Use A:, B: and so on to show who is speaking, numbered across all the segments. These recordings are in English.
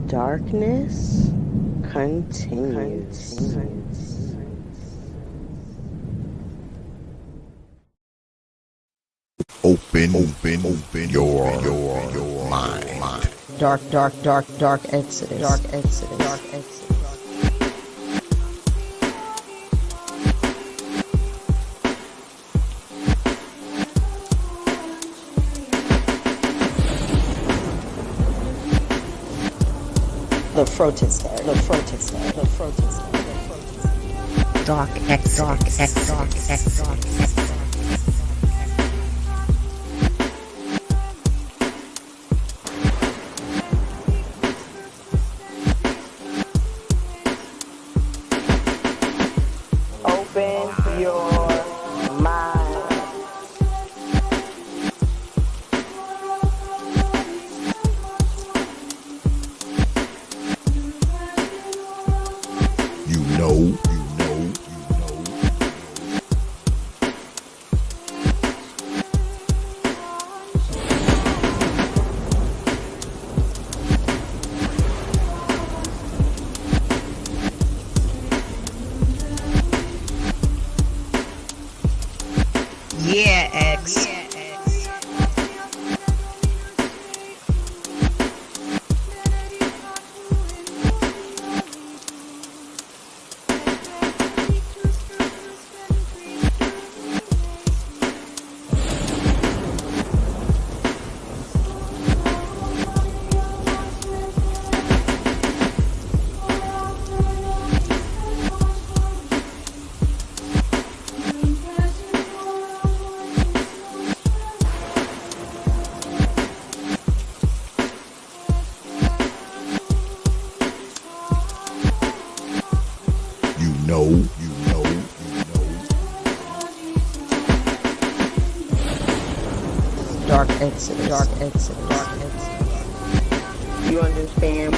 A: darkness continues.
B: Open your mind.
A: Dark exodus. Dark exodus. The protest. Dark exodus. Open your mind.
B: You know.
A: Yeah, X.
B: You know.
A: Dark exodus. You understand?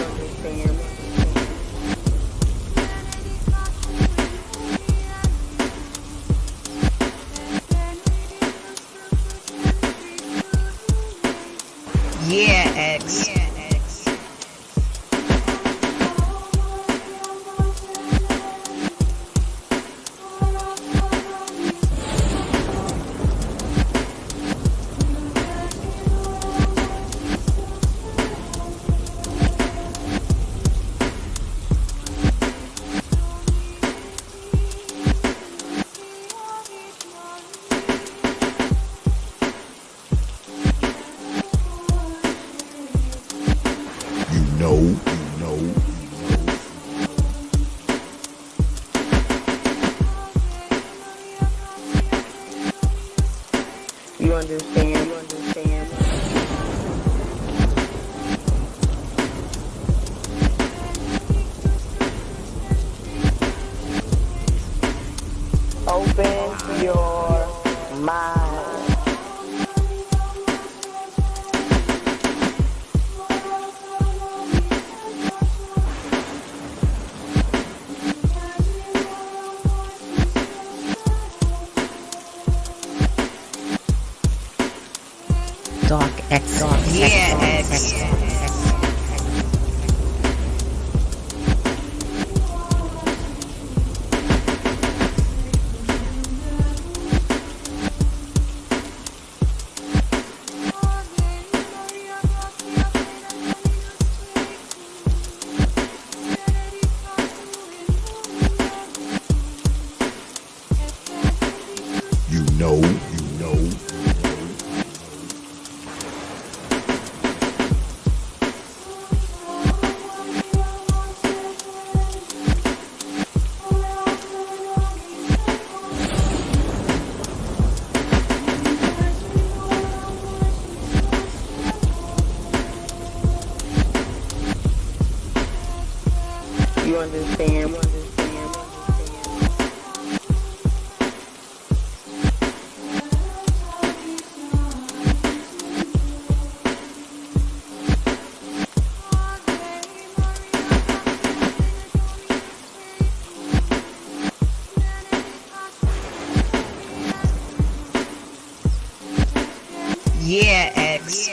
A: Yeah, X.
B: You know.
A: You understand? Open your mind. Dark exodus. Yeah, X.
B: You know.
A: You understand? Yeah, X.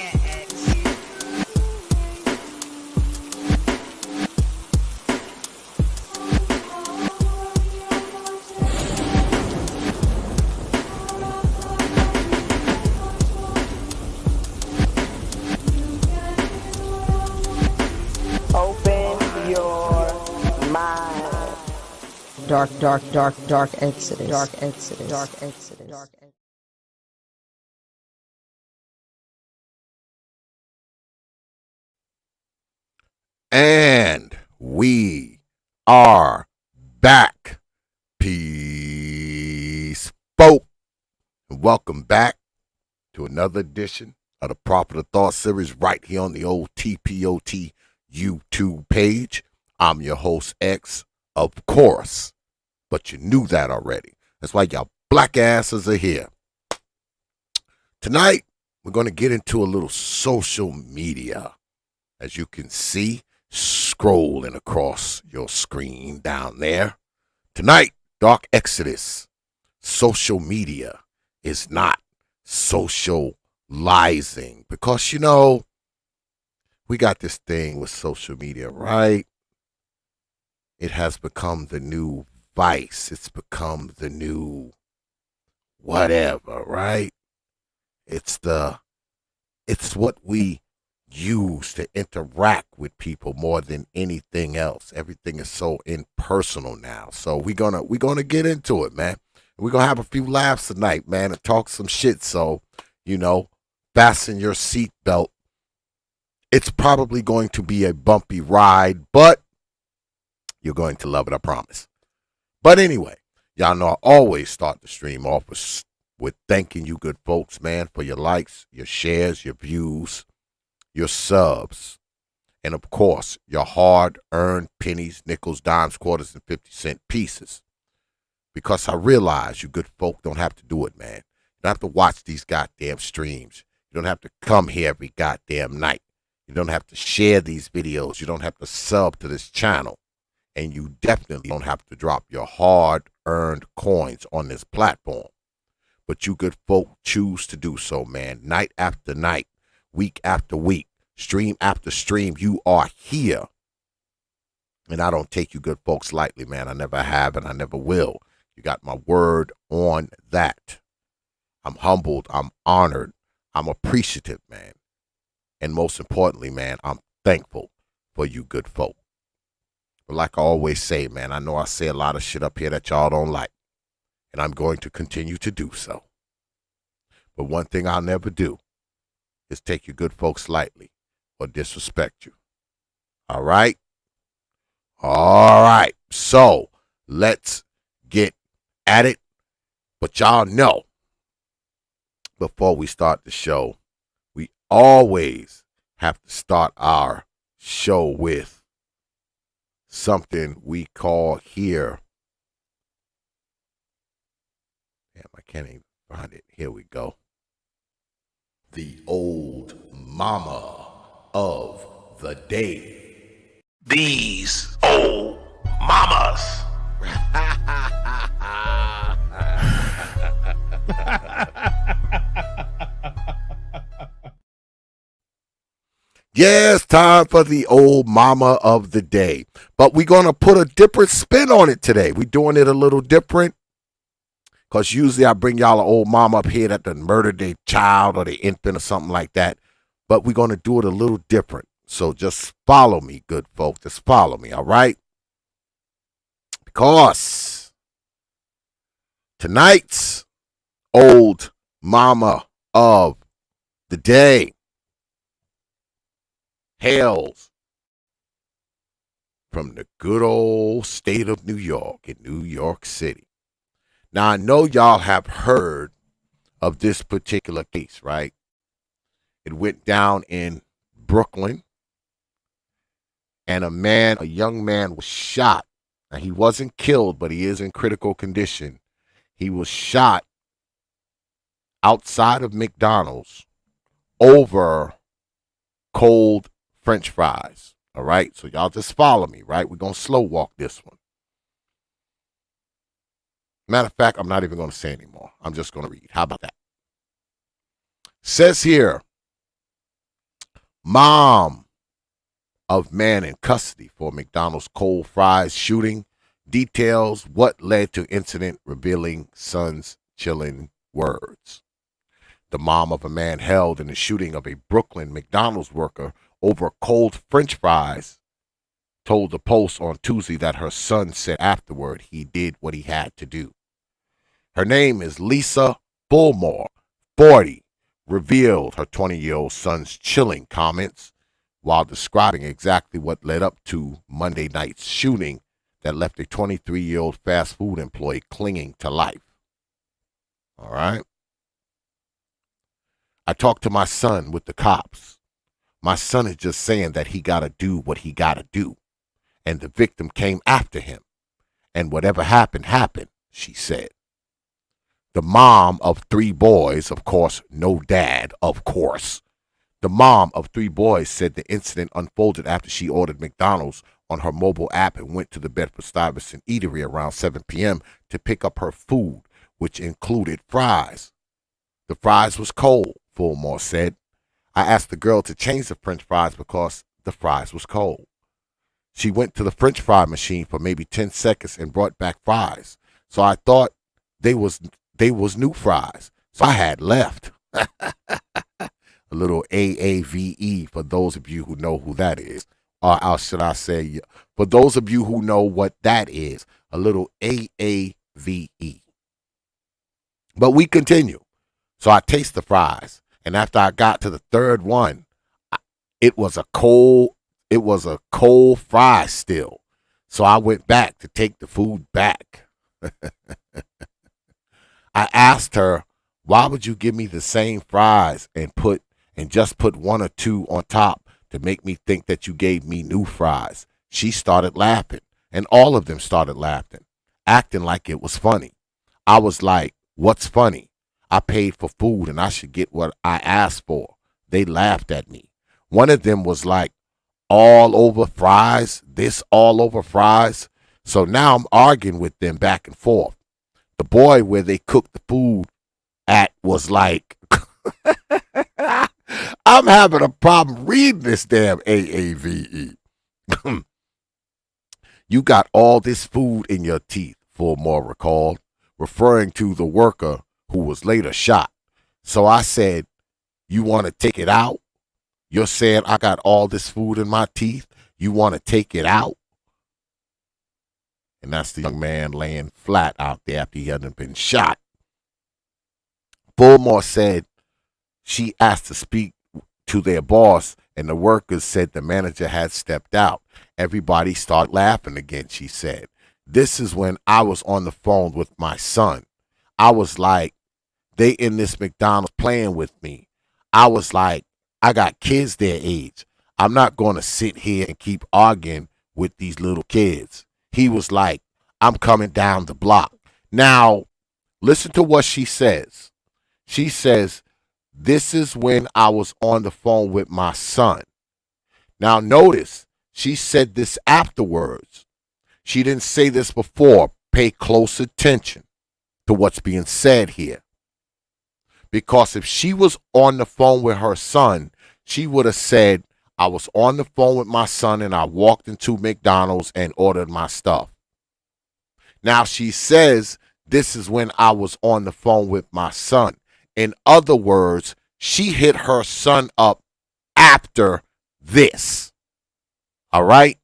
A: Exodus, dark Exodus, dark Exodus, dark Exodus.
B: And we are back. Peace, folk. And welcome back to another edition of the Proper Thought series right here on the old T.P.O.T YouTube page. I'm your host, X, of course, but you knew that already. That's why y'all black asses are here. Tonight, we're going to get into a little social media. As you can see, scrolling across your screen down there. Tonight, Dark Exodus. Social media is not socializing. Because, you know, we got this thing with social media, right? It has become the new vice. It's become the new whatever, right? It's what we use to interact with people more than anything else. Everything is so impersonal now. So we're gonna get into it, man. We're gonna have a few laughs tonight, man, and talk some shit. So, you know, fasten your seatbelt. It's probably going to be a bumpy ride, but you're going to love it, I promise. But anyway, y'all know I always start the stream off with thanking you good folks, man, for your likes, your shares, your views, your subs, and of course, your hard-earned pennies, nickels, dimes, quarters, and 50-cent pieces. Because I realize you good folk don't have to do it, man. You don't have to watch these goddamn streams. You don't have to come here every goddamn night. You don't have to share these videos. You don't have to sub to this channel. And you definitely don't have to drop your hard-earned coins on this platform. But you good folk choose to do so, man. Night after night, week after week, stream after stream, you are here. And I don't take you good folks lightly, man. I never have and I never will. You got my word on that. I'm humbled. I'm honored. I'm appreciative, man. And most importantly, man, I'm thankful for you good folk. But like I always say, man, I know I say a lot of shit up here that y'all don't like. And I'm going to continue to do so. But one thing I'll never do is take you good folks lightly or disrespect you. All right? All right. So let's get at it. But y'all know, before we start the show, we always have to start our show with something we call here. Damn, I can't even find it. Here we go. The old mama of the day.
C: These old mamas.
B: Yes, time for the old mama of the day. But we're going to put a different spin on it today. We're doing it a little different. Because usually I bring y'all an old mama up here that done murdered their child or their infant or something like that. But we're going to do it a little different. So just follow me, good folks. Just follow me, all right? Because tonight's old mama of the day hails from the good old state of New York in New York City. Now, I know y'all have heard of this particular case, right? It went down in Brooklyn, and a young man was shot. Now, he wasn't killed, but he is in critical condition. He was shot outside of McDonald's over cold French fries. All right, so y'all just follow me, right? We're going to slow walk this one. Matter of fact, I'm not even going to say anymore. I'm just going to read. How about that? Says here, mom of man in custody for McDonald's cold fries shooting details what led to incident, revealing son's chilling words. The mom of a man held in the shooting of a Brooklyn McDonald's worker over cold French fries told the Post on Tuesday that her son said afterward he did what he had to do. Her name is Lisa Bullmore, 40, revealed her 20-year-old son's chilling comments while describing exactly what led up to Monday night's shooting that left a 23-year-old fast food employee clinging to life. All right. I talked to my son with the cops. My son is just saying that he got to do what he got to do. And the victim came after him. And whatever happened, happened, she said. The mom of 3 boys, of course, no dad, of course. The mom of 3 boys said the incident unfolded after she ordered McDonald's on her mobile app and went to the Bedford-Stuyvesant eatery around 7 p.m. to pick up her food, which included fries. The fries was cold, Fullmore said. I asked the girl to change the French fries because the fries was cold. She went to the French fry machine for maybe 10 seconds and brought back fries. So I thought they was new fries. So I had left. A little AAVE for those of you who know who that is. Or should I say, for those of you who know what that is, a little AAVE. But we continue. So I taste the fries. And after I got to the third one, it was a cold fry still. So I went back to take the food back. I asked her, why would you give me the same fries and just put 1 or 2 on top to make me think that you gave me new fries? She started laughing, and all of them started laughing, acting like it was funny. I was like, what's funny? I paid for food and I should get what I asked for. They laughed at me. One of them was like, all over fries, this all over fries. So now I'm arguing with them back and forth. The boy where they cooked the food at was like, I'm having a problem reading this damn AAVE. You got all this food in your teeth, Fullmore recalled, referring to the worker who was later shot. So I said, you want to take it out? You're saying I got all this food in my teeth? You want to take it out? And that's the young man laying flat out there after he hadn't been shot. Bullmore said she asked to speak to their boss, and the workers said the manager had stepped out. Everybody started laughing again, she said. This is when I was on the phone with my son. I was like, they in this McDonald's playing with me. I was like, I got kids their age. I'm not going to sit here and keep arguing with these little kids. He was like, I'm coming down the block. Now, listen to what she says. She says, this is when I was on the phone with my son. Now, notice, she said this afterwards. She didn't say this before. Pay close attention to what's being said here. Because if she was on the phone with her son, she would have said, I was on the phone with my son and I walked into McDonald's and ordered my stuff. Now she says, this is when I was on the phone with my son. In other words, she hit her son up after this. All right?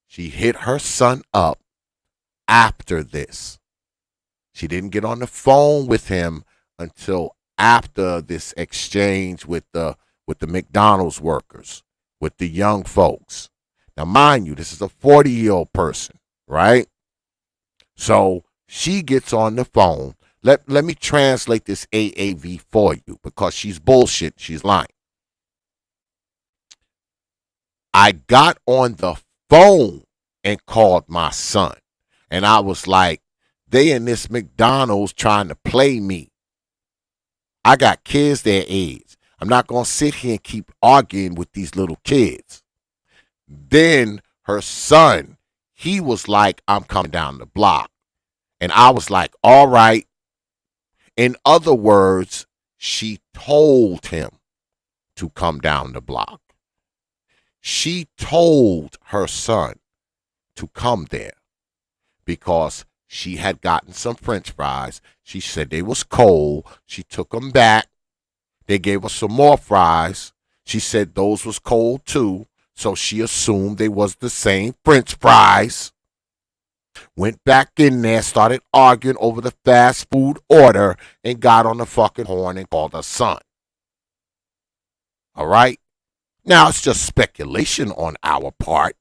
B: She hit her son up after this. She didn't get on the phone with him until after this exchange with the McDonald's workers, with the young folks. Now, mind you, this is a 40-year-old person, right? So she gets on the phone. Let me translate this AAV for you because she's bullshit. She's lying. I got on the phone and called my son. And I was like, they in this McDonald's trying to play me. I got kids their age. I'm not going to sit here and keep arguing with these little kids. Then her son, he was like, I'm coming down the block. And I was like, all right. In other words, she told him to come down the block. She told her son to come there because she had gotten some French fries. She said they was cold. She took them back. They gave her some more fries. She said those was cold too. So she assumed they was the same French fries. Went back in there, started arguing over the fast food order, and got on the fucking horn and called her son. All right? Now, it's just speculation on our part,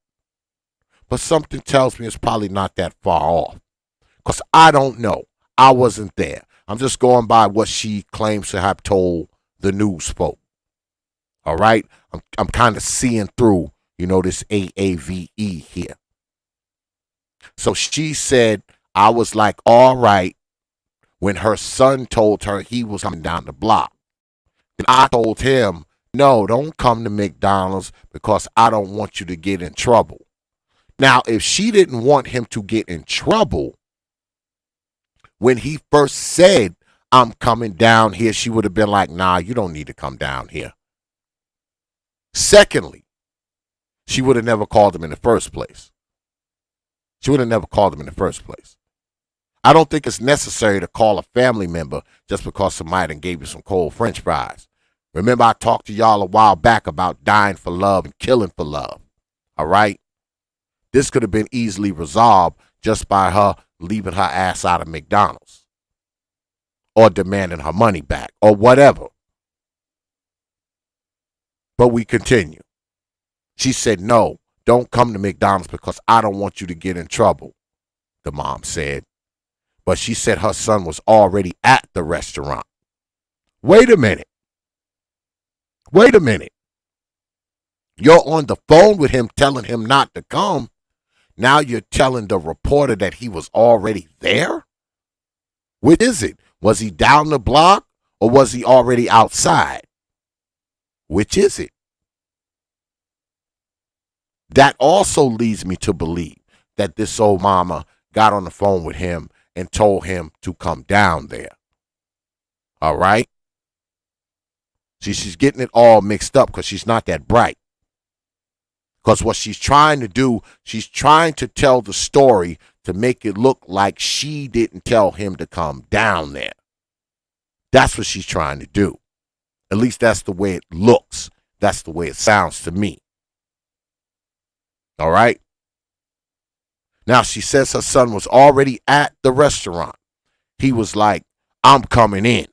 B: but something tells me it's probably not that far off. Because I don't know. I wasn't there. I'm just going by what she claims to have told the news folk. All right? I'm kind of seeing through, this AAVE here. So she said, I was like, all right, when her son told her he was coming down the block. And I told him, no, don't come to McDonald's because I don't want you to get in trouble. Now, if she didn't want him to get in trouble, when he first said, I'm coming down here, she would have been like, nah, you don't need to come down here. Secondly, she would have never called him in the first place. I don't think it's necessary to call a family member just because somebody done gave you some cold French fries. Remember, I talked to y'all a while back about dying for love and killing for love. All right? This could have been easily resolved just by her leaving her ass out of McDonald's or demanding her money back or whatever. But we continue. She said, no, don't come to McDonald's because I don't want you to get in trouble, the mom said. But she said her son was already at the restaurant. Wait a minute. You're on the phone with him telling him not to come. Now you're telling the reporter that he was already there? Which is it? Was he down the block or was he already outside? Which is it? That also leads me to believe that this old mama got on the phone with him and told him to come down there. All right? See, she's getting it all mixed up because she's not that bright. Because what she's trying to do, she's trying to tell the story to make it look like she didn't tell him to come down there. That's what she's trying to do. At least that's the way it looks. That's the way it sounds to me. All right? Now, she says her son was already at the restaurant. He was like, I'm coming in.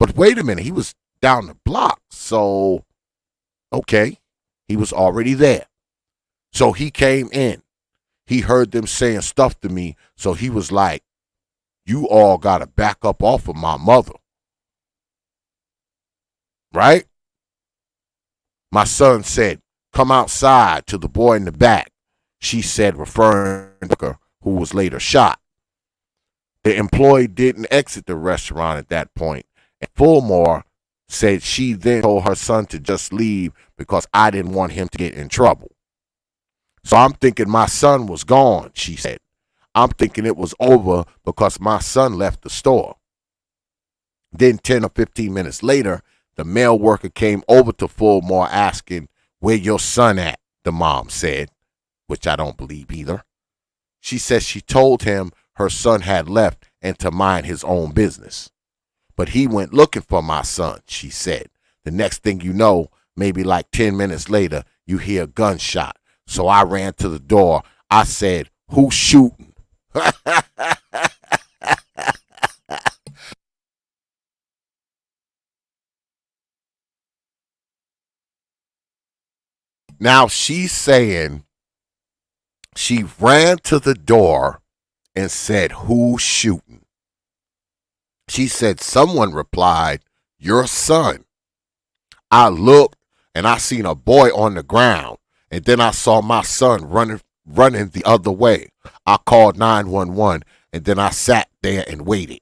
B: But wait a minute, he was down the block. So, okay, he was already there. So he came in. He heard them saying stuff to me. So he was like, you all got to back up off of my mother. Right? My son said, come outside to the boy in the back. She said, referring to her, who was later shot. The employee didn't exit the restaurant at that point. And Fulmore said she then told her son to just leave because I didn't want him to get in trouble. So I'm thinking my son was gone, she said. I'm thinking it was over because my son left the store. Then 10 or 15 minutes later, the mail worker came over to Fulmore asking, where your son at, the mom said, which I don't believe either. She says she told him her son had left and to mind his own business. But he went looking for my son, she said. The next thing you know, maybe like 10 minutes later, you hear a gunshot. So I ran to the door. I said, who's shooting? Now she's saying she ran to the door and said, who's shooting? She said someone replied, your son. I looked and I seen a boy on the ground, and then I saw my son running the other way. I called 911 and then I sat there and waited.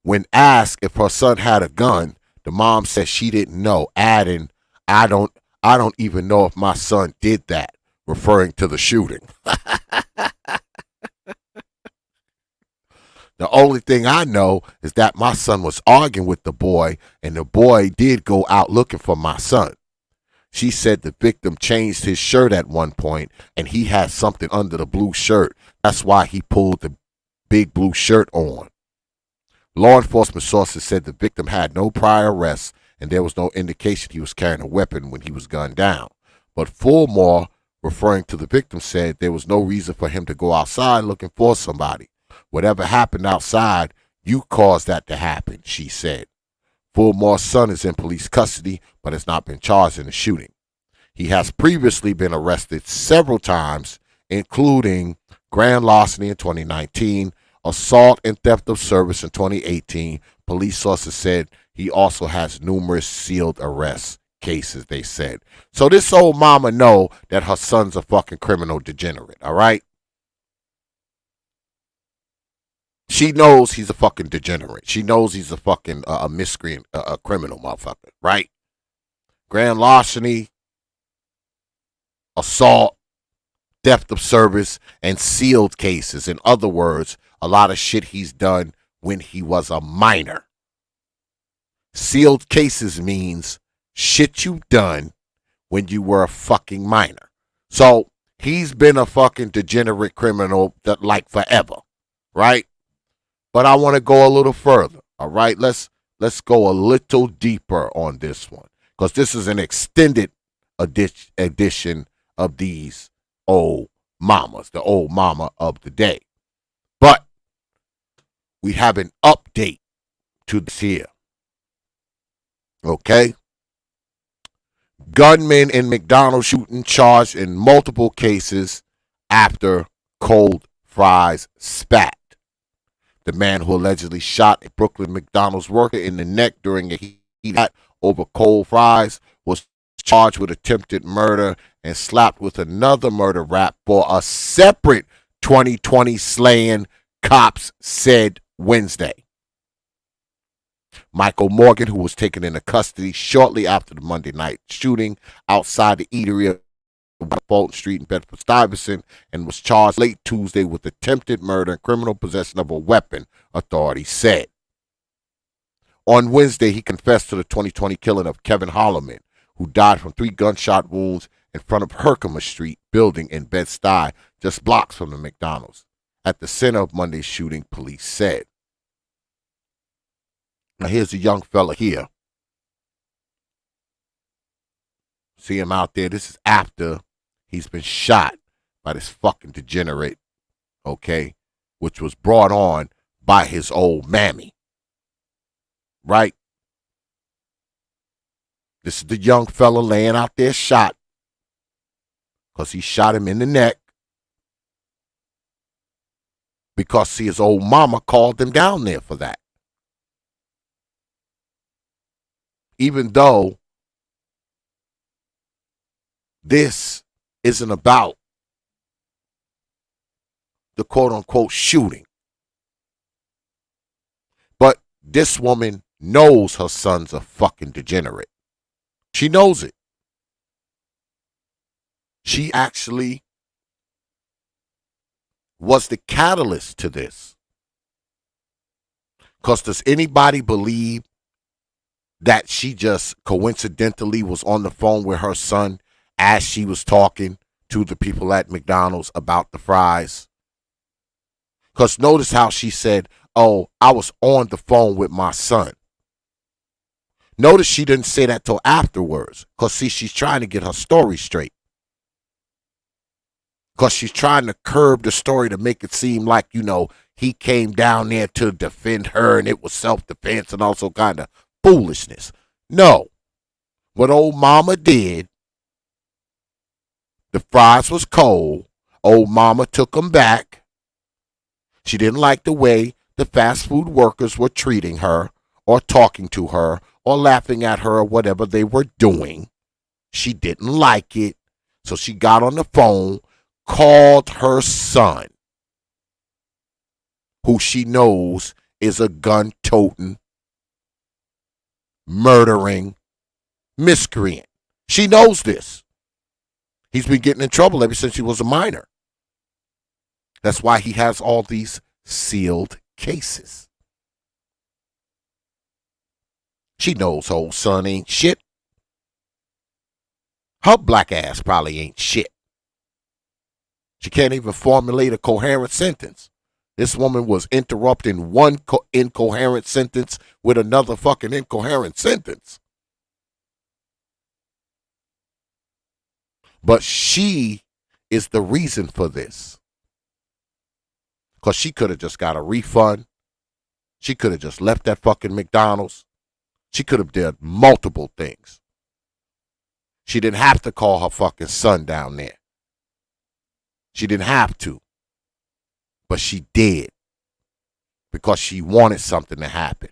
B: When asked if her son had a gun, the mom said she didn't know, adding, I don't even know if my son did that, referring to the shooting. The only thing I know is that my son was arguing with the boy, and the boy did go out looking for my son. She said the victim changed his shirt at one point, and he had something under the blue shirt. That's why he pulled the big blue shirt on. Law enforcement sources said the victim had no prior arrests and there was no indication he was carrying a weapon when he was gunned down. But Fulmore, referring to the victim, said there was no reason for him to go outside looking for somebody. Whatever happened outside, you caused that to happen, she said. Fulmore's son is in police custody, but has not been charged in the shooting. He has previously been arrested several times, including grand larceny in 2019, assault and theft of service in 2018. Police sources said he also has numerous sealed arrest cases, they said. So this old mama know that her son's a fucking criminal degenerate, all right? She knows he's a fucking degenerate. She knows he's a fucking a miscreant, a criminal motherfucker, right? Grand larceny, assault, theft of service, and sealed cases. In other words, a lot of shit he's done when he was a minor. Sealed cases means shit you've done when you were a fucking minor. So he's been a fucking degenerate criminal that like forever, right? But I want to go a little further, all right? Let's go a little deeper on this one, because this is an extended edition of these old mamas, the old mama of the day. But we have an update to this here. Okay? Gunmen in McDonald's shooting charged in multiple cases after cold fries spat. The man who allegedly shot a Brooklyn McDonald's worker in the neck during a heat over cold fries was charged with attempted murder and slapped with another murder rap for a separate 2020 slaying, cops said Wednesday. Michael Morgan, who was taken into custody shortly after the Monday night shooting outside the eatery on Fulton Street in Bedford-Stuyvesant, and was charged late Tuesday with attempted murder and criminal possession of a weapon, authorities said. On Wednesday, he confessed to the 2020 killing of Kevin Holloman, who died from 3 gunshot wounds in front of Herkimer Street building in Bed-Stuy, just blocks from the McDonald's. At the center of Monday's shooting, police said. Now here's a young fella here. See him out there. This is after he's been shot by this fucking degenerate, okay, which was brought on by his old mammy. Right? This is the young fella laying out there shot because he shot him in the neck because, see, his old mama called him down there for that. Even though this isn't about the quote-unquote shooting. But this woman knows her son's a fucking degenerate. She knows it. She actually was the catalyst to this. Because does anybody believe that she just coincidentally was on the phone with her son as she was talking to the people at McDonald's about the fries? Because notice how she said, oh, I was on the phone with my son. Notice she didn't say that till afterwards. Because, see, she's trying to get her story straight. Because she's trying to curb the story to make it seem like, you know, he came down there to defend her and it was self-defense and also kind of foolishness. No. What old mama did, the fries was cold. Old mama took them back. She didn't like the way the fast food workers were treating her or talking to her or laughing at her or whatever they were doing. She didn't like it. So she got on the phone, called her son, who she knows is a gun-toting, murdering miscreant. She knows this. He's been getting in trouble ever since he was a minor. That's why he has all these sealed cases. She knows her old son ain't shit. Her black ass probably ain't shit. She can't even formulate a coherent sentence. This woman was interrupting one incoherent sentence with another fucking incoherent sentence. But she is the reason for this. Because she could have just got a refund. She could have just left that fucking McDonald's. She could have done multiple things. She didn't have to call her fucking son down there. She didn't have to. But she did. Because she wanted something to happen.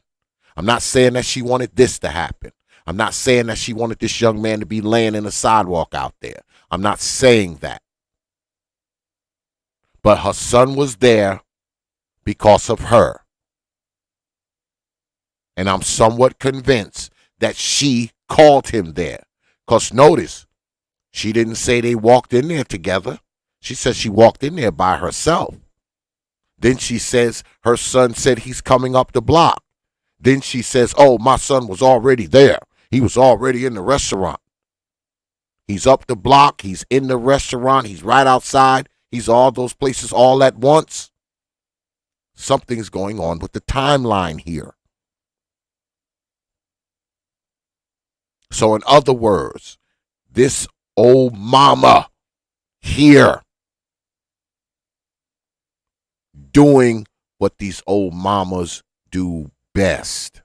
B: I'm not saying that she wanted this to happen. I'm not saying that she wanted this young man to be laying in the sidewalk out there. I'm not saying that. But her son was there because of her. And I'm somewhat convinced that she called him there. Because notice, she didn't say they walked in there together. She said she walked in there by herself. Then she says her son said he's coming up the block. Then she says, oh, my son was already there. He was already in the restaurant. He's up the block. He's in the restaurant. He's right outside. He's all those places all at once. Something's going on with the timeline here. So in other words, this old mama here doing what these old mamas do best.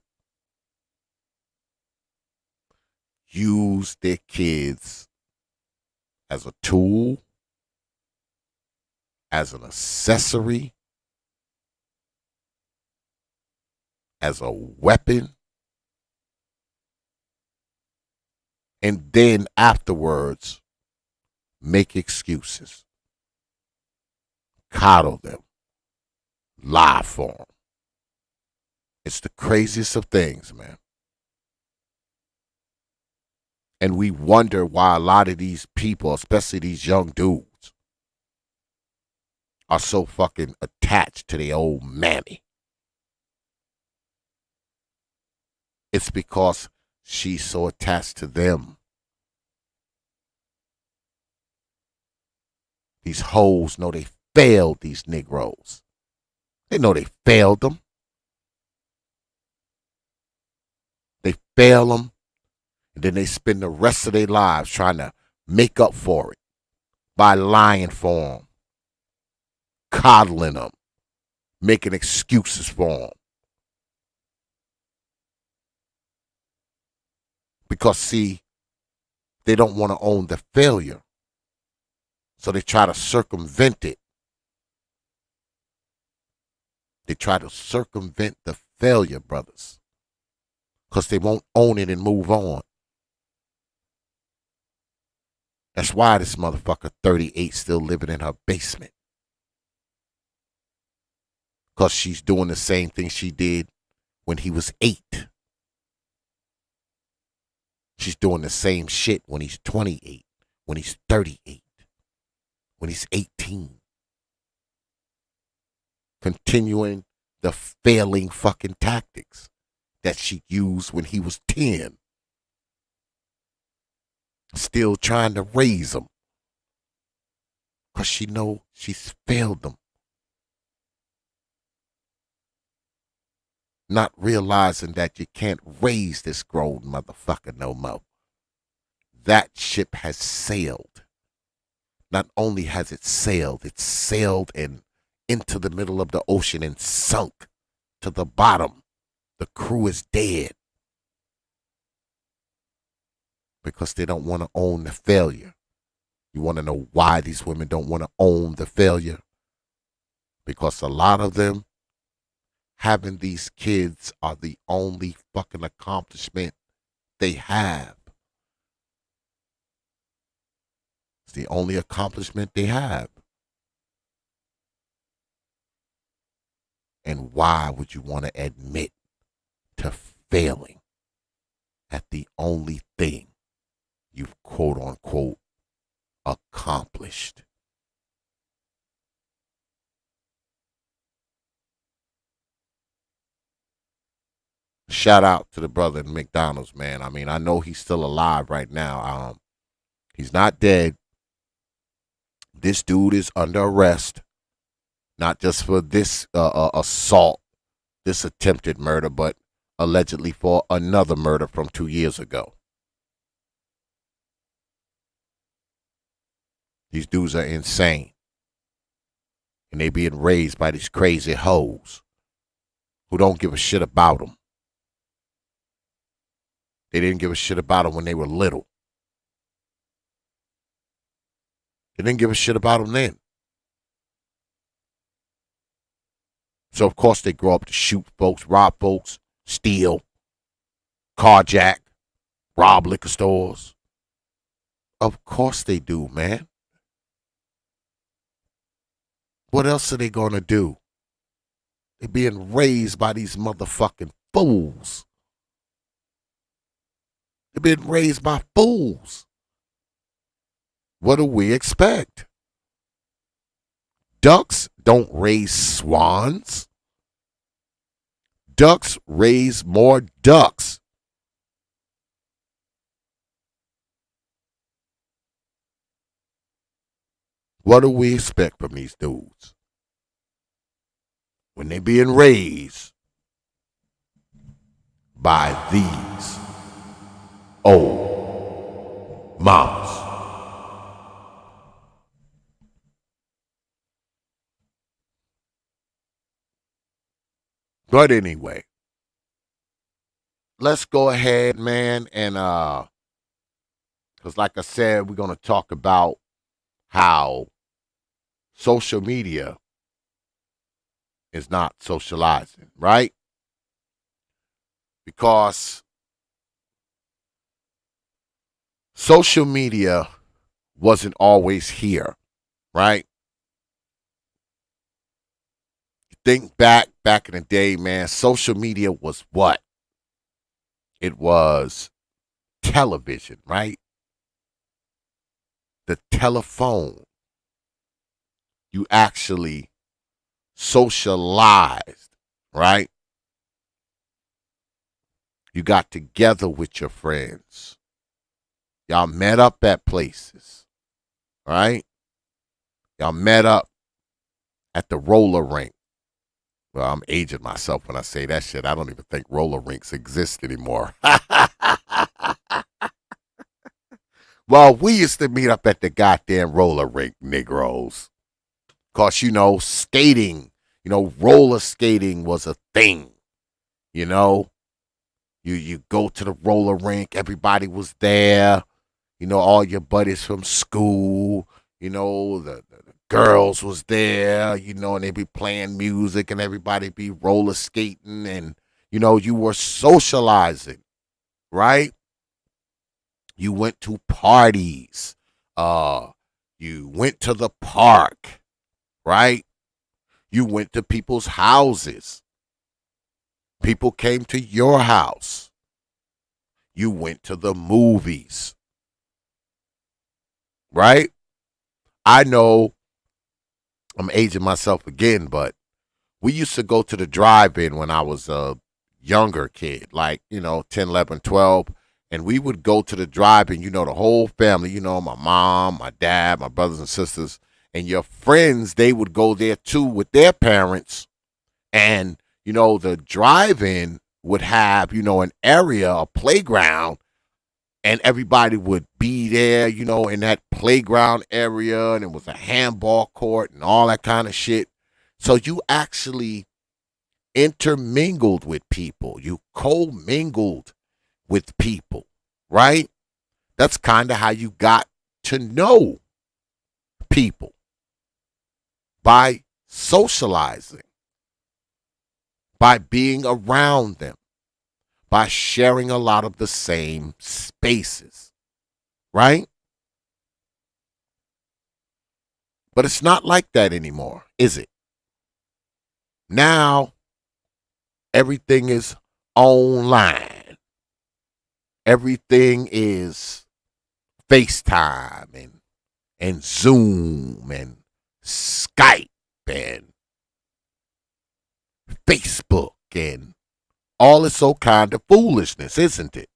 B: Use their kids as a tool, as an accessory, as a weapon, and then afterwards make excuses. Coddle them. Lie for them. It's the craziest of things, man. And we wonder why a lot of these people, especially these young dudes, are so fucking attached to their old mammy. It's because she's so attached to them. These hoes know they failed these Negroes. They know they failed them. They fail them, and then they spend the rest of their lives trying to make up for it by lying for them, coddling them, making excuses for them. Because, see, they don't want to own the failure. So they try to circumvent it. They try to circumvent the failure, brothers. Because they won't own it and move on. That's why this motherfucker 38 still living in her basement. Because she's doing the same thing she did when he was 8. She's doing the same shit when he's 28, when he's 38, when he's 18. Continuing the failing fucking tactics that she used when he was 10. Still trying to raise him. Because she know she's failed them. Not realizing that you can't raise this grown motherfucker no more. That ship has sailed. Not only has it sailed and into the middle of the ocean and sunk to the bottom. The crew is dead. Because they don't want to own the failure. You want to know why these women don't want to own the failure? Because a lot of them, having these kids are the only fucking accomplishment they have. It's the only accomplishment they have. And why would you want to admit to failing at the only thing you've quote unquote accomplished? Shout out to the brother in McDonald's, man. I mean, I know he's still alive right now. He's not dead. This dude is under arrest, not just for this assault, this attempted murder, but allegedly for another murder from 2 years ago. These dudes are insane. And they being raised by these crazy hoes who don't give a shit about them. They didn't give a shit about them when they were little. They didn't give a shit about them then. So, of course, they grow up to shoot folks, rob folks, steal, carjack, rob liquor stores. Of course they do, man. What else are they going to do? They're being raised by these motherfucking fools. They're being raised by fools. What do we expect? Ducks don't raise swans. Ducks raise more ducks. What do we expect from these dudes? When they're being raised by these old mamas. But anyway, let's go ahead, man, and because like I said, we're going to talk about how social media is not socializing, right? Because social media wasn't always here, right? Think back in the day, man, social media was what? It was television, right? The telephone. You actually socialized, right? You got together with your friends. Y'all met up at places, right? Y'all met up at the roller rink. Well, I'm aging myself when I say that shit. I don't even think roller rinks exist anymore. Well, we used to meet up at the goddamn roller rink, Negroes. Because, skating, roller skating was a thing. You go to the roller rink, everybody was there. All your buddies from school, the girls was there, and they be playing music and everybody be roller skating and, you were socializing, right? You went to parties. You went to the park, right? You went to people's houses. People came to your house. You went to the movies, right? I know I'm aging myself again, but we used to go to the drive-in when I was a younger kid, like, 10, 11, 12. And we would go to the drive-in, the whole family, my mom, my dad, my brothers and sisters, and your friends, they would go there too with their parents. And, the drive-in would have, an area, a playground, and everybody would be there, in that playground area, and it was a handball court and all that kind of shit. So you actually intermingled with people. You co-mingled with people, right? That's kind of how you got to know people, by socializing, by being around them, by sharing a lot of the same spaces, right? But it's not like that anymore, is it? Now, everything is online. Everything is FaceTime and Zoom and Skype and Facebook and all this old kind of foolishness, isn't it?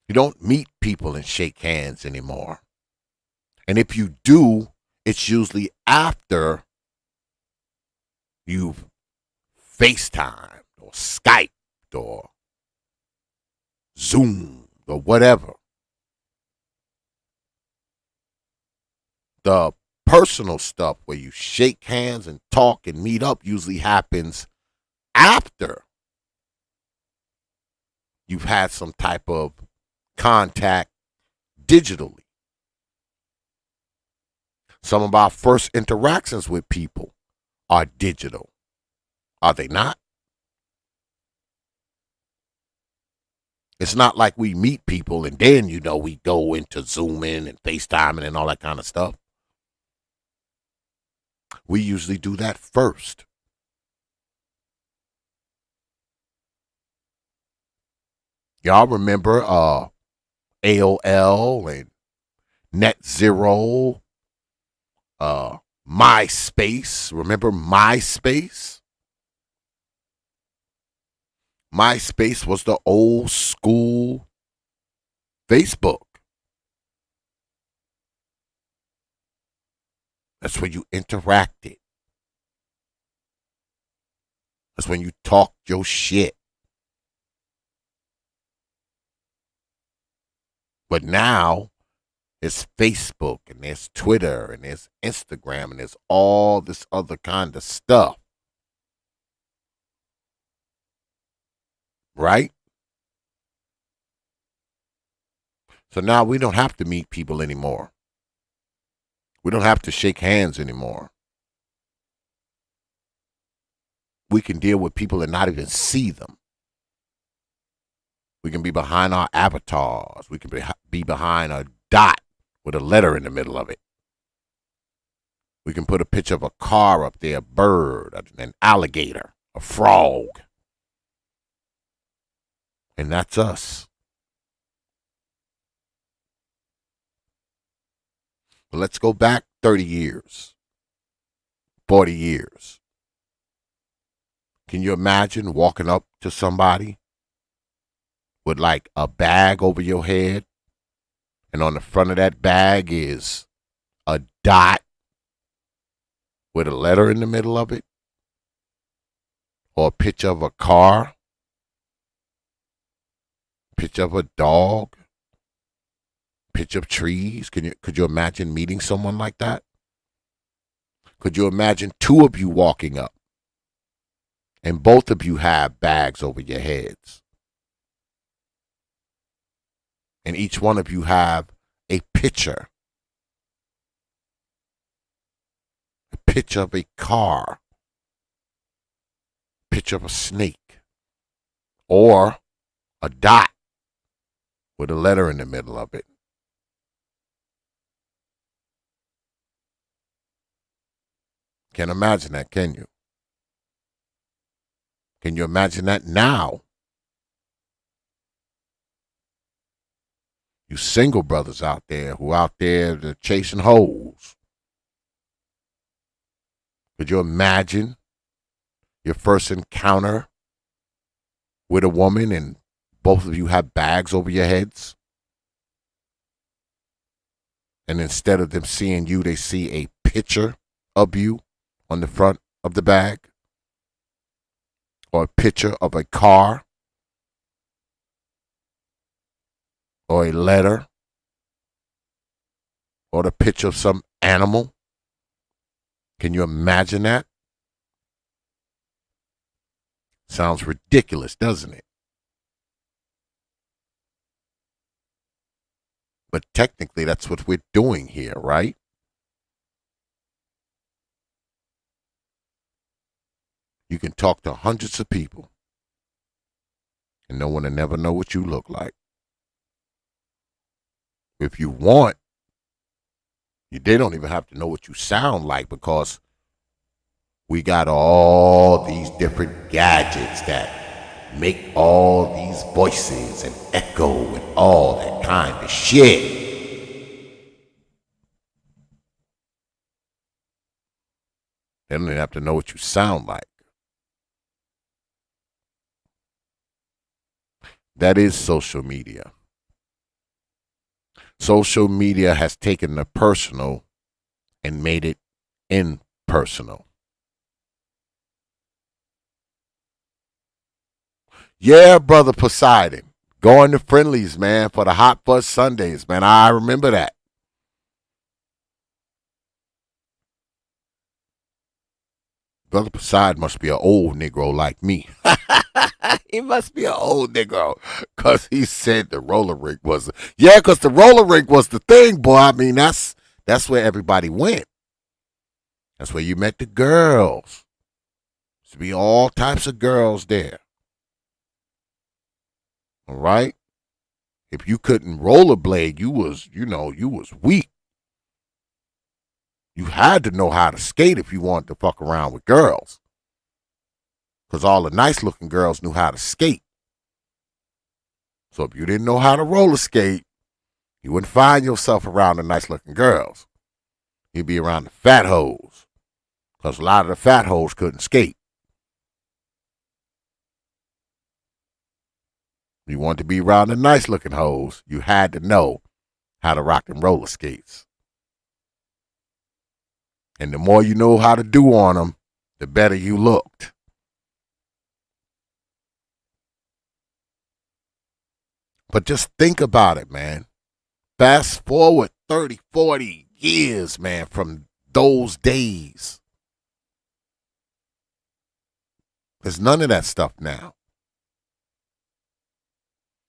B: You don't meet people and shake hands anymore. And if you do, it's usually after you've FaceTimed or Skyped or Zoom or whatever. The personal stuff where you shake hands and talk and meet up usually happens after you've had some type of contact digitally. Some of our first interactions with people are digital. Are they not? It's not like we meet people and then, we go into Zooming and FaceTiming and all that kind of stuff. We usually do that first. Y'all remember AOL and Net Zero, MySpace. Remember MySpace? MySpace was the old school Facebook. That's where you interacted. That's when you talked your shit. But now it's Facebook and there's Twitter and there's Instagram and there's all this other kind of stuff. Right? So now we don't have to meet people anymore. We don't have to shake hands anymore. We can deal with people and not even see them. We can be behind our avatars. We can be behind a dot with a letter in the middle of it. We can put a picture of a car up there, a bird, an alligator, a frog. And that's us. But let's go back 30 years, 40 years. Can you imagine walking up to somebody with like a bag over your head, and on the front of that bag is a dot with a letter in the middle of it? Or a picture of a car? Picture of a dog? Picture of trees? Could you imagine meeting someone like that? Could you imagine two of you walking up and both of you have bags over your heads? And each one of you have a picture. A picture of a car. A picture of a snake. Or a dot with a letter in the middle of it. Can't imagine that, can you? Can you imagine that now? You single brothers out there who out there they're chasing hoes. Could you imagine your first encounter with a woman and both of you have bags over your heads? And instead of them seeing you, they see a picture of you on the front of the bag? Or a picture of a car? Or a letter? Or the picture of some animal? Can you imagine that? Sounds ridiculous, doesn't it? But technically, that's what we're doing here, right? You can talk to hundreds of people, and no one will never know what you look like. If you want, they don't even have to know what you sound like, because we got all these different gadgets that make all these voices and echo and all that kind of shit. They don't even have to know what you sound like. That is social media. Social media has taken the personal and made it impersonal. Yeah, Brother Poseidon. Going to Friendlies, man, for the Hot Fuzz Sundays, man. I remember that. Brother Poseidon must be an old Negro like me. He must be an old Negro, because he said the roller rink was. Yeah, because the roller rink was the thing, boy. I mean, that's where everybody went. That's where you met the girls. There to be all types of girls there. All right? If you couldn't rollerblade, you was weak. You had to know how to skate if you wanted to fuck around with girls. Because all the nice looking girls knew how to skate. So if you didn't know how to roller skate, you wouldn't find yourself around the nice looking girls. You'd be around the fat hoes. Because a lot of the fat hoes couldn't skate. You wanted to be around the nice looking hoes, you had to know how to rock them roller skates. And the more you know how to do on them, the better you looked. But just think about it, man. Fast forward 30, 40 years, man, from those days. There's none of that stuff now.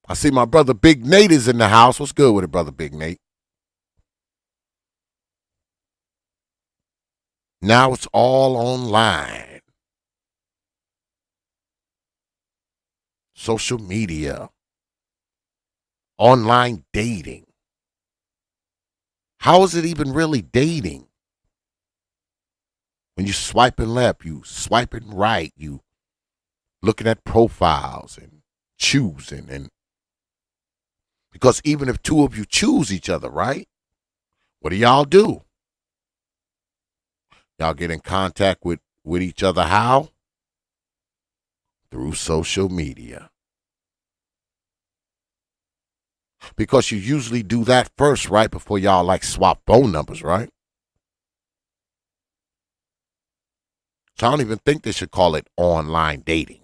B: I see my brother Big Nate is in the house. What's good with it, brother Big Nate? Now it's all online. Social media. Online dating. How is it even really dating? When you swiping left, you swiping right, you looking at profiles and choosing. And because even if two of you choose each other, right? What do y'all do? Y'all get in contact with each other how? Through social media. Because you usually do that first, right? Before y'all like swap phone numbers, right? So I don't even think they should call it online dating.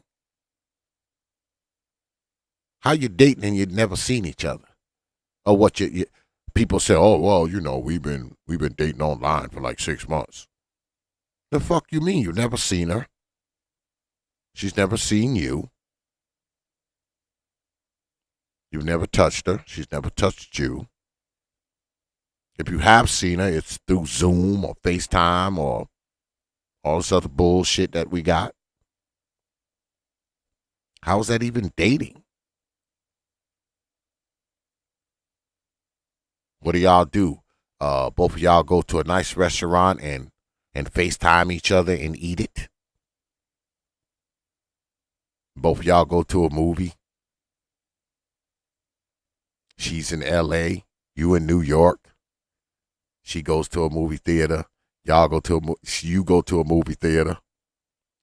B: How you dating and you'd never seen each other? Or what you people say, oh, well, we've been dating online for like 6 months. The fuck you mean? You've never seen her. She's never seen you. You've never touched her. She's never touched you. If you have seen her, it's through Zoom or FaceTime or all this other bullshit that we got. How is that even dating? What do y'all do? Both of y'all go to a nice restaurant and FaceTime each other and eat it? Both of y'all go to a movie? She's in L.A., you in New York. She goes to a movie theater. You go to a movie theater.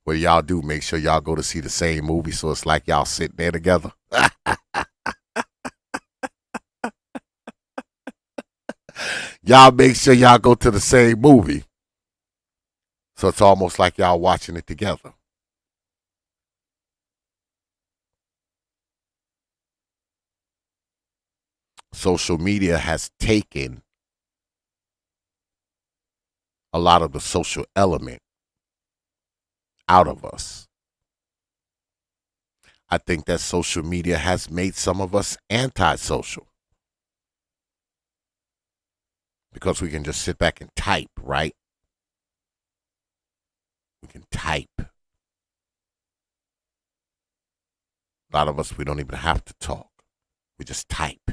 B: What do y'all do? Make sure y'all go to see the same movie so it's like y'all sitting there together. Y'all make sure y'all go to the same movie so it's almost like y'all watching it together. Social media has taken a lot of the social element out of us. I think that social media has made some of us antisocial. Because we can just sit back and type, right? We can type. A lot of us, we don't even have to talk. We just type.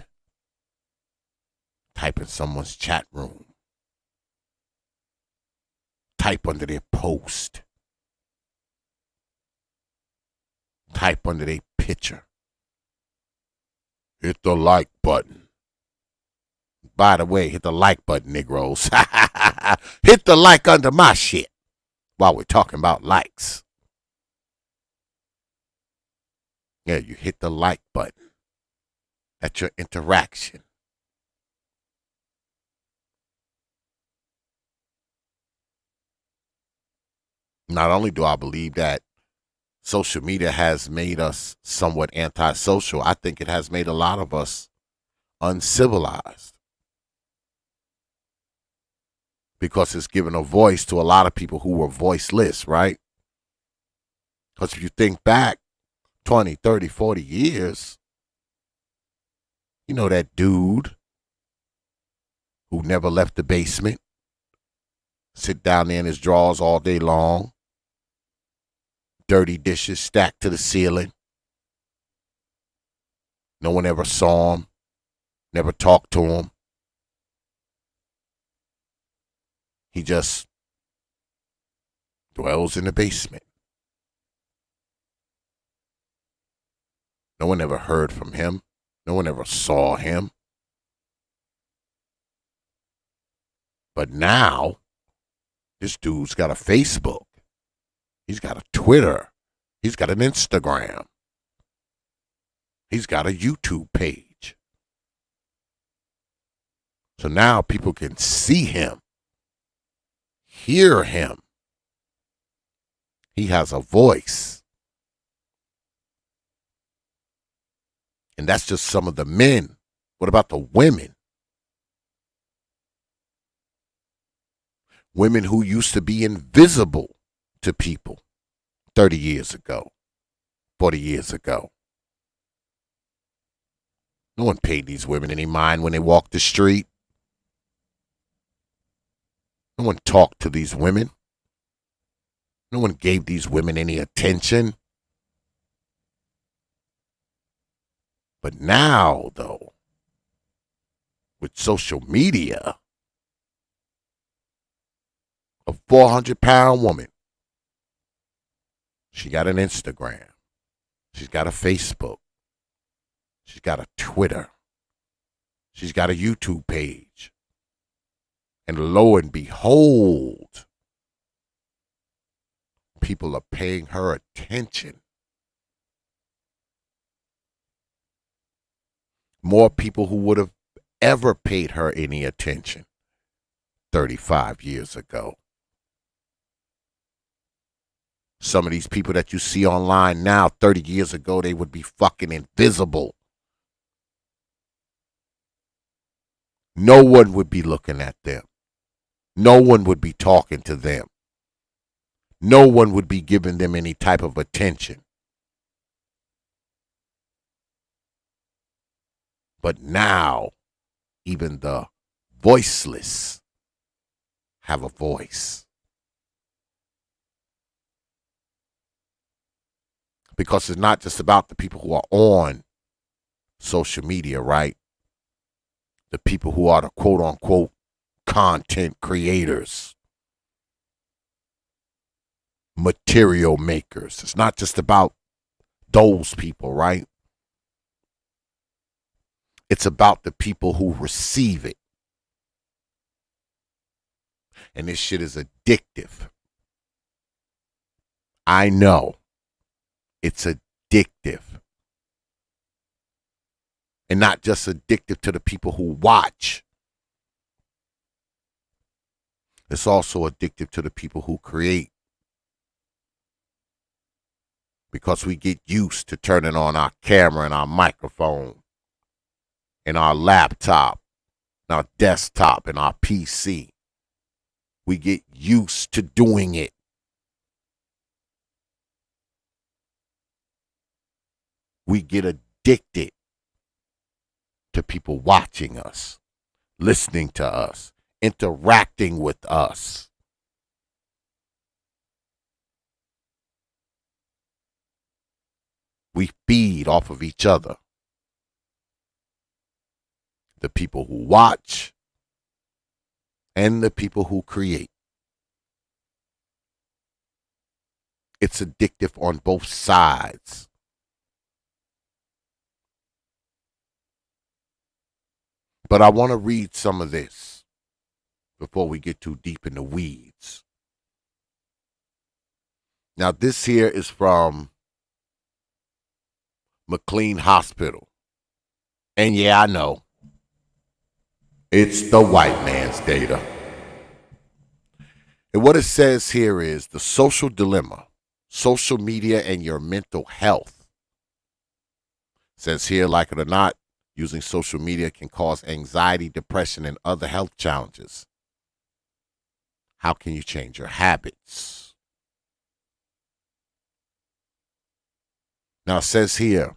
B: Type in someone's chat room. Type under their post. Type under their picture. Hit the like button. By the way, hit the like button, Negroes. Hit the like under my shit while we're talking about likes. Yeah, you hit the like button. That's your interaction. Not only do I believe that social media has made us somewhat antisocial, I think it has made a lot of us uncivilized. Because it's given a voice to a lot of people who were voiceless, right? Because if you think back 20, 30, 40 years, you know that dude who never left the basement, sit down there in his drawers all day long, dirty dishes stacked to the ceiling. No one ever saw him, never talked to him. He just dwells in the basement. No one ever heard from him. No one ever saw him. But now, this dude's got a Facebook. He's got a Twitter. He's got an Instagram. He's got a YouTube page. So now people can see him, hear him. He has a voice. And that's just some of the men. What about the women? Women who used to be invisible to people 30 years ago, 40 years ago. No one paid these women any mind when they walked the street. No one talked to these women. No one gave these women any attention. But now, though, with social media, a 400-pound woman, she got an Instagram. She's got a Facebook. She's got a Twitter. She's got a YouTube page. And lo and behold, people are paying her attention. More people who would have ever paid her any attention 35 years ago. Some of these people that you see online now, 30 years ago, they would be fucking invisible. No one would be looking at them. No one would be talking to them. No one would be giving them any type of attention. But now, even the voiceless have a voice. Because it's not just about the people who are on social media, right? The people who are the quote-unquote content creators, material makers. It's not just about those people, right? It's about the people who receive it. And this shit is addictive. I know. It's addictive. And not just addictive to the people who watch. It's also addictive to the people who create. Because we get used to turning on our camera and our microphone and our laptop, and our desktop and our PC. We get used to doing it. We get addicted to people watching us, listening to us, interacting with us. We feed off of each other. The people who watch and the people who create. It's addictive on both sides. But I want to read some of this before we get too deep in the weeds. Now, this here is from McLean Hospital. And yeah, I know. It's the white man's data. And what it says here is the social dilemma, social media and your mental health. It says here, like it or not, using social media can cause anxiety, depression, and other health challenges. How can you change your habits? Now it says here,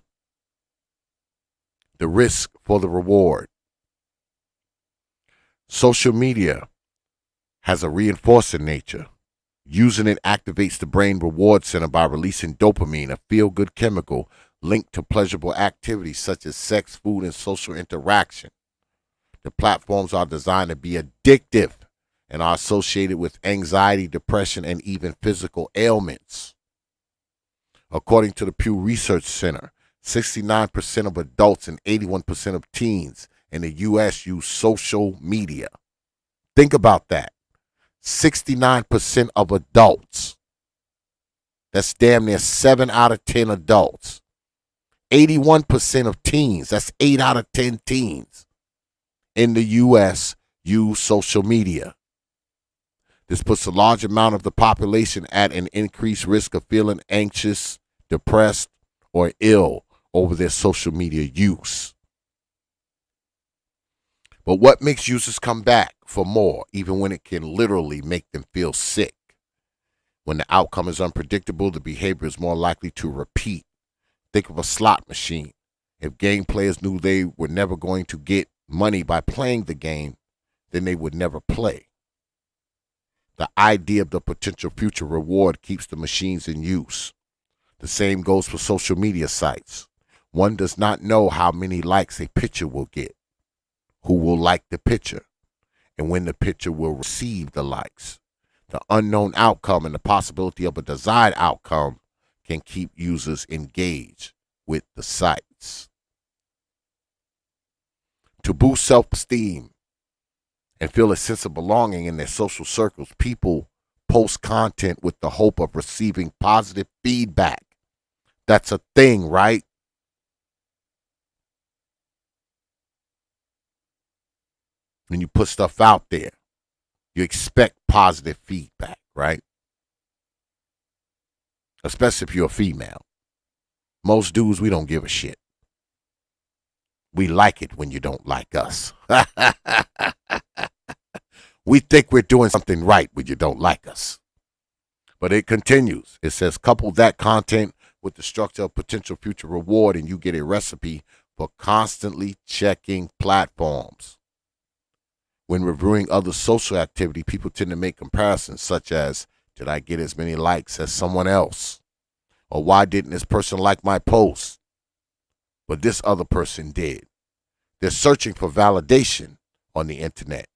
B: the risk for the reward. Social media has a reinforcing nature. Using it activates the brain reward center by releasing dopamine, a feel-good chemical linked to pleasurable activities such as sex, food, and social interaction. The platforms are designed to be addictive and are associated with anxiety, depression, and even physical ailments. According to the Pew Research Center, 69% of adults and 81% of teens in the U.S. use social media. Think about that. 69% of adults. That's damn near 7 out of 10 adults. 81% of teens. That's 8 out of 10 teens in the U.S. use social media. This puts a large amount of the population at an increased risk of feeling anxious, depressed, or ill over their social media use. But what makes users come back for more, even when it can literally make them feel sick? When the outcome is unpredictable, the behavior is more likely to repeat. Think of a slot machine. If game players knew they were never going to get money by playing the game, then they would never play. The idea of the potential future reward keeps the machines in use. The same goes for social media sites. One does not know how many likes a picture will get, who will like the picture, and when the picture will receive the likes. The unknown outcome and the possibility of a desired outcome can keep users engaged with the sites. To boost self-esteem and feel a sense of belonging in their social circles, people post content with the hope of receiving positive feedback. That's a thing, right? When you put stuff out there, you expect positive feedback, right? Especially if you're a female. Most dudes, we don't give a shit. We like it when you don't like us. We think we're doing something right when you don't like us. But it continues. It says, couple that content with the structure of potential future reward and you get a recipe for constantly checking platforms. When reviewing other social activity, people tend to make comparisons such as, did I get as many likes as someone else? Or why didn't this person like my post? But this other person did. They're searching for validation on the internet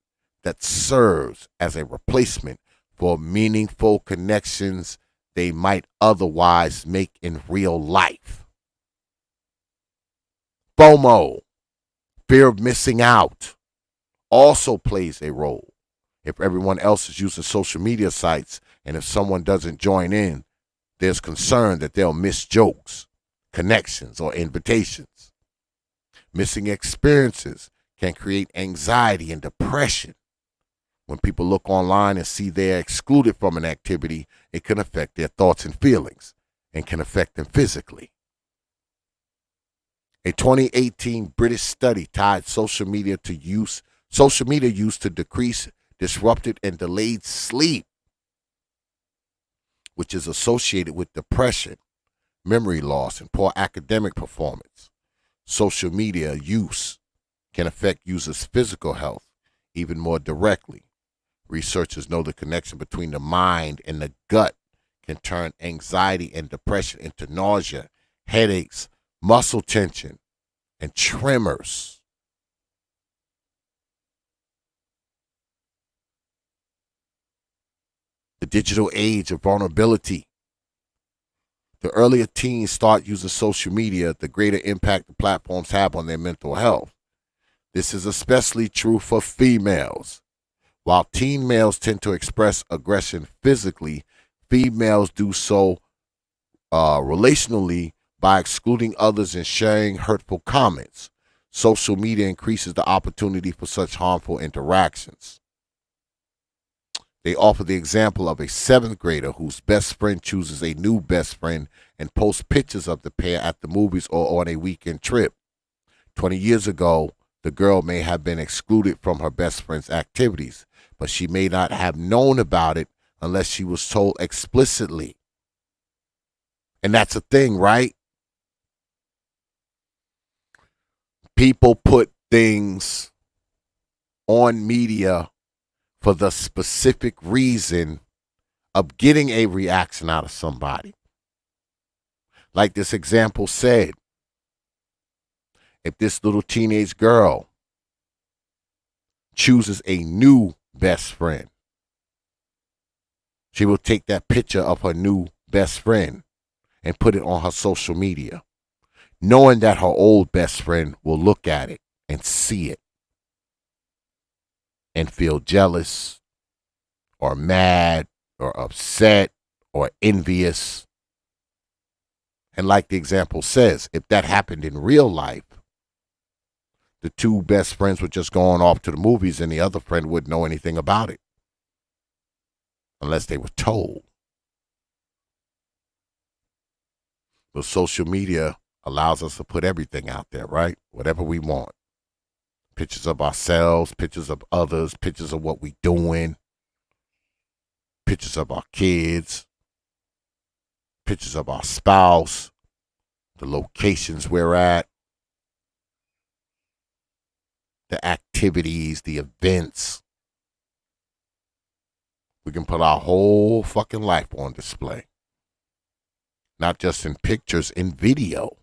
B: that serves as a replacement for meaningful connections they might otherwise make in real life. FOMO, fear of missing out, also plays a role. If everyone else is using social media sites and if someone doesn't join in, there's concern that they'll miss jokes, connections, or invitations. Missing experiences can create anxiety and depression. When people look online and see they're excluded from an activity, it can affect their thoughts and feelings and can affect them physically. A 2018 British study tied social media use to decrease disrupted and delayed sleep, which is associated with depression, memory loss, and poor academic performance. Social media use can affect users' physical health even more directly. Researchers know the connection between the mind and the gut can turn anxiety and depression into nausea, headaches, muscle tension, and tremors. The digital age of vulnerability. The earlier teens start using social media, the greater impact the platforms have on their mental health. This is especially true for females. While teen males tend to express aggression physically, females do so relationally by excluding others and sharing hurtful comments. Social media increases the opportunity for such harmful interactions. They offer the example of a 7th grader whose best friend chooses a new best friend and posts pictures of the pair at the movies or on a weekend trip. 20 years ago, the girl may have been excluded from her best friend's activities, but she may not have known about it unless she was told explicitly. And that's a thing, right? People put things on media for the specific reason of getting a reaction out of somebody. Like this example said, if this little teenage girl chooses a new best friend, she will take that picture of her new best friend and put it on her social media, knowing that her old best friend will look at it and see it and feel jealous or mad or upset or envious. And like the example says, if that happened in real life, the two best friends were just going off to the movies and the other friend wouldn't know anything about it unless they were told. But social media allows us to put everything out there, right? Whatever we want. Pictures of ourselves, pictures of others, pictures of what we doing, pictures of our kids, pictures of our spouse, the locations we're at, the activities, the events. We can put our whole fucking life on display. Not just in pictures, in video.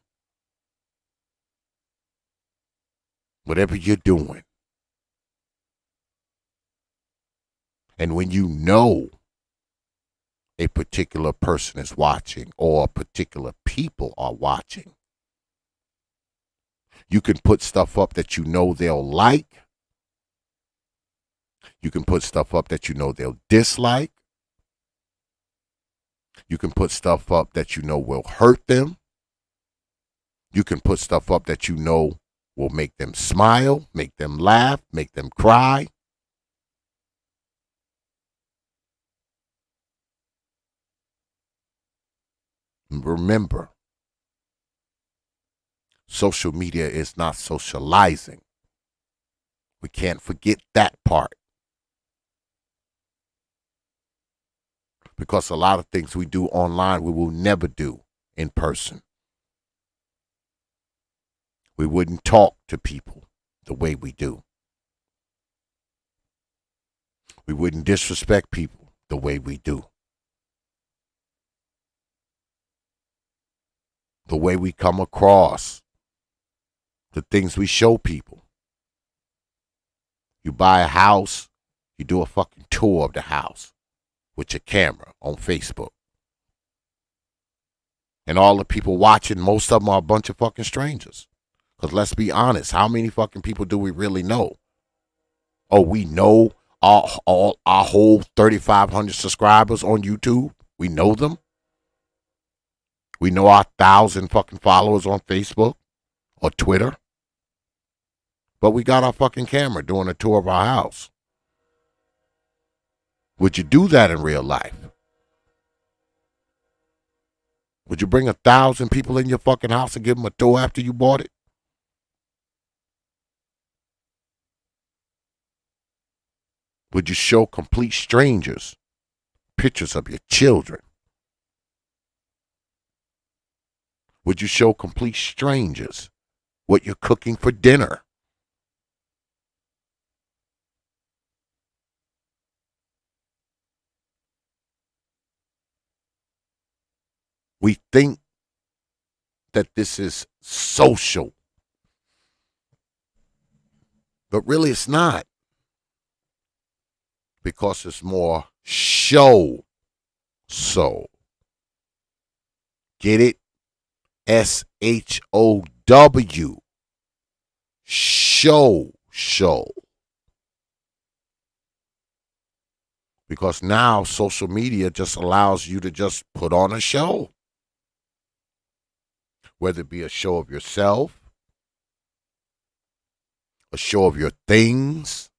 B: Whatever you're doing. And when you know a particular person is watching or particular people are watching, you can put stuff up that you know they'll like. You can put stuff up that you know they'll dislike. You can put stuff up that you know will hurt them. You can put stuff up that you know will make them smile, make them laugh, make them cry. Remember, social media is not socializing. We can't forget that part. Because a lot of things we do online, we will never do in person. We wouldn't talk to people the way we do. We wouldn't disrespect people the way we do. The way we come across, the things we show people. You buy a house, you do a fucking tour of the house with your camera on Facebook. And all the people watching, most of them are a bunch of fucking strangers. Because let's be honest, how many fucking people do we really know? Oh, we know our whole 3,500 subscribers on YouTube. We know them. We know our 1,000 fucking followers on Facebook or Twitter. But we got our fucking camera doing a tour of our house. Would you do that in real life? Would you bring 1,000 people in your fucking house and give them a tour after you bought it? Would you show complete strangers pictures of your children? Would you show complete strangers what you're cooking for dinner? We think that this is social, but really it's not, because it's more show. So, get it? SHOW. Show. Because now social media just allows you to just put on a show. Whether it be a show of yourself, a show of your things,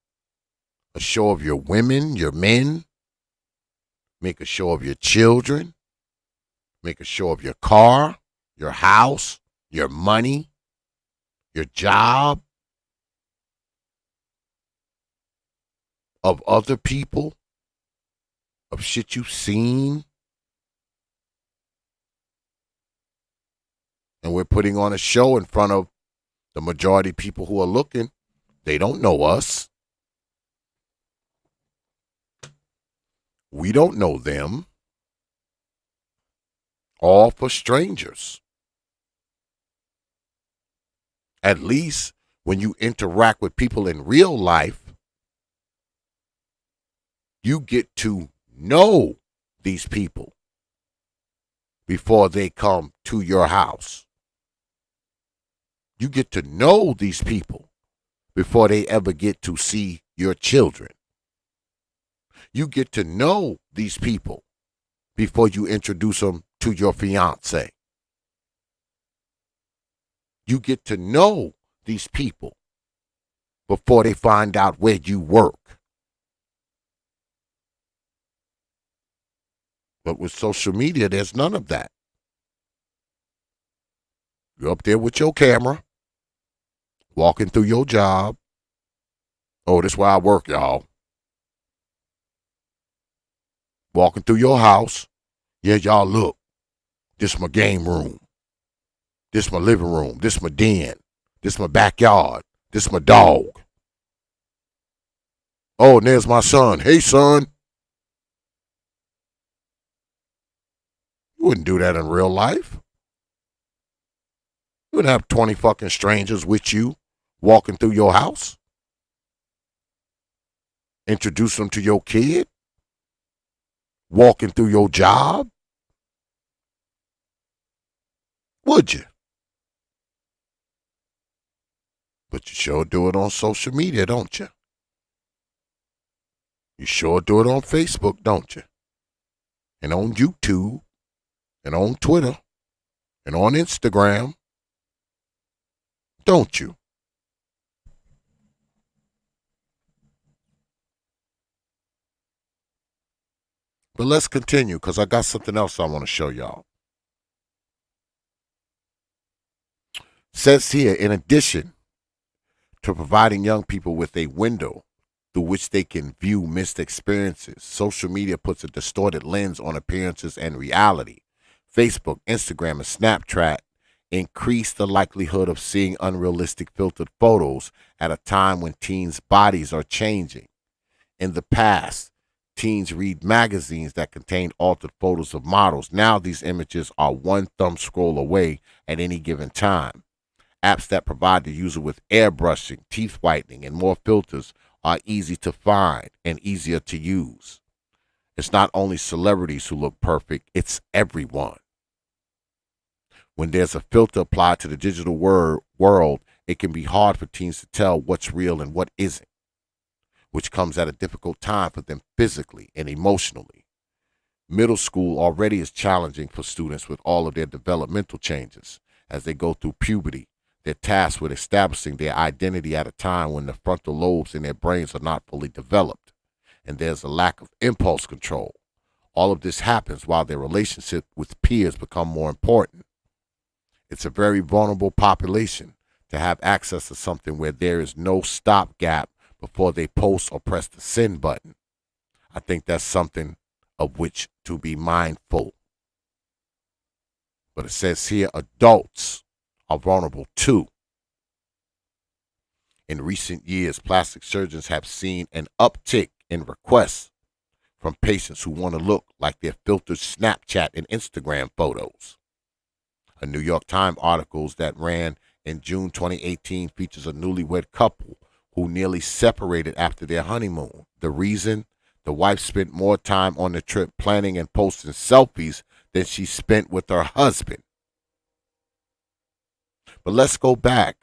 B: a show of your women, your men. Make a show of your children. Make a show of your car, your house, your money, your job, of other people, of shit you've seen. And we're putting on a show in front of The majority of people who are looking, they don't know us. We don't know them. All for strangers. At least when you interact with people in real life, you get to know these people before they come to your house. You get to know these people before they ever get to see your children. You get to know these people before you introduce them to your fiance. You get to know these people before they find out where you work. But with social media, there's none of that. You're up there with your camera, walking through your job. Oh, this is where I work, y'all. Walking through your house. Yeah, y'all, look. This my game room. This my living room. This my den. This my backyard. This my dog. Oh, and there's my son. Hey, son. You wouldn't do that in real life. You wouldn't have 20 fucking strangers with you walking through your house. Introduce them to your kid. Walking through your job. Would you? But you sure do it on social media, don't you? You sure do it on Facebook, don't you? And on YouTube, and on Twitter, and on Instagram, don't you? But let's continue, because I got something else I want to show y'all. Says here, in addition to providing young people with a window through which they can view missed experiences, social media puts a distorted lens on appearances and reality. Facebook, Instagram, and Snapchat increase the likelihood of seeing unrealistic filtered photos at a time when teens' bodies are changing. In the past, teens read magazines that contained altered photos of models. Now these images are one thumb scroll away at any given time. Apps that provide the user with airbrushing, teeth whitening, and more filters are easy to find and easier to use. It's not only celebrities who look perfect, it's everyone. When there's a filter applied to the digital world, it can be hard for teens to tell what's real and what isn't, which comes at a difficult time for them physically and emotionally. Middle school already is challenging for students with all of their developmental changes. As they go through puberty, they're tasked with establishing their identity at a time when the frontal lobes in their brains are not fully developed, and there's a lack of impulse control. All of this happens while their relationship with peers become more important. It's a very vulnerable population to have access to something where there is no stopgap before they post or press the send button. I think that's something of which to be mindful. But it says here adults are vulnerable too. In recent years, plastic surgeons have seen an uptick in requests from patients who want to look like their filtered Snapchat and Instagram photos. A New York Times article that ran in June 2018 features a newlywed couple who nearly separated after their honeymoon. The reason? The wife spent more time on the trip planning and posting selfies than she spent with her husband. But let's go back.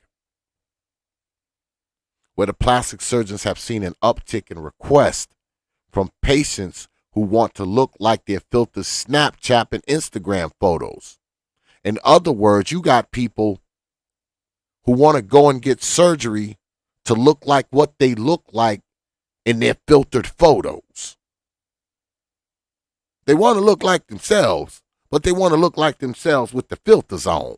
B: Where the plastic surgeons have seen an uptick in requests from patients who want to look like their filtered Snapchat and Instagram photos. In other words, you got people who want to go and get surgery to look like what they look like in their filtered photos. They want to look like themselves, but they want to look like themselves with the filters on.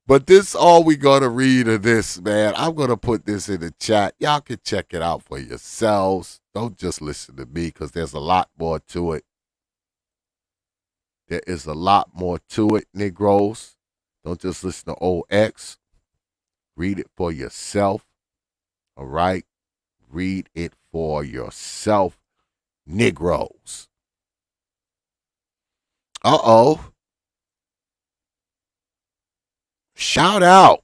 B: But this all we gonna read of this, man. I'm gonna put this in the chat. Y'all can check it out for yourselves. Don't just listen to me, because there's a lot more to it. There is a lot more to it, Negroes. Don't just listen to old X. Read it for yourself. All right? Read it for yourself, Negroes. Uh-oh. Shout out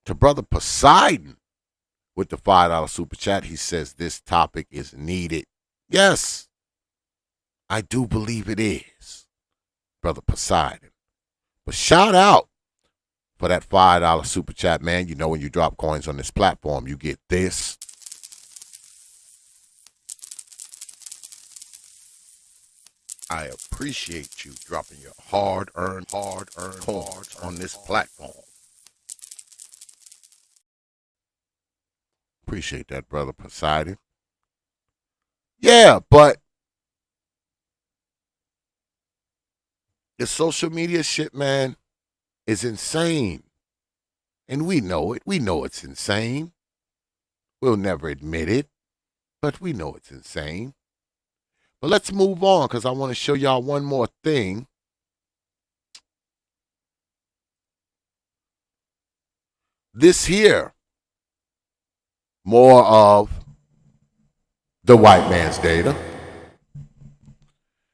B: to Brother Poseidon with the $5 super chat. He says this topic is needed. Yes, I do believe it is, Brother Poseidon. But shout out for that $5 super chat, man. You know, when you drop coins on this platform, you get this. I appreciate you dropping your hard-earned coins on this platform. Appreciate that, Brother Poseidon. Yeah, but the social media shit, man, is insane. And we know it. We know it's insane. We'll never admit it, but we know it's insane. But let's move on, because I want to show y'all one more thing. This here, more of the white man's data.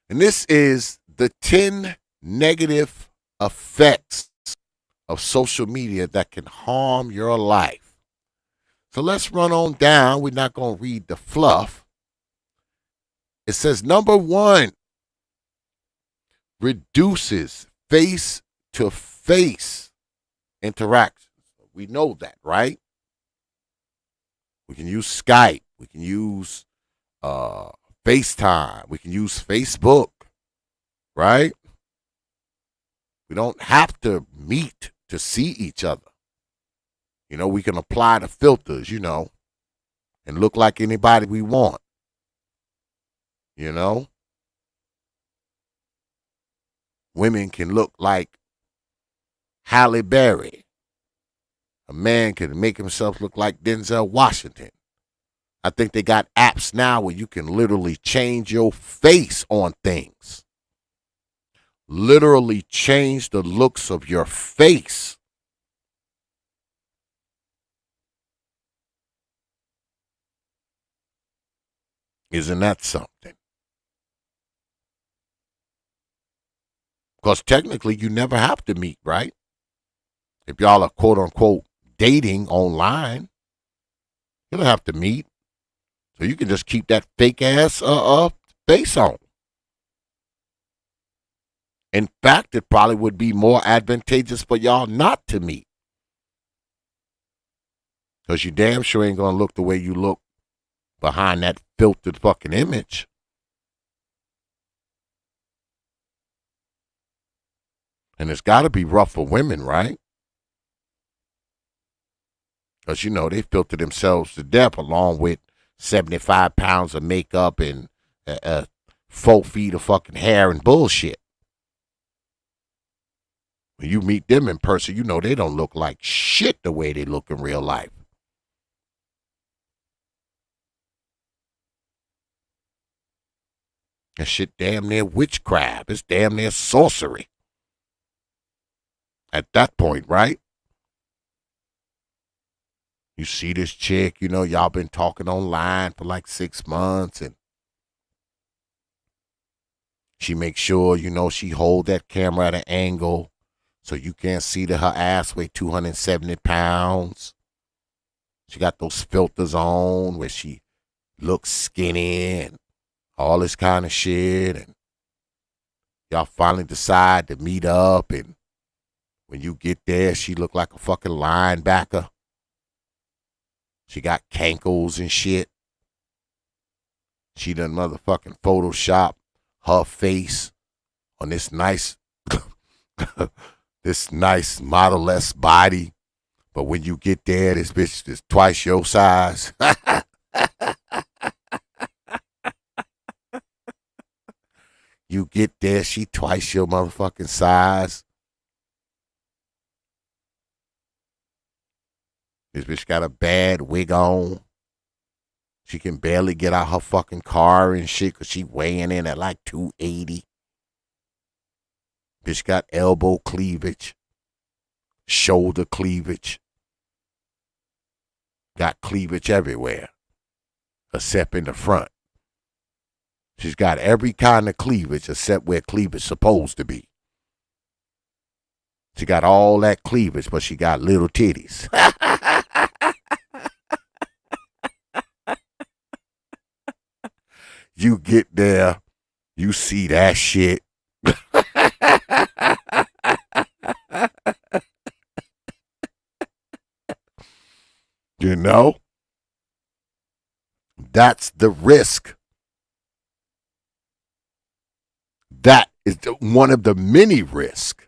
B: And this is the 10 negative effects of social media that can harm your life. So let's run on down. We're not going to read the fluff. It says, number 1, reduces face-to-face interactions. We know that, right? We can use Skype. We can use FaceTime. We can use Facebook, right? We don't have to meet to see each other. You know, we can apply the filters, you know, and look like anybody we want. You know? Women can look like Halle Berry. A man can make himself look like Denzel Washington. I think they got apps now where you can literally change your face on things. Literally change the looks of your face. Isn't that something? Because technically you never have to meet, right? If y'all are quote unquote dating online, you don't have to meet. So you can just keep that fake ass face on. In fact, it probably would be more advantageous for y'all not to meet. Because you damn sure ain't going to look the way you look behind that filtered fucking image. And it's got to be rough for women, right? Because, you know, they filter themselves to death along with 75 pounds of makeup and 4 feet of fucking hair and bullshit. When you meet them in person, you know they don't look like shit the way they look in real life. That shit damn near witchcraft. It's damn near sorcery. At that point, right? You see this chick, you know, y'all been talking online for like 6 months, and she makes sure, you know, she hold that camera at an angle so you can't see that her ass weigh 270 pounds. She got those filters on where she looks skinny and all this kind of shit. And y'all finally decide to meet up, and when you get there, she look like a fucking linebacker. She got cankles and shit. She done motherfucking Photoshop her face on this nice this nice model-less body. But when you get there, this bitch is twice your size. You get there, she twice your motherfucking size. This bitch got a bad wig on. She can barely get out her fucking car and shit because she weighing in at like 280. Bitch got elbow cleavage, shoulder cleavage. Got cleavage everywhere, except in the front. She's got every kind of cleavage except where cleavage supposed to be. She got all that cleavage, but she got little titties. You get there, you see that shit. You know? That's the risk. That is one of the many risks.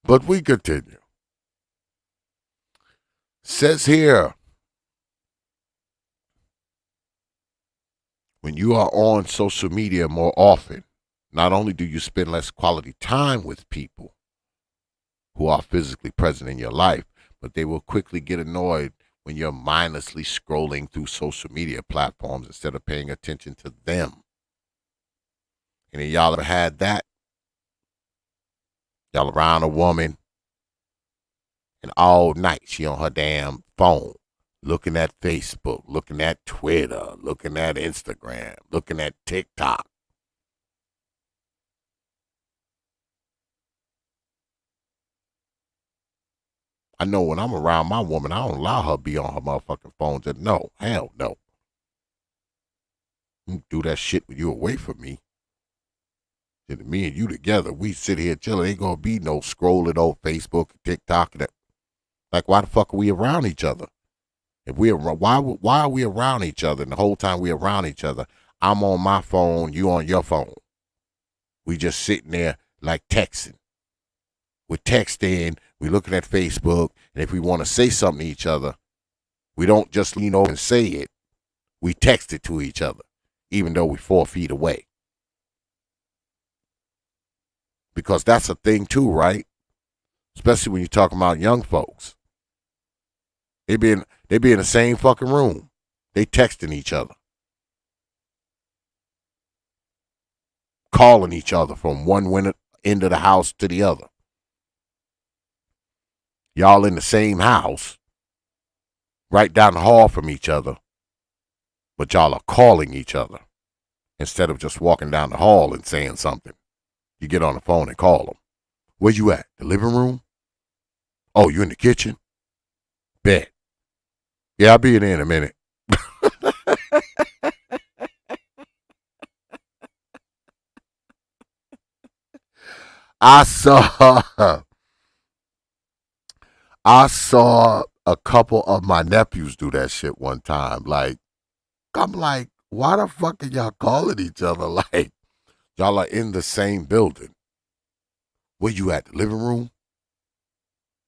B: But we continue. Says here, when you are on social media more often, not only do you spend less quality time with people who are physically present in your life, but they will quickly get annoyed when you're mindlessly scrolling through social media platforms instead of paying attention to them. Any of y'all ever had that? Y'all around a woman, and all night she on her damn phone, looking at Facebook, looking at Twitter, looking at Instagram, looking at TikTok. I know when I'm around my woman, I don't allow her to be on her motherfucking phone. Just no, hell no. You do that shit when you away from me. And me and you together, we sit here chilling. Ain't gonna be no scrolling on Facebook, TikTok, and that. Like, why the fuck are we around each other? If we why are we around each other? And the whole time we around each other, I'm on my phone, you on your phone. We just sitting there like texting. We're texting, we looking at Facebook, and if we want to say something to each other, we don't just lean over and say it. We text it to each other, even though we're 4 feet away. Because that's a thing too, right? Especially when you're talking about young folks. They be in the same fucking room. They texting each other. Calling each other from one end of the house to the other. Y'all in the same house, right down the hall from each other, but y'all are calling each other instead of just walking down the hall and saying something. You get on the phone and call them. Where you at? The living room? Oh, you in the kitchen? Bet. Yeah, I'll be in there in a minute. I saw a couple of my nephews do that shit one time. Like, I'm like, why the fuck are y'all calling each other? Like, y'all are in the same building. Where you at? The living room?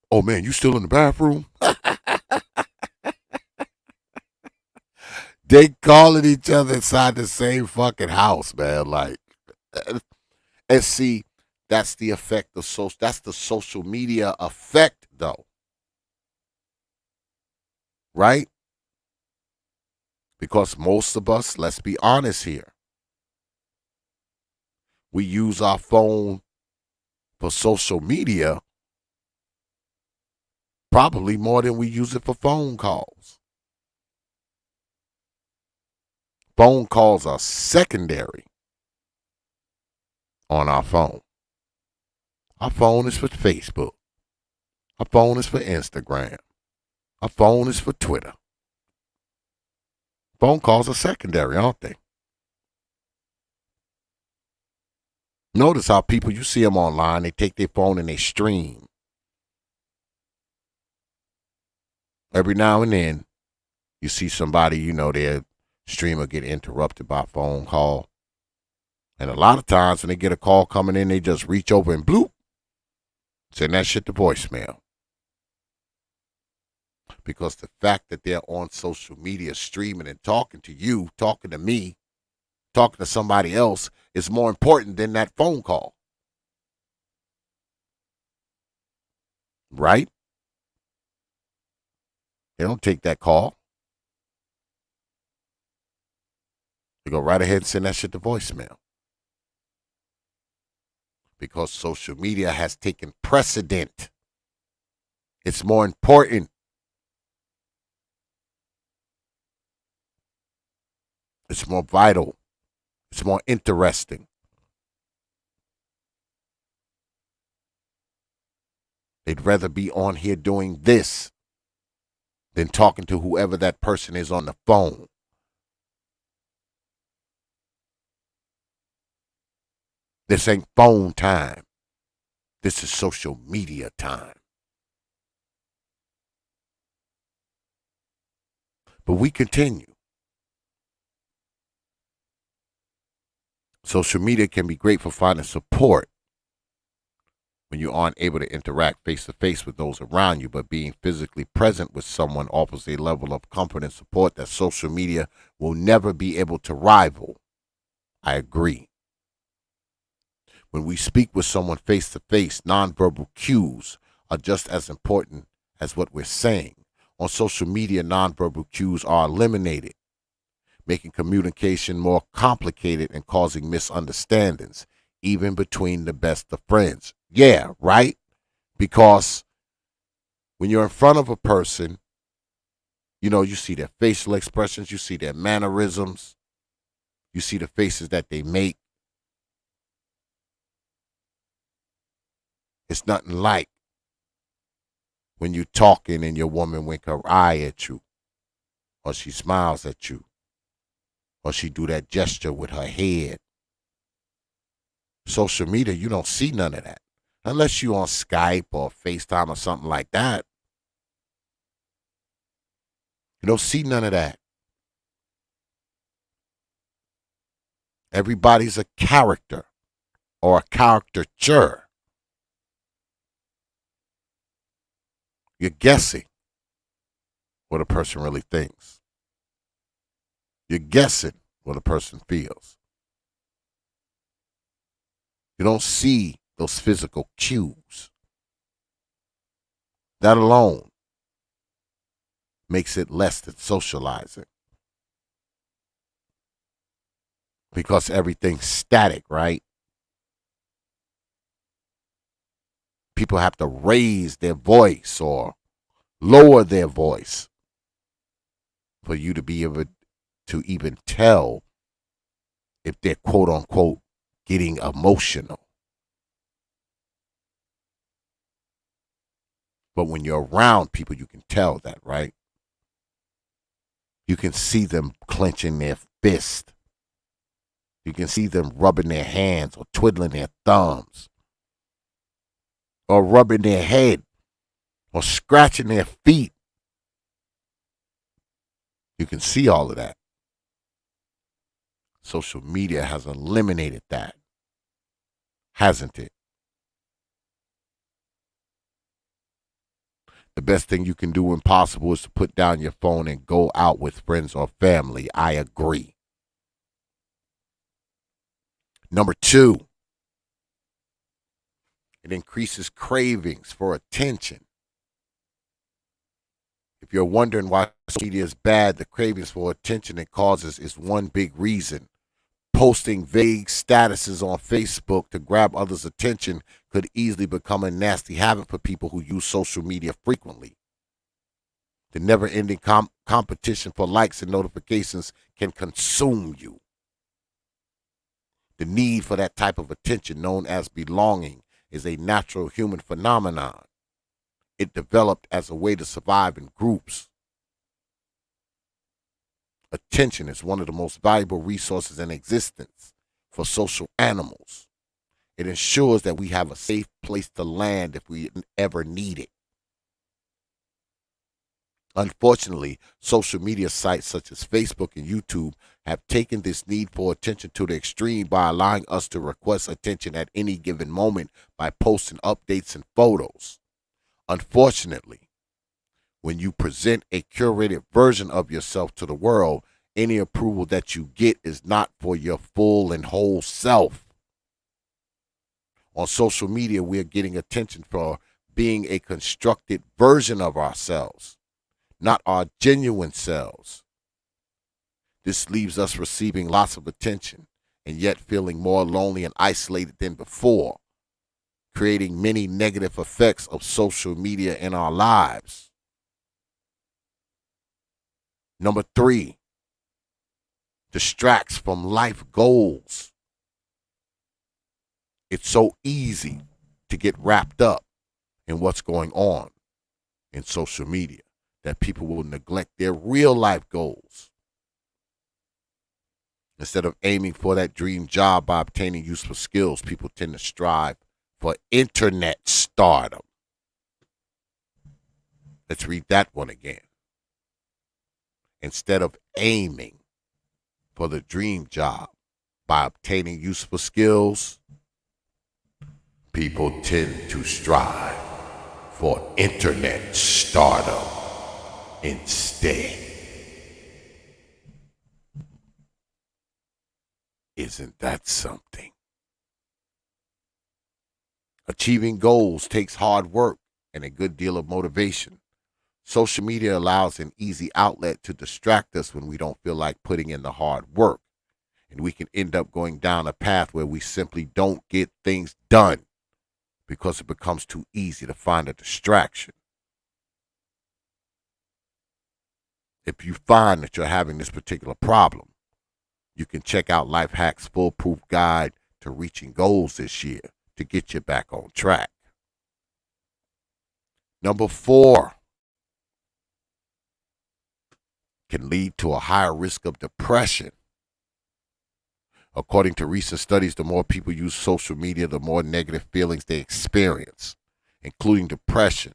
B: Oh man, you still in the bathroom? They calling each other inside the same fucking house, man. Like, and see, that's the effect of social. That's the social media effect, though. Right? Because most of us, let's be honest here, we use our phone for social media probably more than we use it for phone calls. Phone calls are secondary on our phone. Our phone is for Facebook. Our phone is for Instagram. Our phone is for Twitter. Phone calls are secondary, aren't they? Notice how people, you see them online, they take their phone and they stream. Every now and then, you see somebody, their streamer get interrupted by a phone call. And a lot of times when they get a call coming in, they just reach over and bloop, send that shit to voicemail. Because the fact that they're on social media streaming and talking to you, talking to me, talking to somebody else is more important than that phone call. right? They don't take that call. They go right ahead and send that shit to voicemail. Because social media has taken precedent. It's more important. It's more vital. It's more interesting. They'd rather be on here doing this than talking to whoever that person is on the phone. This ain't phone time. This is social media time. But we continue. Social media can be great for finding support when you aren't able to interact face to face with those around you, but being physically present with someone offers a level of comfort and support that social media will never be able to rival. I agree. When we speak with someone face to face, nonverbal cues are just as important as what we're saying. On social media, nonverbal cues are eliminated, making communication more complicated and causing misunderstandings, even between the best of friends. Yeah, right? Because when you're in front of a person, you see their facial expressions, you see their mannerisms, you see the faces that they make. It's nothing like when you're talking and your woman wink her eye at you, or she smiles at you, or she do that gesture with her head. Social media, you don't see none of that. Unless you on Skype or FaceTime or something like that. You don't see none of that. Everybody's a character or a caricature. You're guessing what a person really thinks. You're guessing what a person feels. You don't see those physical cues. That alone makes it less than socializing. Because everything's static, right? People have to raise their voice or lower their voice for you to be able to even tell if they're quote unquote getting emotional. But when you're around people, you can tell that, right? You can see them clenching their fist. You can see them rubbing their hands or twiddling their thumbs, or rubbing their head, or scratching their feet. You can see all of that. Social media has eliminated that, hasn't it? The best thing you can do when possible is to put down your phone and go out with friends or family. I agree. Number 2, it increases cravings for attention. If you're wondering why social media is bad, the cravings for attention it causes is one big reason. Posting vague statuses on Facebook to grab others' attention could easily become a nasty habit for people who use social media frequently. The never-ending competition for likes and notifications can consume you. The need for that type of attention, known as belonging, is a natural human phenomenon. It developed as a way to survive in groups. Attention is one of the most valuable resources in existence for social animals. It ensures that we have a safe place to land if we ever need it. Unfortunately, social media sites such as Facebook and YouTube have taken this need for attention to the extreme by allowing us to request attention at any given moment by posting updates and photos. Unfortunately, when you present a curated version of yourself to the world, any approval that you get is not for your full and whole self. On social media, we are getting attention for being a constructed version of ourselves, not our genuine selves. This leaves us receiving lots of attention and yet feeling more lonely and isolated than before, creating many negative effects of social media in our lives. Number 3, distracts from life goals. It's so easy to get wrapped up in what's going on in social media that people will neglect their real life goals. Instead of aiming for that dream job by obtaining useful skills, people tend to strive for internet stardom. Let's read that one again. Instead of aiming for the dream job by obtaining useful skills, people tend to strive for internet stardom instead. Isn't that something? Achieving goals takes hard work and a good deal of motivation. Social media allows an easy outlet to distract us when we don't feel like putting in the hard work. And we can end up going down a path where we simply don't get things done because it becomes too easy to find a distraction. If you find that you're having this particular problem, you can check out Lifehack's Foolproof Guide to Reaching Goals this year to get you back on track. Number 4, can lead to a higher risk of depression. According to recent studies, the more people use social media, the more negative feelings they experience, including depression.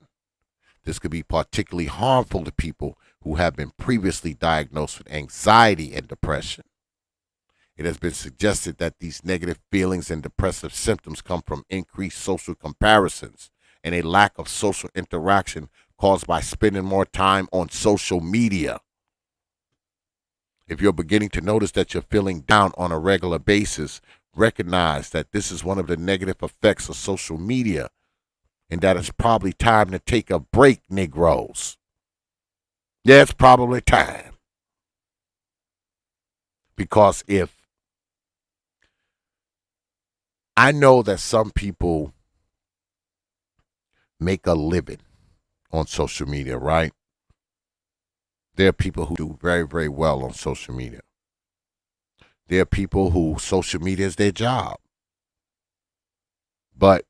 B: This could be particularly harmful to people who have been previously diagnosed with anxiety and depression. It has been suggested that these negative feelings and depressive symptoms come from increased social comparisons and a lack of social interaction caused by spending more time on social media. If you're beginning to notice that you're feeling down on a regular basis, recognize that this is one of the negative effects of social media and that it's probably time to take a break, Negroes. Yeah, it's probably time. Because if I know that some people make a living on social media, right? There are people who do very, very well on social media. There are people who social media is their job. But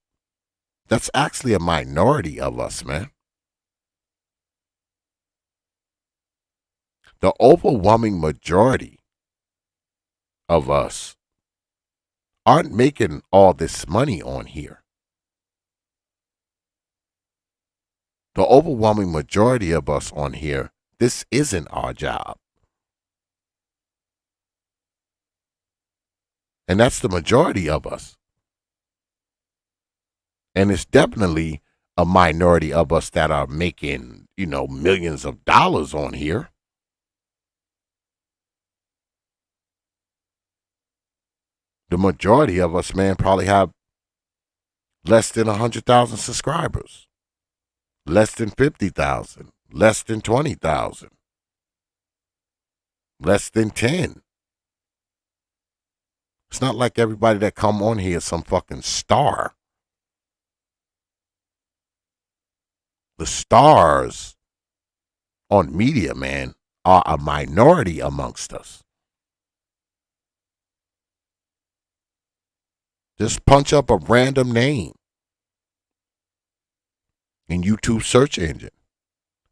B: that's actually a minority of us, man. The overwhelming majority of us aren't making all this money on here. The overwhelming majority of us on here, this isn't our job. And that's the majority of us. And it's definitely a minority of us that are making, millions of dollars on here. The majority of us, man, probably have less than 100,000 subscribers, less than 50,000, less than 20,000, less than 10. It's not like everybody that come on here is some fucking star. The stars on media, man, are a minority amongst us. Just punch up a random name in YouTube search engine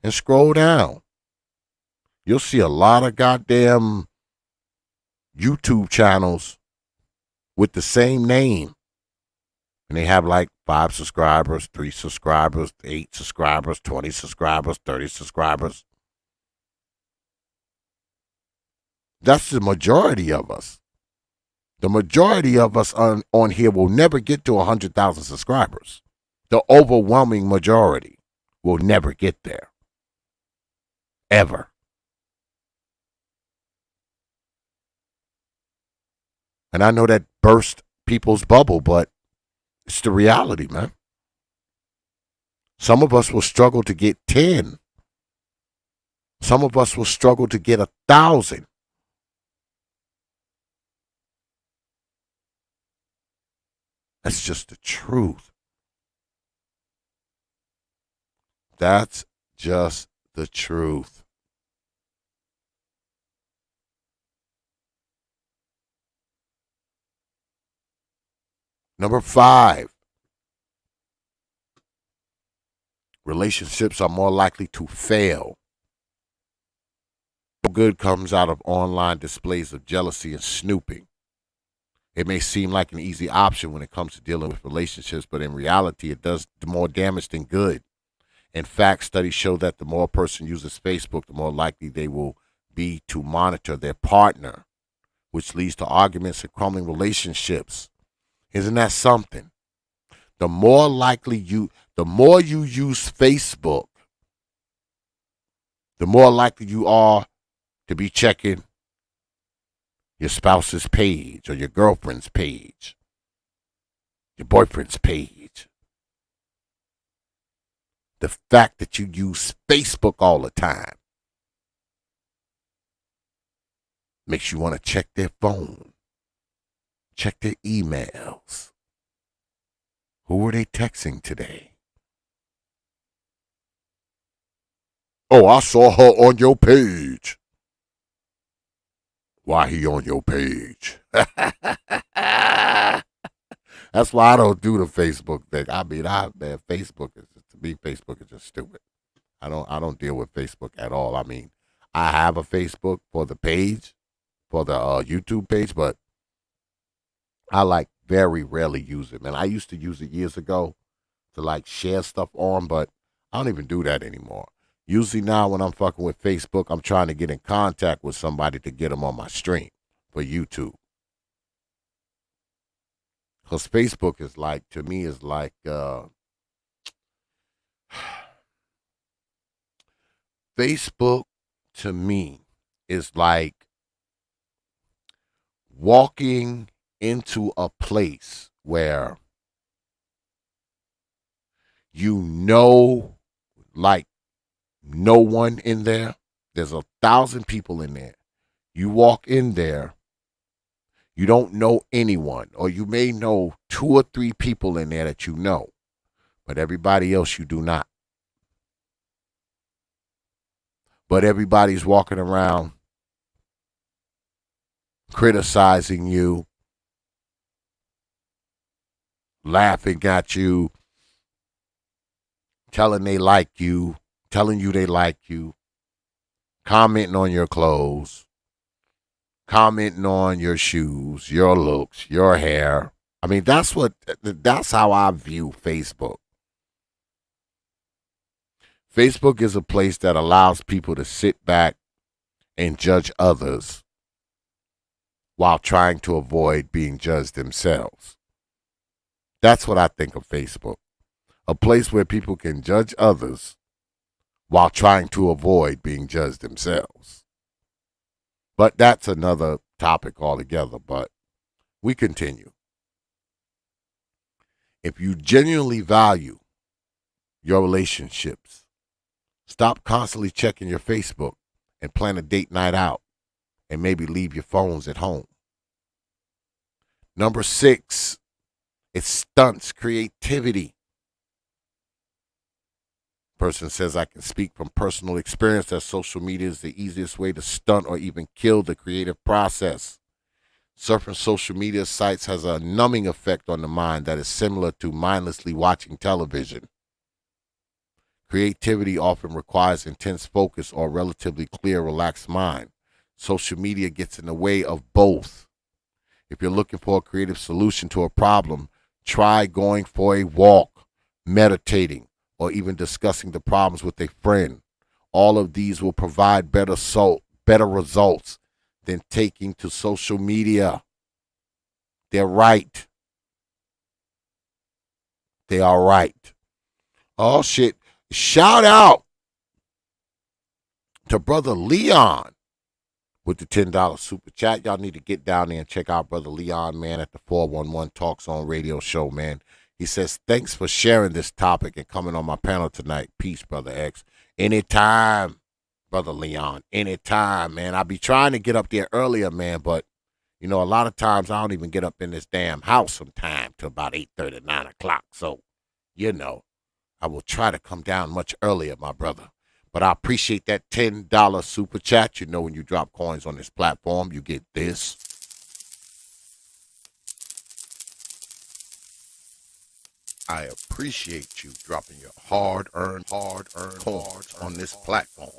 B: and scroll down. You'll see a lot of goddamn YouTube channels with the same name. And they have like 5 subscribers, 3 subscribers, 8 subscribers, 20 subscribers, 30 subscribers. That's the majority of us. The majority of us on here will never get to 100,000 subscribers. The overwhelming majority will never get there. Ever. And I know that burst people's bubble, but it's the reality, man. Some of us will struggle to get 10. Some of us will struggle to get 1,000. That's just the truth. That's just the truth. Number 5, relationships are more likely to fail. No good comes out of online displays of jealousy and snooping. It may seem like an easy option when it comes to dealing with relationships, but in reality, it does more damage than good. In fact, studies show that the more a person uses Facebook, the more likely they will be to monitor their partner, which leads to arguments and crumbling relationships. Isn't that something? The more you use Facebook, the more likely you are to be checking your spouse's page or your girlfriend's page, your boyfriend's page. The fact that you use Facebook all the time makes you want to check their phone, check their emails. Who were they texting today? Oh, I saw her on your page. Why he on your page? That's why I don't do the Facebook thing. I mean, Facebook is, to me, Facebook is just stupid. I don't deal with Facebook at all. I mean, I have a Facebook for the page, for the YouTube page, but I like very rarely use it, man. I used to use it years ago to like share stuff on, but I don't even do that anymore. Usually now when I'm fucking with Facebook, I'm trying to get in contact with somebody to get them on my stream for YouTube. Because Facebook is like, to me, is like, Facebook to me is like walking into a place where like no one in there. There's 1,000 people in there. You walk in there, you don't know anyone, or you may know 2 or 3 people in there that you know, but everybody else you do not. But everybody's walking around criticizing you, laughing at you, telling they like you, telling you they like you, commenting on your clothes, commenting on your shoes, your looks, your hair. I mean, that's how I view Facebook. Facebook is a place that allows people to sit back and judge others while trying to avoid being judged themselves. That's what I think of Facebook. A place where people can judge others while trying to avoid being judged themselves. But that's another topic altogether, but we continue. If you genuinely value your relationships, stop constantly checking your Facebook and plan a date night out and maybe leave your phones at home. Number 6, it stunts creativity. Person says, I can speak from personal experience that social media is the easiest way to stunt or even kill the creative process. Surfing social media sites has a numbing effect on the mind that is similar to mindlessly watching television. Creativity often requires intense focus or a relatively clear, relaxed mind. Social media gets in the way of both. If you're looking for a creative solution to a problem, try going for a walk, meditating, or even discussing the problems with a friend. All of these will provide better results than taking to social media. They're right. They are right. Oh, shit. Shout out to Brother Leon with the $10 super chat. Y'all need to get down there and check out Brother Leon, man, at the 411 Talk Zone radio show, man. He says, thanks for sharing this topic and coming on my panel tonight. Peace, Brother X. Anytime, Brother Leon. Anytime, man. I be trying to get up there earlier, man, but, you know, a lot of times I don't even get up in this damn house sometime till about 8:30, 9 o'clock. So, you know, I will try to come down much earlier, my brother. But I appreciate that $10 super chat. You know, when you drop coins on this platform, you get this. I appreciate you dropping your hard-earned coins on this platform.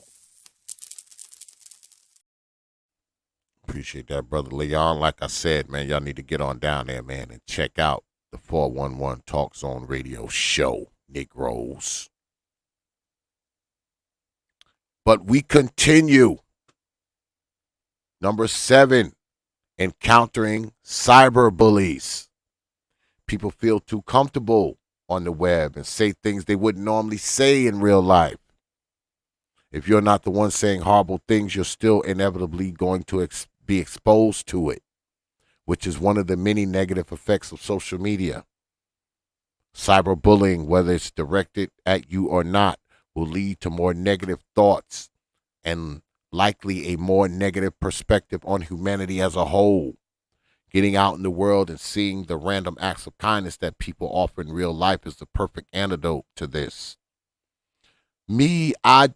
B: Appreciate that, Brother Leon. Like I said, man, y'all need to get on down there, man, and check out the 411 Talk Zone Radio show, Negroes. But we continue. Number 7, encountering cyber bullies. People feel too comfortable on the web and say things they wouldn't normally say in real life. If you're not the one saying horrible things, you're still inevitably going to be exposed to it, which is one of the many negative effects of social media. Cyberbullying, whether it's directed at you or not, will lead to more negative thoughts and likely a more negative perspective on humanity as a whole. Getting out in the world and seeing the random acts of kindness that people offer in real life is the perfect antidote to this. I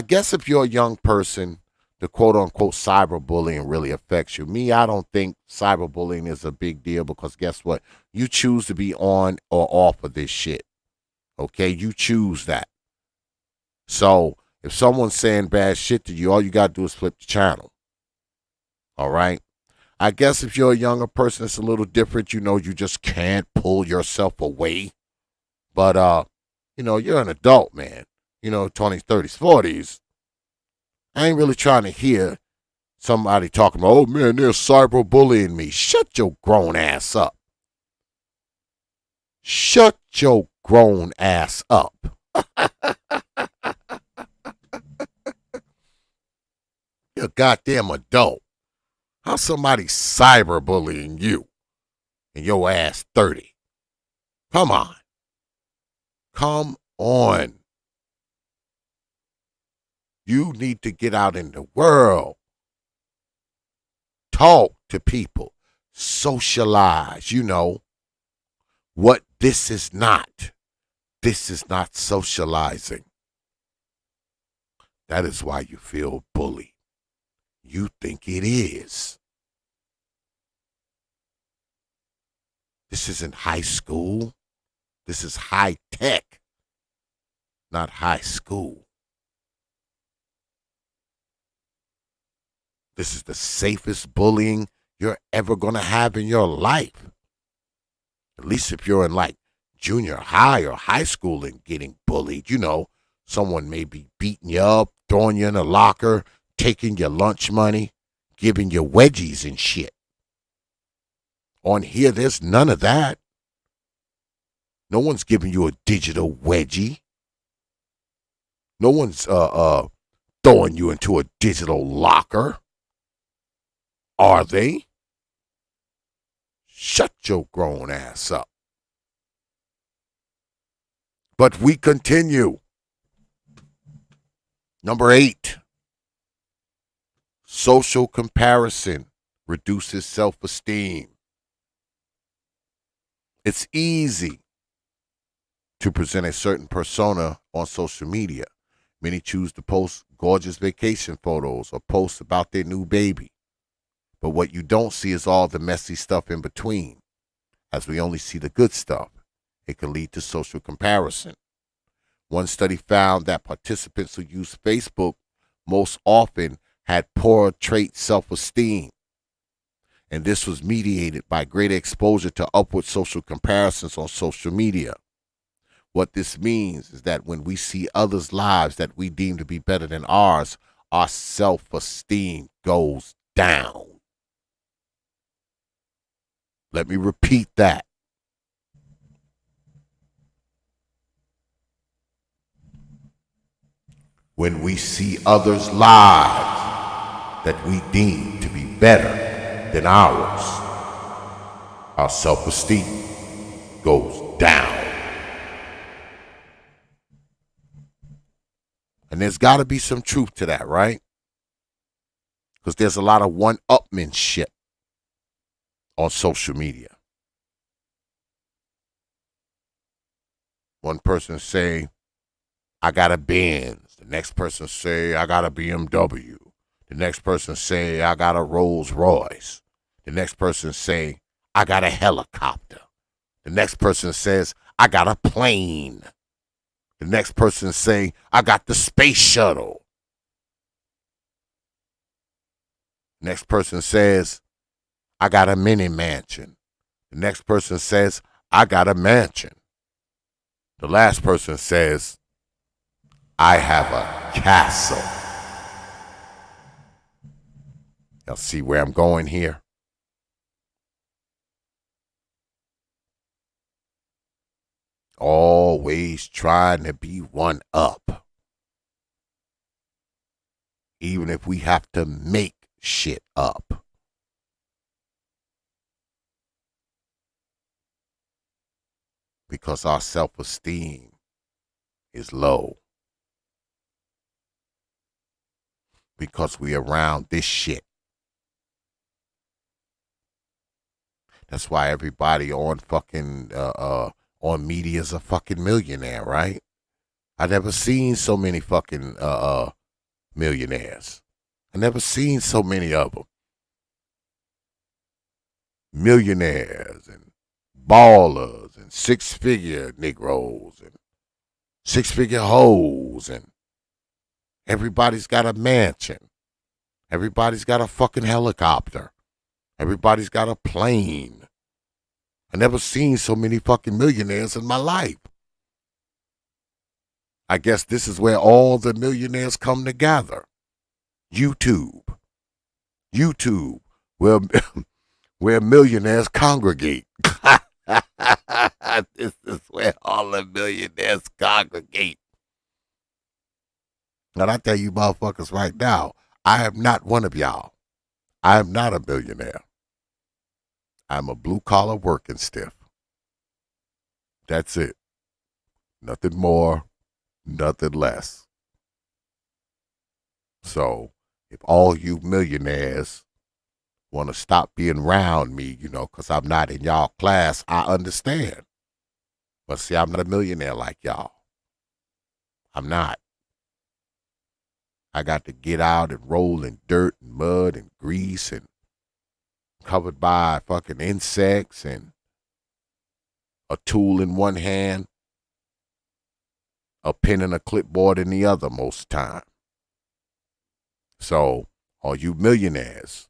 B: guess if you're a young person, the quote-unquote cyberbullying really affects you. I don't think cyberbullying is a big deal because guess what? You choose to be on or off of this shit. Okay? You choose that. So if someone's saying bad shit to you, all you got to do is flip the channel. All right? I guess if you're a younger person, it's a little different. You know, you just can't pull yourself away. But, you know, you're an adult, man. You know, 20s, 30s, 40s. I ain't really trying to hear somebody talking about, oh, man, they're cyberbullying me. Shut your grown ass up. Shut your grown ass up. You're a goddamn adult. How's somebody cyberbullying you and your ass 30? Come on. Come on. You need to get out in the world. Talk to people. Socialize. You know what this is not. This is not socializing. That is why you feel bullied. You think it is. This isn't high school. This is high tech, not high school. This is the safest bullying you're ever going to have in your life. At least if you're in like junior high or high school and getting bullied, you know, someone may be beating you up, throwing you in a locker, taking your lunch money, giving you wedgies and shit. On here, there's none of that. No one's giving you a digital wedgie. No one's throwing you into a digital locker. Are they? Shut your grown ass up. But we continue. Number 8. Social comparison reduces self-esteem. It's easy to present a certain persona on social media. Many choose to post gorgeous vacation photos or post about their new baby. But what you don't see is all the messy stuff in between. As we only see the good stuff, it can lead to social comparison. One study found that participants who use Facebook most often had poor trait self-esteem. And this was mediated by greater exposure to upward social comparisons on social media. What this means is that when we see others' lives that we deem to be better than ours, our self-esteem goes down. Let me repeat that. When we see others' lives that we deem to be better than ours, our self-esteem goes down. And there's got to be some truth to that, right? Because there's a lot of one-upmanship on social media. One person say, I got a Benz. The next person say, I got a BMW. The next person say, I got a Rolls Royce. The next person say, I got a helicopter. The next person says, I got a plane. The next person say, I got the space shuttle. Next person says, I got a mini mansion. The next person says, I got a mansion. The last person says, I have a castle. Y'all see where I'm going here? Always trying to be one up. Even if we have to make shit up. Because our self-esteem is low. Because we around this shit. That's why everybody on fucking on media is a fucking millionaire, right? I never seen so many fucking millionaires. I never seen so many of them. Millionaires and ballers and six-figure Negroes and six-figure hoes, and everybody's got a mansion. Everybody's got a fucking helicopter. Everybody's got a plane. I never seen so many fucking millionaires in my life. I guess this is where all the millionaires come together. YouTube, where where millionaires congregate. This is where all the millionaires congregate. And I tell you motherfuckers right now, I am not one of y'all. I am not a millionaire. I'm a blue-collar working stiff. That's it. Nothing more, nothing less. So, if all you millionaires want to stop being around me, because I'm not in y'all class, I understand. But see, I'm not a millionaire like y'all. I'm not. I got to get out and roll in dirt and mud and grease and covered by fucking insects and a tool in one hand, a pen and a clipboard in the other most time. So, all you millionaires,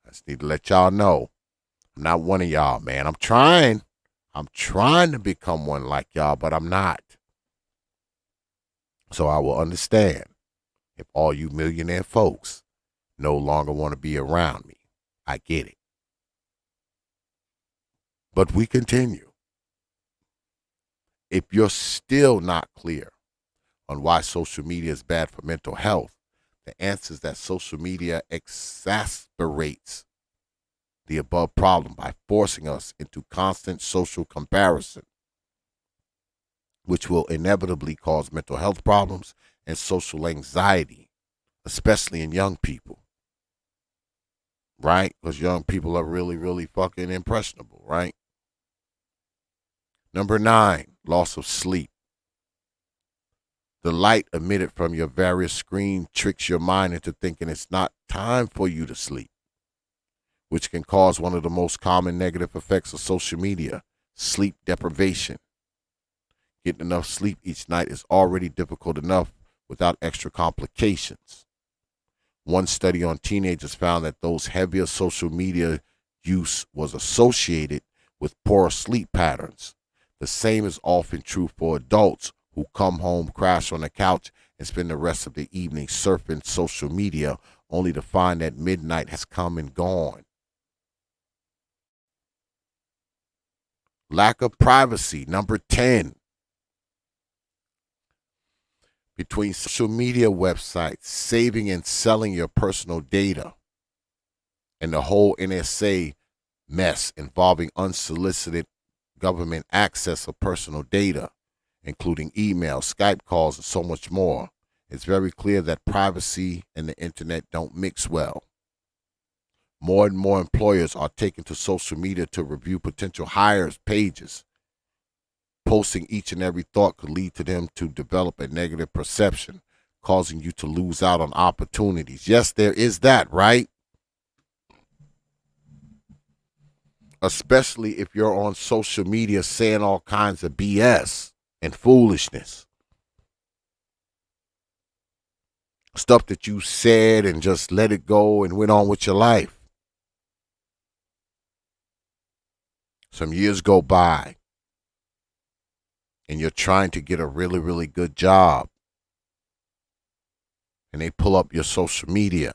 B: I just need to let y'all know, I'm not one of y'all, man. I'm trying to become one like y'all, but I'm not. So I will understand if all you millionaire folks no longer want to be around me. I get it. But we continue. If you're still not clear on why social media is bad for mental health, the answer is that social media exacerbates the above problem by forcing us into constant social comparison, which will inevitably cause mental health problems and social anxiety, especially in young people. Right? Because young people are really, really fucking impressionable, right? Number 9, loss of sleep. The light emitted from your various screens tricks your mind into thinking it's not time for you to sleep, which can cause one of the most common negative effects of social media, sleep deprivation. Getting enough sleep each night is already difficult enough without extra complications. One study on teenagers found that those heavier social media use was associated with poorer sleep patterns. The same is often true for adults who come home, crash on the couch, and spend the rest of the evening surfing social media, only to find that midnight has come and gone. Lack of privacy, number 10. Between social media websites, saving and selling your personal data, and the whole NSA mess involving unsolicited government access of personal data, including email, Skype calls, and so much more. It's very clear that privacy and the internet don't mix well. More and more employers are taking to social media to review potential hires' pages. Posting each and every thought could lead to them to develop a negative perception, causing you to lose out on opportunities. Yes, there is that, right? Especially if you're on social media saying all kinds of BS and foolishness. Stuff that you said and just let it go and went on with your life. Some years go by and you're trying to get a really, really good job. And they pull up your social media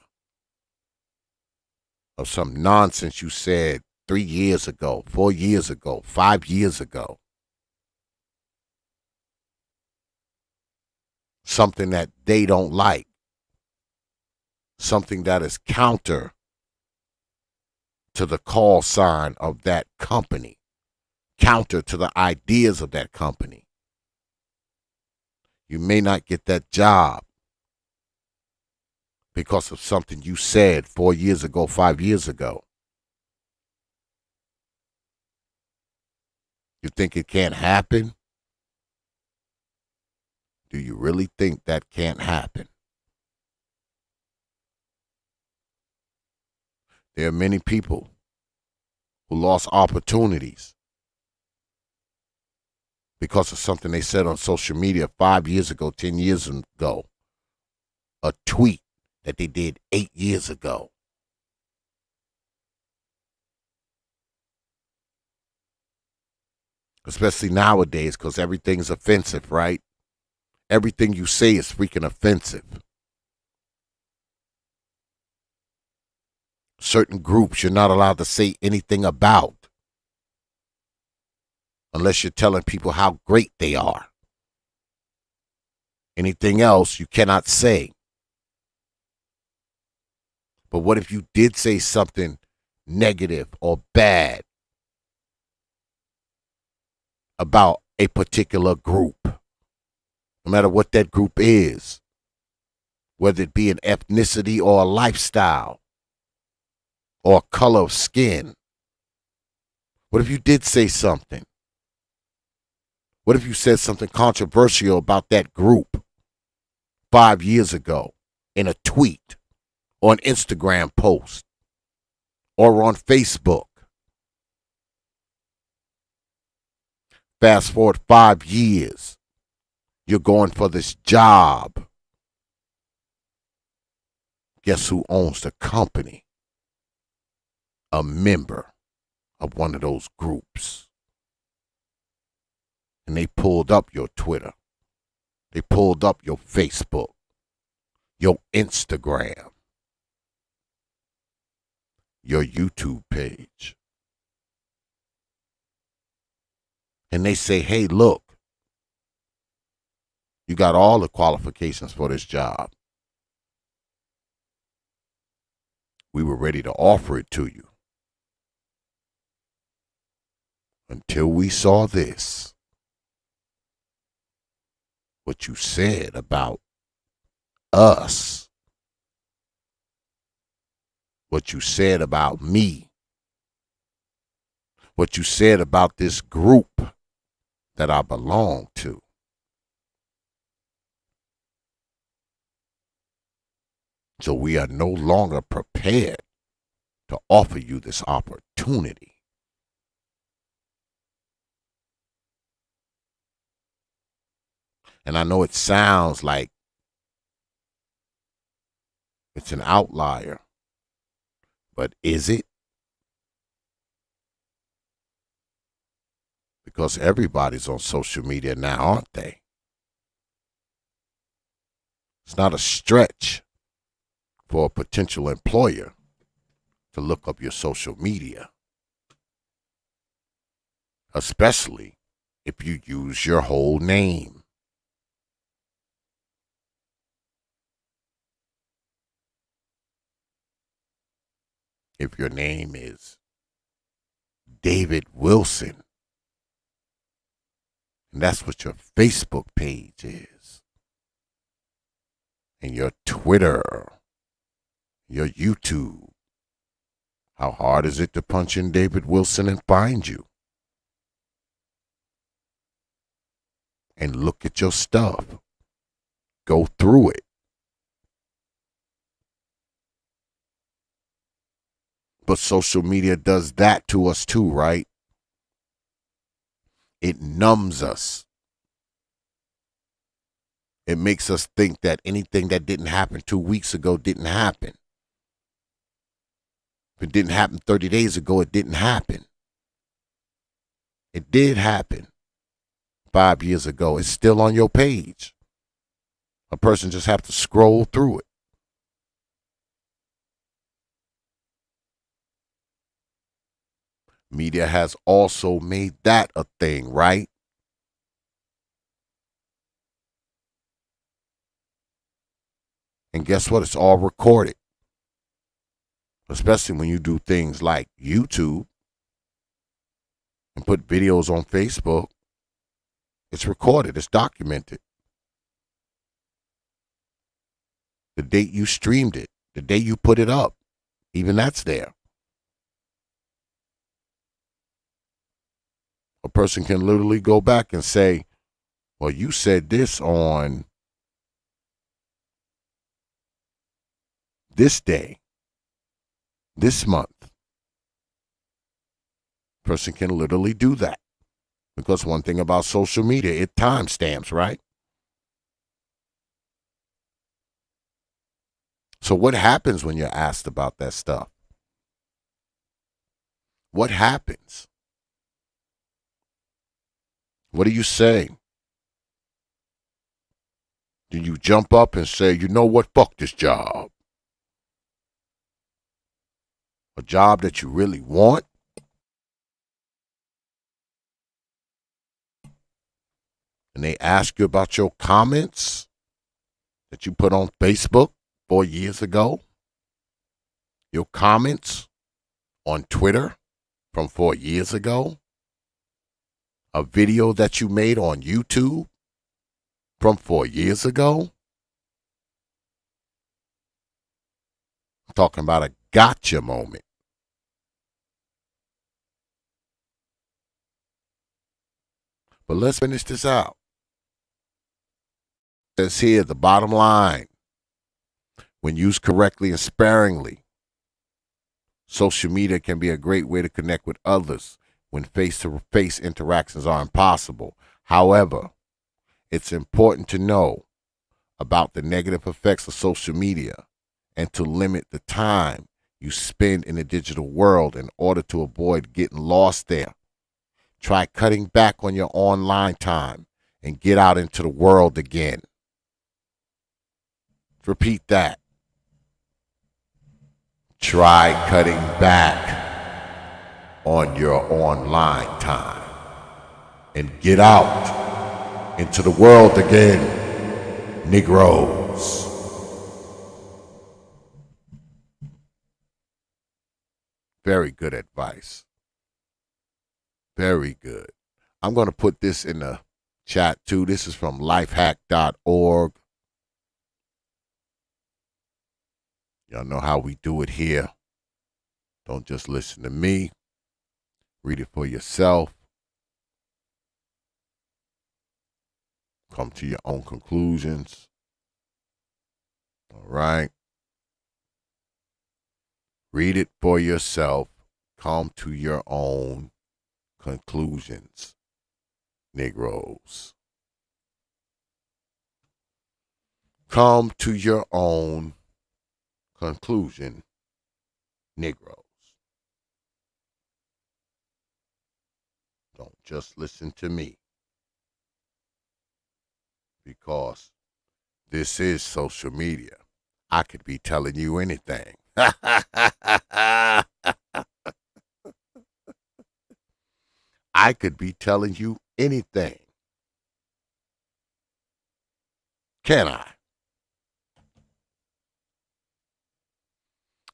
B: of some nonsense you said 3 years ago, 4 years ago, 5 years ago. Something that they don't like. Something that is counter to the call sign of that company, counter to the ideas of that company. You may not get that job because of something you said 4 years ago, 5 years ago. You think it can't happen? Do you really think that can't happen? There are many people who lost opportunities because of something they said on social media 5 years ago, 10 years ago. A tweet that they did 8 years ago. Especially nowadays, because everything's offensive, right? Everything you say is freaking offensive. Certain groups you're not allowed to say anything about unless you're telling people how great they are. Anything else you cannot say. But what if you did say something negative or bad about a particular group? No matter what that group is, whether it be an ethnicity or a lifestyle or a color of skin. What if you did say something? What if you said something controversial about that group 5 years ago in a tweet or an Instagram post or on Facebook? Fast forward 5 years, you're going for this job. Guess who owns the company? A member of one of those groups. And they pulled up your Twitter. They pulled up your Facebook, your Instagram, your YouTube page. And they say, hey, look, you got all the qualifications for this job. We were ready to offer it to you. Until we saw this. What you said about us. What you said about me. What you said about this group that I belong to. So we are no longer prepared to offer you this opportunity. And I know it sounds like it's an outlier, but is it? Because everybody's on social media now, aren't they? It's not a stretch for a potential employer to look up your social media, especially if you use your whole name. If your name is David Wilson, And that's what your Facebook page is. And your Twitter, your YouTube. How hard is it to punch in David Wilson and find you? And look at your stuff. Go through it. But social media does that to us too, right? It numbs us. It makes us think that anything that didn't happen 2 weeks ago didn't happen. If it didn't happen 30 days ago, it didn't happen. It did happen 5 years ago. It's still on your page. A person just have to scroll through it. Media has also made that a thing, right? And guess what? It's all recorded. Especially when you do things like YouTube and put videos on Facebook. It's recorded. It's documented. The date you streamed it, the day you put it up, even that's there. A person can literally go back and say, well, you said this on this day, this month. Person can literally do that. Because one thing about social media, it timestamps, right? So what happens when you're asked about that stuff? What happens? What do you say? Do you jump up and say, you know what, fuck this job? A job that you really want? And they ask you about your comments that you put on Facebook 4 years ago? Your comments on Twitter from 4 years ago? A video that you made on YouTube from 4 years ago? I'm talking about a gotcha moment. But let's finish this out. It says here, the bottom line, when used correctly and sparingly, social media can be a great way to connect with others when face-to-face interactions are impossible. However, it's important to know about the negative effects of social media and to limit the time you spend in the digital world in order to avoid getting lost there. Try cutting back on your online time and get out into the world again. Repeat that. Try cutting back on your online time and get out into the world again, Negroes. Very good advice. Very good. I'm going to put this in the chat too. This is from lifehack.org. Y'all know how we do it here. Don't just listen to me. Read it for yourself. Come to your own conclusions. All right. Read it for yourself. Come to your own conclusions, Negroes. Come to your own conclusion, Negroes. Don't just listen to me, because this is social media. I could be telling you anything. I could be telling you anything. Can I?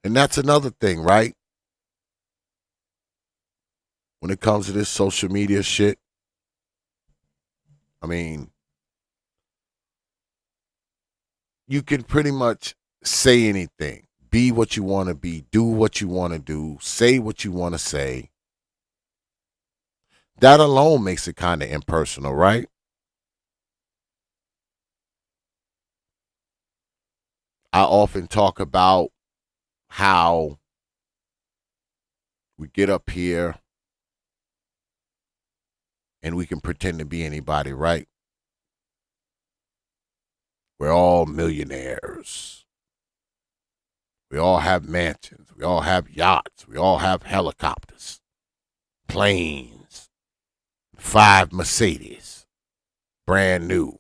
B: And that's another thing, right? When it comes to this social media shit, I mean, you can pretty much say anything, be what you want to be, do what you want to do, say what you want to say. That alone makes it kind of impersonal, right? I often talk about how we get up here and we can pretend to be anybody, right? We're all millionaires. We all have mansions. We all have yachts. We all have helicopters, planes, 5 Mercedes, brand new.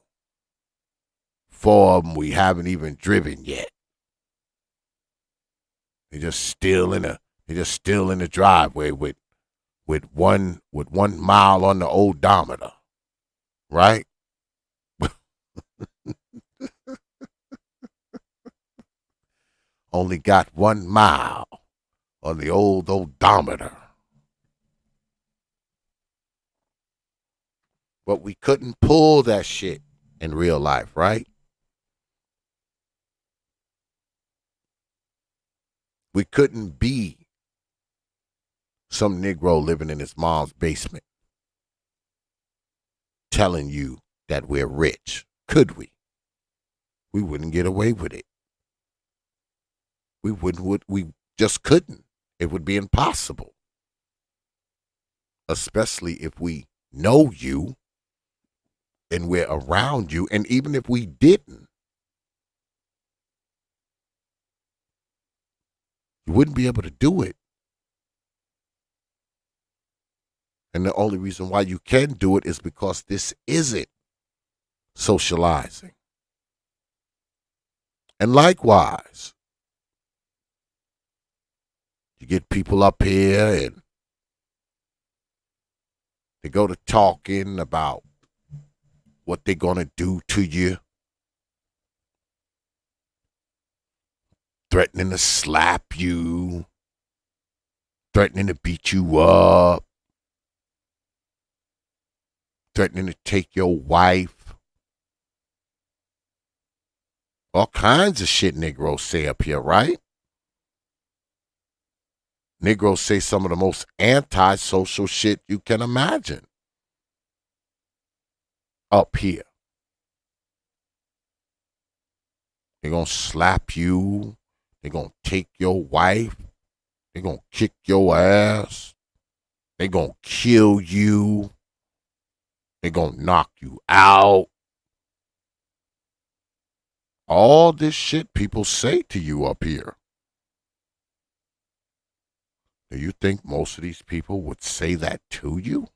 B: 4 of them we haven't even driven yet. They're just still in the driveway with 1 mile on the odometer, right? Only got 1 mile on the old odometer. But we couldn't pull that shit in real life, right? We couldn't be some Negro living in his mom's basement telling you that we're rich. Could we? We wouldn't get away with it. We just couldn't. It would be impossible. Especially if we know you and we're around you. And even if we didn't, you wouldn't be able to do it. And the only reason why you can do it is because this isn't socializing. And likewise, you get people up here and they go to talking about what they're going to do to you, threatening to slap you, threatening to beat you up, threatening to take your wife. All kinds of shit Negroes say up here, right? Negroes say some of the most antisocial shit you can imagine up here. They're going to slap you. They're going to take your wife. They're going to kick your ass. They're going to kill you. They're going to knock you out. All this shit people say to you up here. Do you think most of these people would say that to you?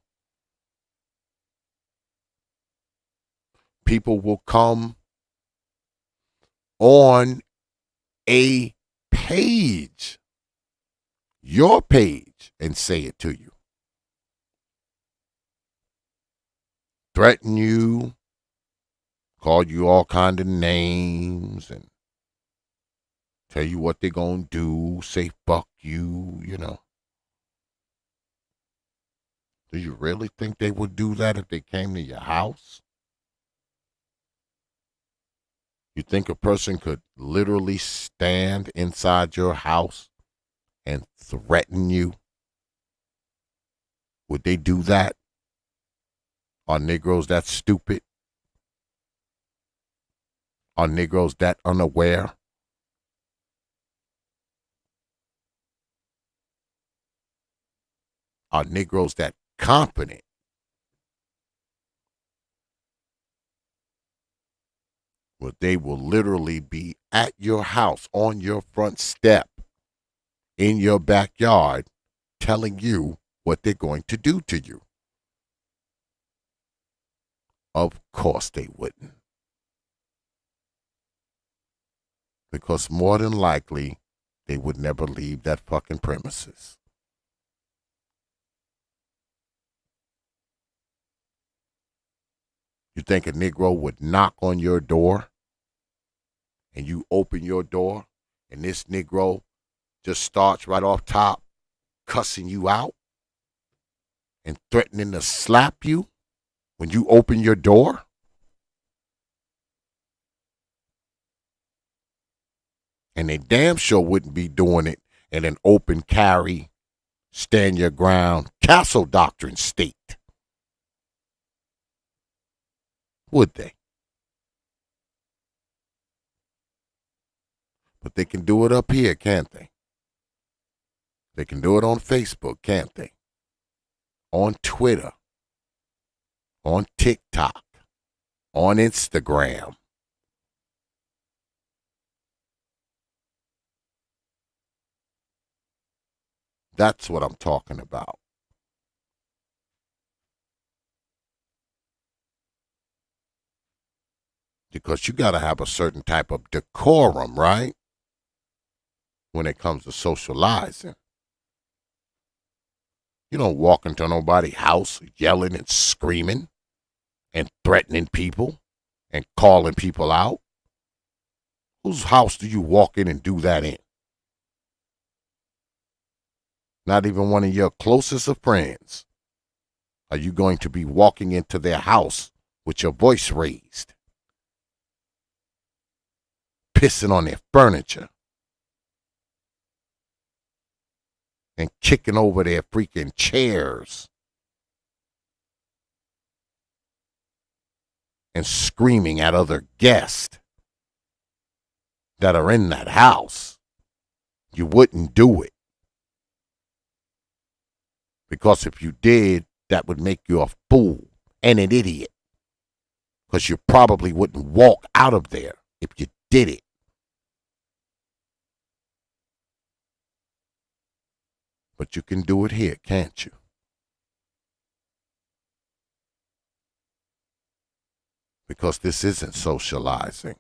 B: People will come on a page, your page, and say it to you. Threaten you, call you all kind of names, and tell you what they're going to do, say fuck you, you know. Do you really think they would do that if they came to your house? You think a person could literally stand inside your house and threaten you? Would they do that? Are Negroes that stupid? Are Negroes that unaware? Are Negroes that confident? Well, they will literally be at your house, on your front step, in your backyard, telling you what they're going to do to you. Of course they wouldn't. Because more than likely, they would never leave that fucking premises. You think a Negro would knock on your door and you open your door and this Negro just starts right off top cussing you out and threatening to slap you when you open your door? And they damn sure wouldn't be doing it in an open carry, stand your ground, castle doctrine state. Would they? But they can do it up here, can't they? They can do it on Facebook, can't they? On Twitter, on TikTok, on Instagram. That's what I'm talking about. Because you got to have a certain type of decorum, right? When it comes to socializing. You don't walk into nobody's house yelling and screaming and threatening people and calling people out. Whose house do you walk in and do that in? Not even one of your closest of friends. Are you going to be walking into their house with your voice raised? Pissing on their furniture? And kicking over their freaking chairs? And screaming at other guests that are in that house? You wouldn't do it. Because if you did, that would make you a fool and an idiot. Because you probably wouldn't walk out of there if you did it. But you can do it here, can't you? Because this isn't socializing.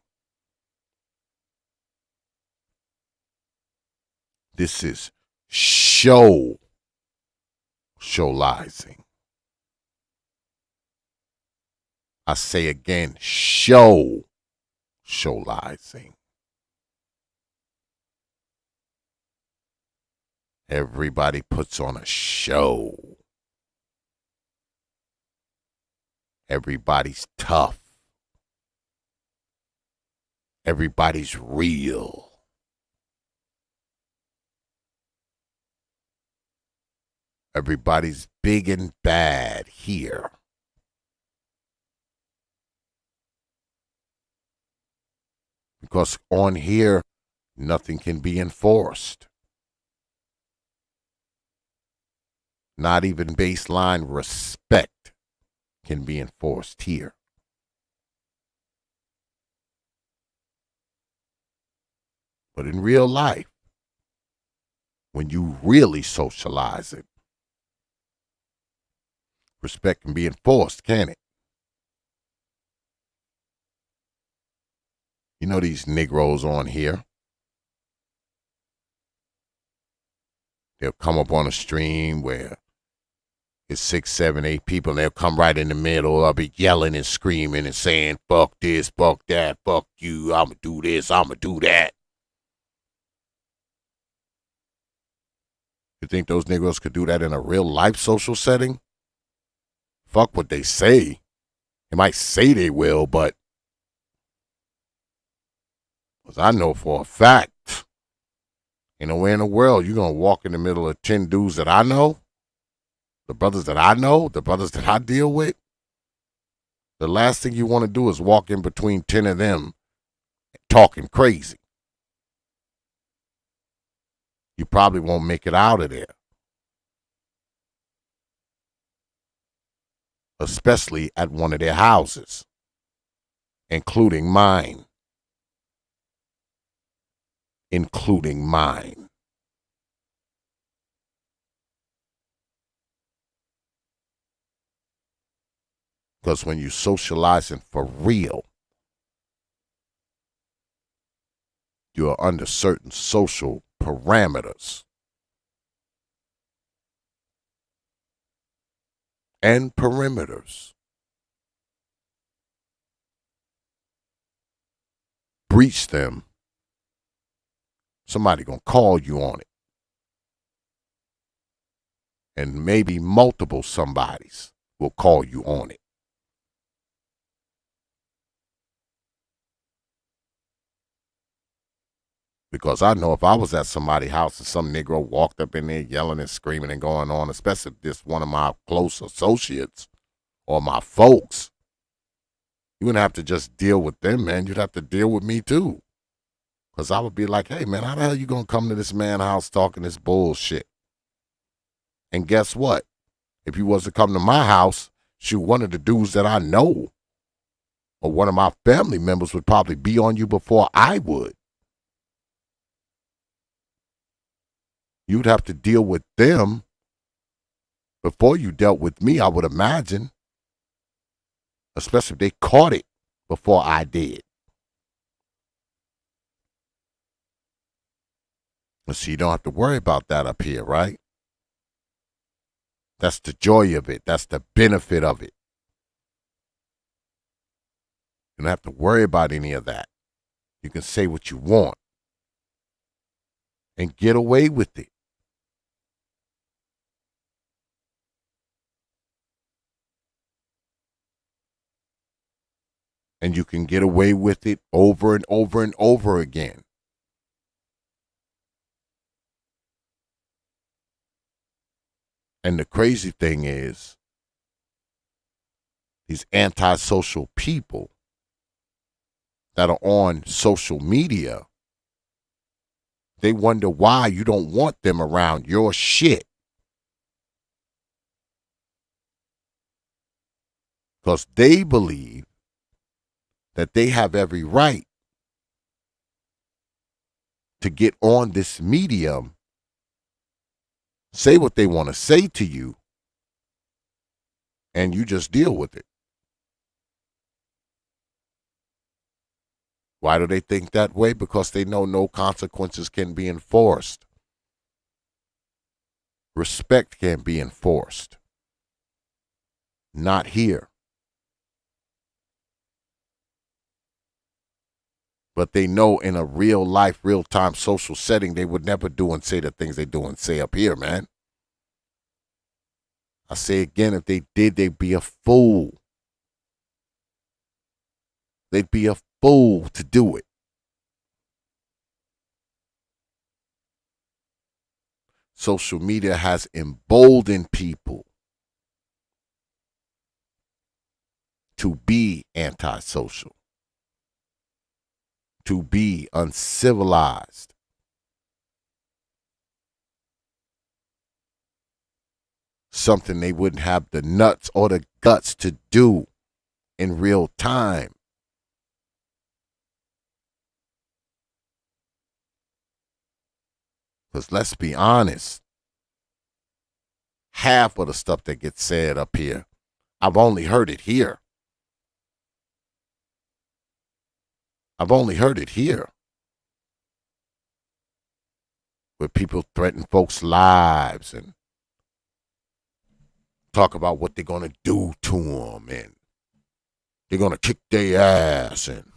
B: This is socializing. I say again, socializing. Everybody puts on a show. Everybody's tough. Everybody's real. Everybody's big and bad here. Because on here, nothing can be enforced. Not even baseline respect can be enforced here. But in real life, when you really socialize it, respect can be enforced, can it? You know these Negroes on here. They'll come up on a stream where it's 6, 7, 8 people, and they'll come right in the middle. I'll be yelling and screaming and saying, fuck this, fuck that, fuck you, I'ma do this, I'ma do that. You think those Negroes could do that in a real life social setting? Fuck what they say. They might say they will, but because I know for a fact, ain't nowhere in the world you're going to walk in the middle of 10 dudes that I know, the brothers that I know, the brothers that I deal with. The last thing you want to do is walk in between 10 of them talking crazy. You probably won't make it out of there. Especially at one of their houses, including mine. Including mine. Because when you're socializing for real, you are under certain social parameters and perimeters. Breach them, somebody gonna call you on it. And maybe multiple somebodies will call you on it. Because I know if I was at somebody's house and some Negro walked up in there yelling and screaming and going on, especially if this one of my close associates or my folks, you wouldn't have to just deal with them, man. You'd have to deal with me too. Because I would be like, hey, man, how the hell you going to come to this man's house talking this bullshit? And guess what? If you was to come to my house, shoot, one of the dudes that I know or one of my family members would probably be on you before I would. You'd have to deal with them before you dealt with me, I would imagine. Especially if they caught it before I did. So you don't have to worry about that up here, right? That's the joy of it. That's the benefit of it. You don't have to worry about any of that. You can say what you want and get away with it. And you can get away with it over and over and over again. And the crazy thing is, these antisocial people that are on social media, they wonder why you don't want them around your shit. Because they believe that they have every right to get on this medium, say what they want to say to you, and you just deal with it. Why do they think that way? Because they know no consequences can be enforced. Respect can't be enforced. Not here. But they know in a real life, real time social setting, they would never do and say the things they do and say up here, man. I say again, if they did, they'd be a fool. They'd be a fool to do it. Social media has emboldened people to be antisocial, to be uncivilized. Something they wouldn't have the nuts or the guts to do in real time. Because let's be honest, half of the stuff that gets said up here, I've only heard it here. I've only heard it here. Where people threaten folks' lives and talk about what they're going to do to them, and they're going to kick their ass, and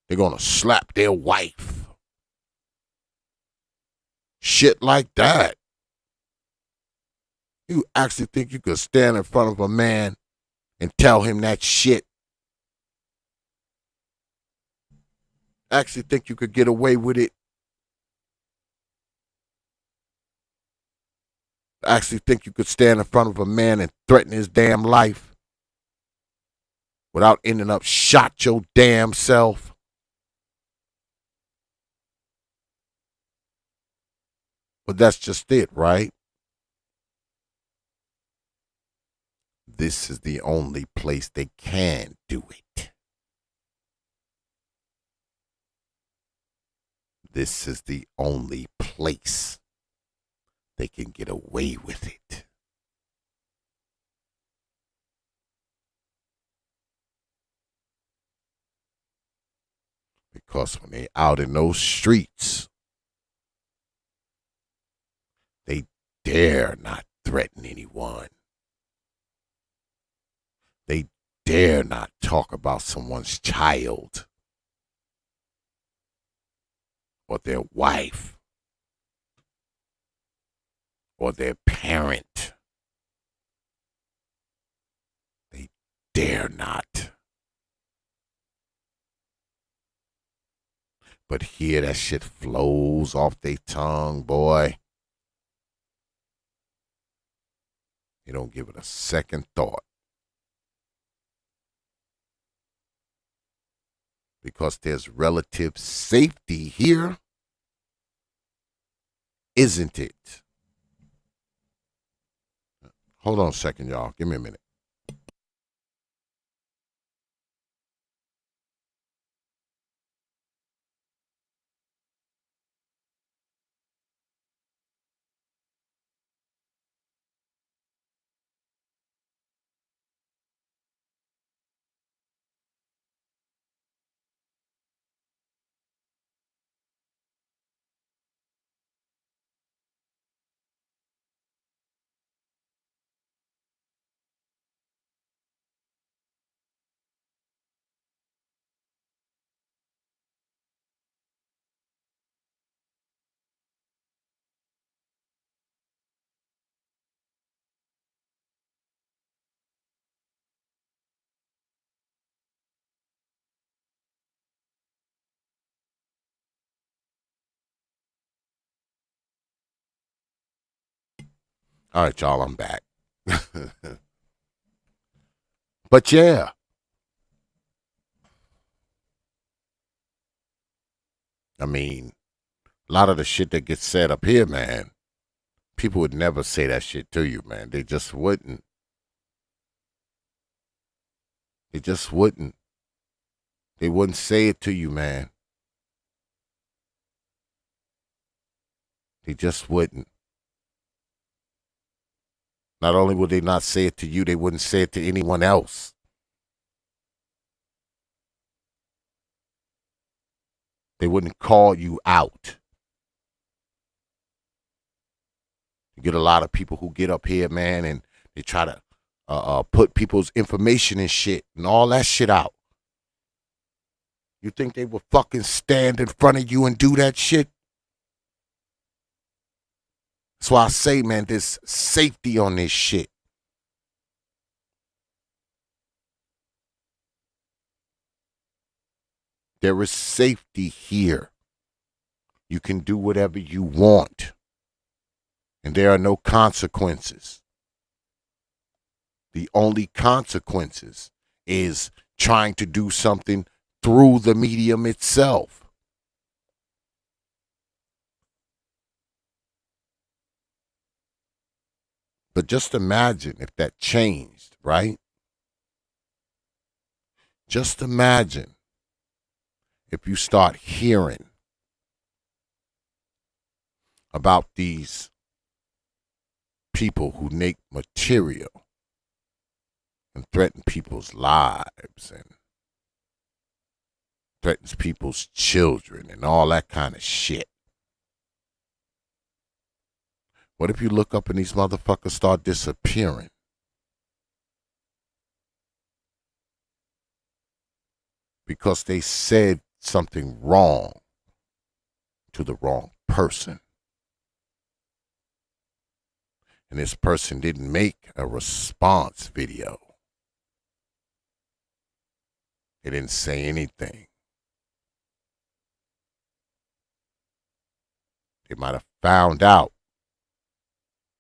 B: they're going to slap their wife. Shit like that. You actually think you could stand in front of a man and tell him that shit? Actually think you could get away with it? Actually think you could stand in front of a man and threaten his damn life without ending up shot your damn self? But that's just it, right? This is the only place they can do it. This is the only place they can get away with it. Because when they out in those streets, they dare not threaten anyone. They dare not talk about someone's child or their wife or their parent. They dare not. But here that shit flows off their tongue, boy. You don't give it a second thought. Because there's relative safety here, isn't it? Hold on a second, y'all. Give me a minute. All right, y'all, I'm back. But yeah. I mean, a lot of the shit that gets said up here, man, people would never say that shit to you, man. They just wouldn't. They just wouldn't. They wouldn't say it to you, man. They just wouldn't. Not only would they not say it to you, they wouldn't say it to anyone else. They wouldn't call you out. You get a lot of people who get up here, man, and they try to put people's information and shit and all that shit out. You think they would fucking stand in front of you and do that shit? That's why I say, man, there's safety on this shit. There is safety here. You can do whatever you want. And there are no consequences. The only consequences is trying to do something through the medium itself. But just imagine if that changed, right? Just imagine if you start hearing about these people who make material and threaten people's lives and threatens people's children and all that kind of shit. What if you look up and these motherfuckers start disappearing? Because they said something wrong to the wrong person. And this person didn't make a response video. They didn't say anything. They might have found out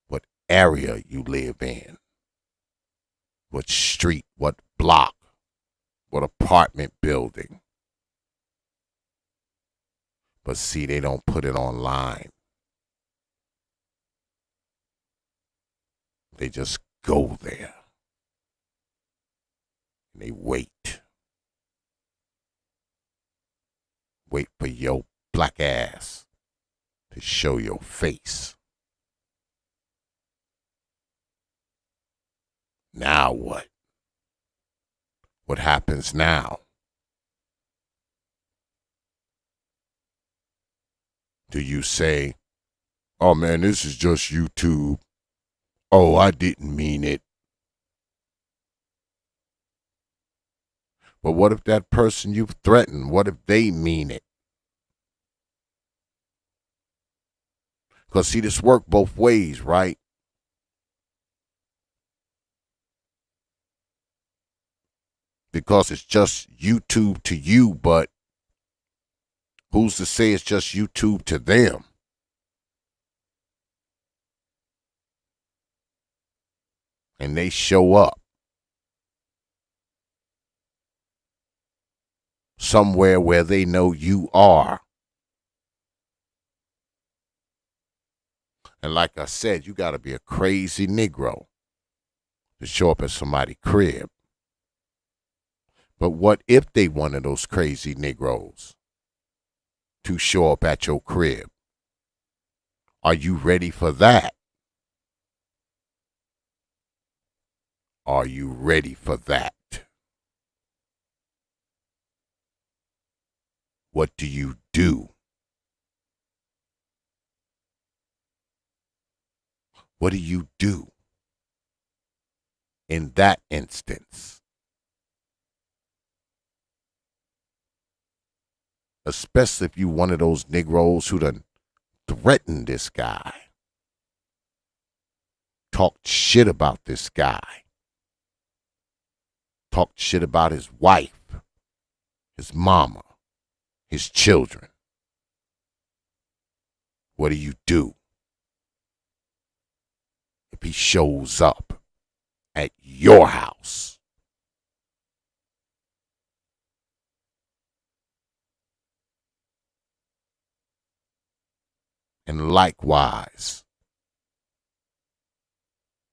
B: what area you live in, what street, what block, what apartment building. But see, they don't put it online. They just go there. And they wait. Wait for your black ass to show your face. Now what? What happens now? Do you say, oh man, this is just YouTube. Oh, I didn't mean it. But what if that person you've threatened, what if they mean it? Because see, this works both ways, right? Because it's just YouTube to you, but Who's to say it's just YouTube to them? And they show up somewhere where they know you are. And like I said, you got to be a crazy Negro to show up at somebody's crib. But what if they one of those crazy Negroes to show up at your crib? Are you ready for that? Are you ready for that? What do you do? What do you do in that instance? Especially if you one of those Negroes who done threatened this guy, talked shit about this guy, talked shit about his wife, his mama, his children. What do you do if he shows up at your house? And likewise,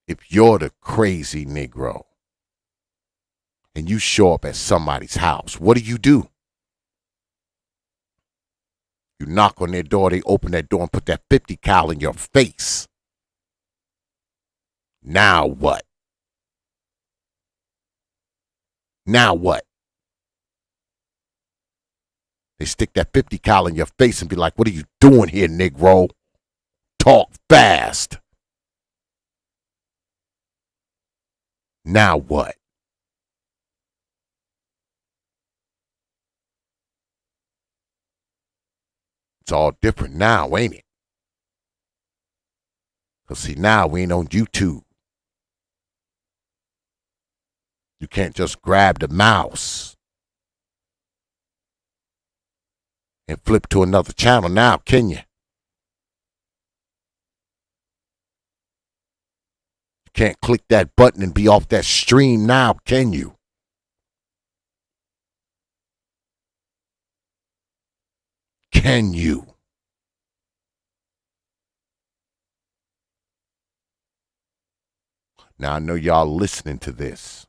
B: if you're the crazy Negro and you show up at somebody's house, what do? You knock on their door, they open that door and put that 50 cal in your face. Now what? Now what? They stick that 50 cal in your face and be like, what are you doing here, Negro? Talk fast. Now what? It's all different now, ain't it? Because see, now we ain't on YouTube. You can't just grab the mouse and flip to another channel now, can you? You can't click that button and be off that stream now, can you? Can you? Now, I know y'all listening to this,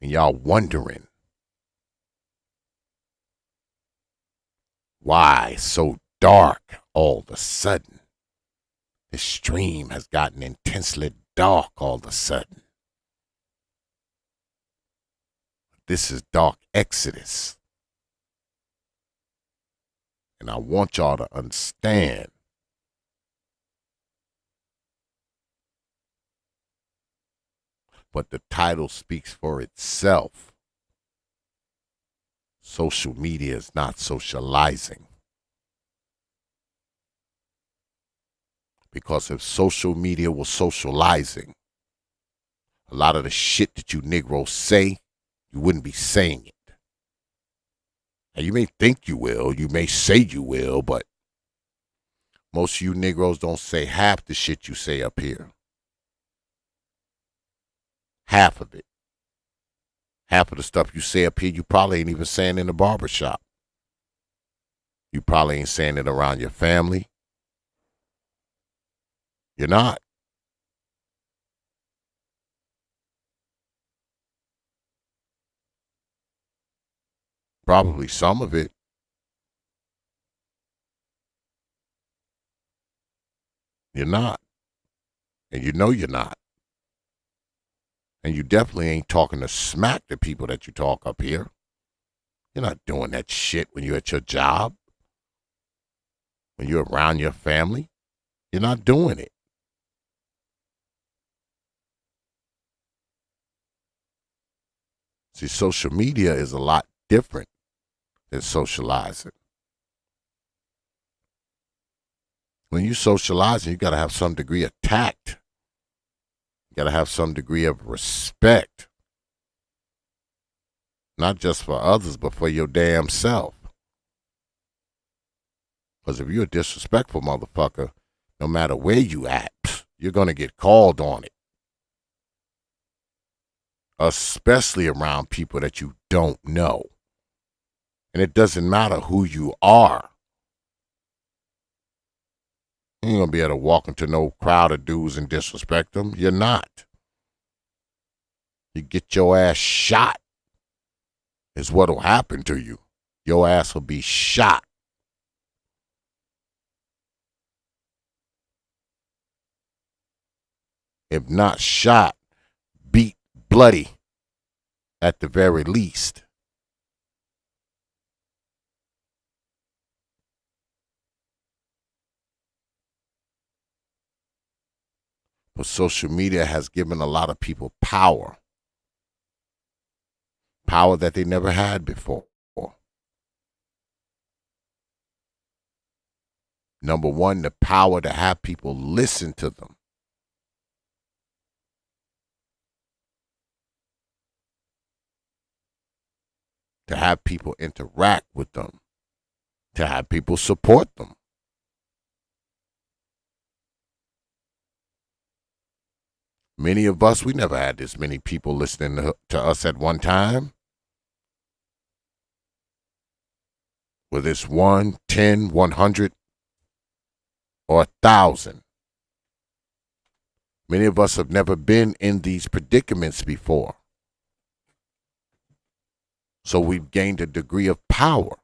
B: and y'all wondering why so dark all of a sudden. This stream has gotten intensely dark all of a sudden. This is Dark Exodus. And I want y'all to understand but the title speaks for itself. Social media is not socializing. Because if social media was socializing, a lot of the shit that you Negroes say, you wouldn't be saying it. And you may think you will, you may say you will, but most of you Negroes don't say half the shit you say up here. Half of it. Half of the stuff you say up here, you probably ain't even saying in the barbershop. You probably ain't saying it around your family. You're not. Probably some of it. You're not. And you know you're not. And you definitely ain't talking to smack to people that you talk up here. You're not doing that shit when you're at your job. When you're around your family. You're not doing it. See, social media is a lot different than socializing. When you socializing, you got to have some degree of tact. You got to have some degree of respect. Not just for others, but for your damn self. Because if you're a disrespectful motherfucker, no matter where you at, you're going to get called on it. Especially around people that you don't know. And it doesn't matter who you are. You ain't going to be able to walk into no crowd of dudes and disrespect them. You're not. You get your ass shot is what'll happen to you. Your ass will be shot. If not shot, beat bloody at the very least. But social media has given a lot of people power. Power that they never had before. Number one, the power to have people listen to them. To have people interact with them. To have people support them. Many of us, we never had this many people listening to us at one time. Whether it's 1, 10, 100, or 1,000. Many of us have never been in these predicaments before. So we've gained a degree of power.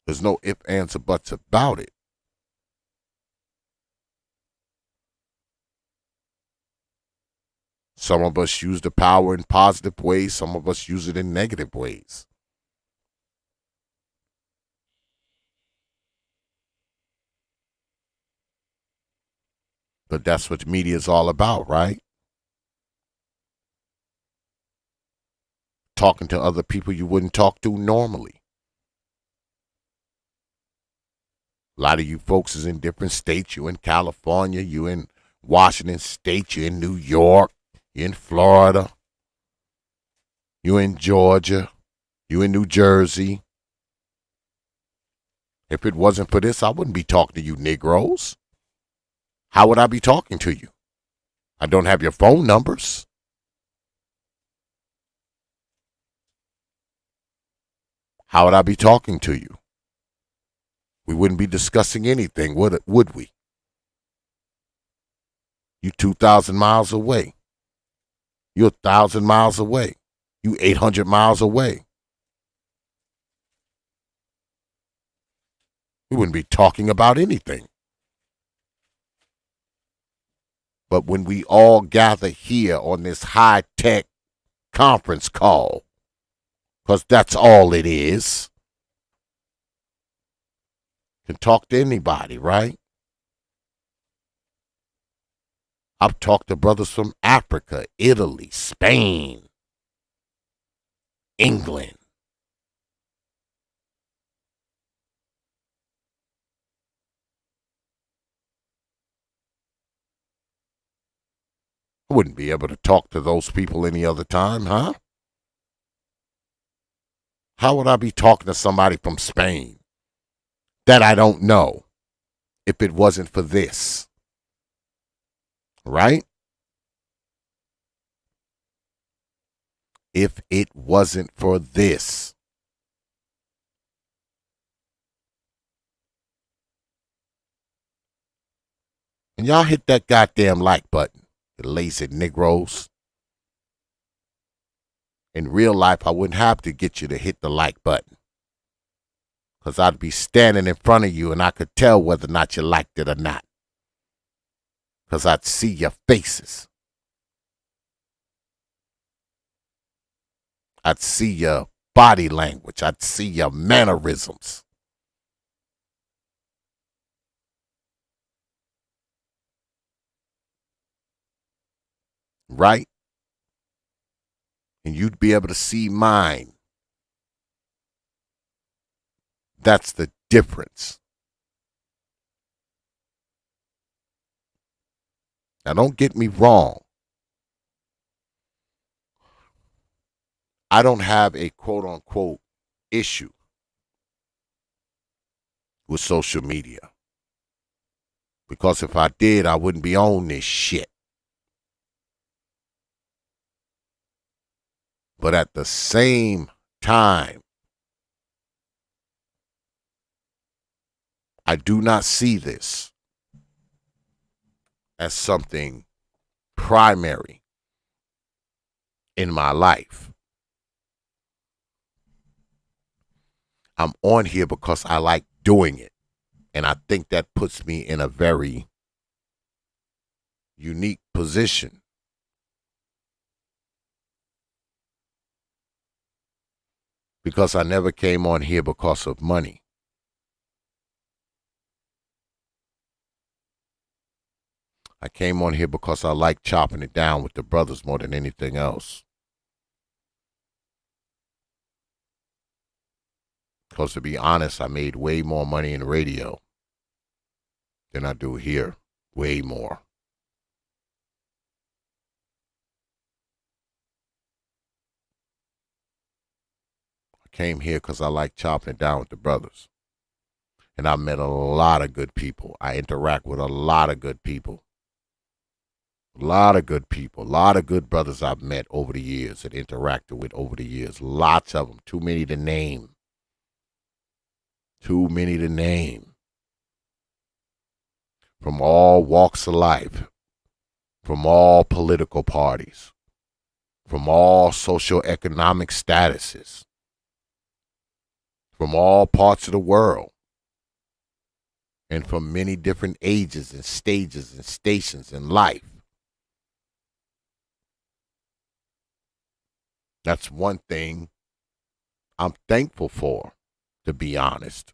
B: There's no ifs, ands, or buts about it. Some of us use the power in positive ways. Some of us use it in negative ways. But that's what media is all about, right? Talking to other people you wouldn't talk to normally. A lot of you folks is in different states. You in California, you in Washington State, you in New York, you in Florida, you in Georgia, you in New Jersey. If it wasn't for this, I wouldn't be talking to you Negroes. How would I be talking to you? I don't have your phone numbers. How would I be talking to you? We wouldn't be discussing anything, would we? You 2,000 miles away. You're 1,000 miles away. You 800 miles away. We wouldn't be talking about anything. But when we all gather here on this high-tech conference call, because that's all it is, can talk to anybody, right? I've talked to brothers from Africa, Italy, Spain, England. I wouldn't be able to talk to those people any other time, huh? How would I be talking to somebody from Spain that I don't know if it wasn't for this? Right? If it wasn't for this. And y'all hit that goddamn like button, you lazy Negroes. In real life, I wouldn't have to get you to hit the like button. Because I'd be standing in front of you and I could tell whether or not you liked it or not. Because I'd see your faces. I'd see your body language. I'd see your mannerisms. Right? And you'd be able to see mine. That's the difference. Now, don't get me wrong. I don't have a quote unquote issue with social media. Because if I did, I wouldn't be on this shit. But at the same time, I do not see this as something primary in my life. I'm on here because I like doing it. And I think that puts me in a very unique position. Because I never came on here because of money. I came on here because I like chopping it down with the brothers more than anything else. Because to be honest, I made way more money in radio than I do here. Way more. I came here because I like chopping it down with the brothers. And I met a lot of good people. I interact with a lot of good people. A lot of good people. A lot of good brothers I've met over the years and interacted with over the years. Lots of them. Too many to name. Too many to name. From all walks of life. From all political parties. From all socioeconomic statuses. From all parts of the world. And from many different ages and stages and stations in life. That's one thing I'm thankful for, to be honest.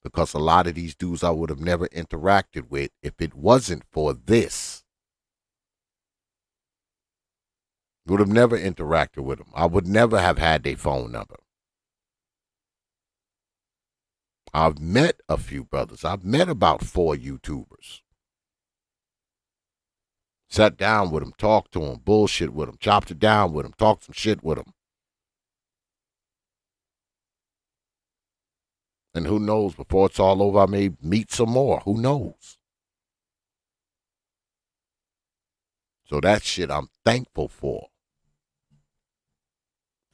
B: Because a lot of these dudes I would have never interacted with if it wasn't for this. Would have never interacted with them. I would never have had their phone number. I've met a few brothers. I've met about 4 YouTubers. Sat down with them, talked to them, bullshit with them, chopped it down with them, talked some shit with them. And who knows, before it's all over, I may meet some more. Who knows? So that shit I'm thankful for.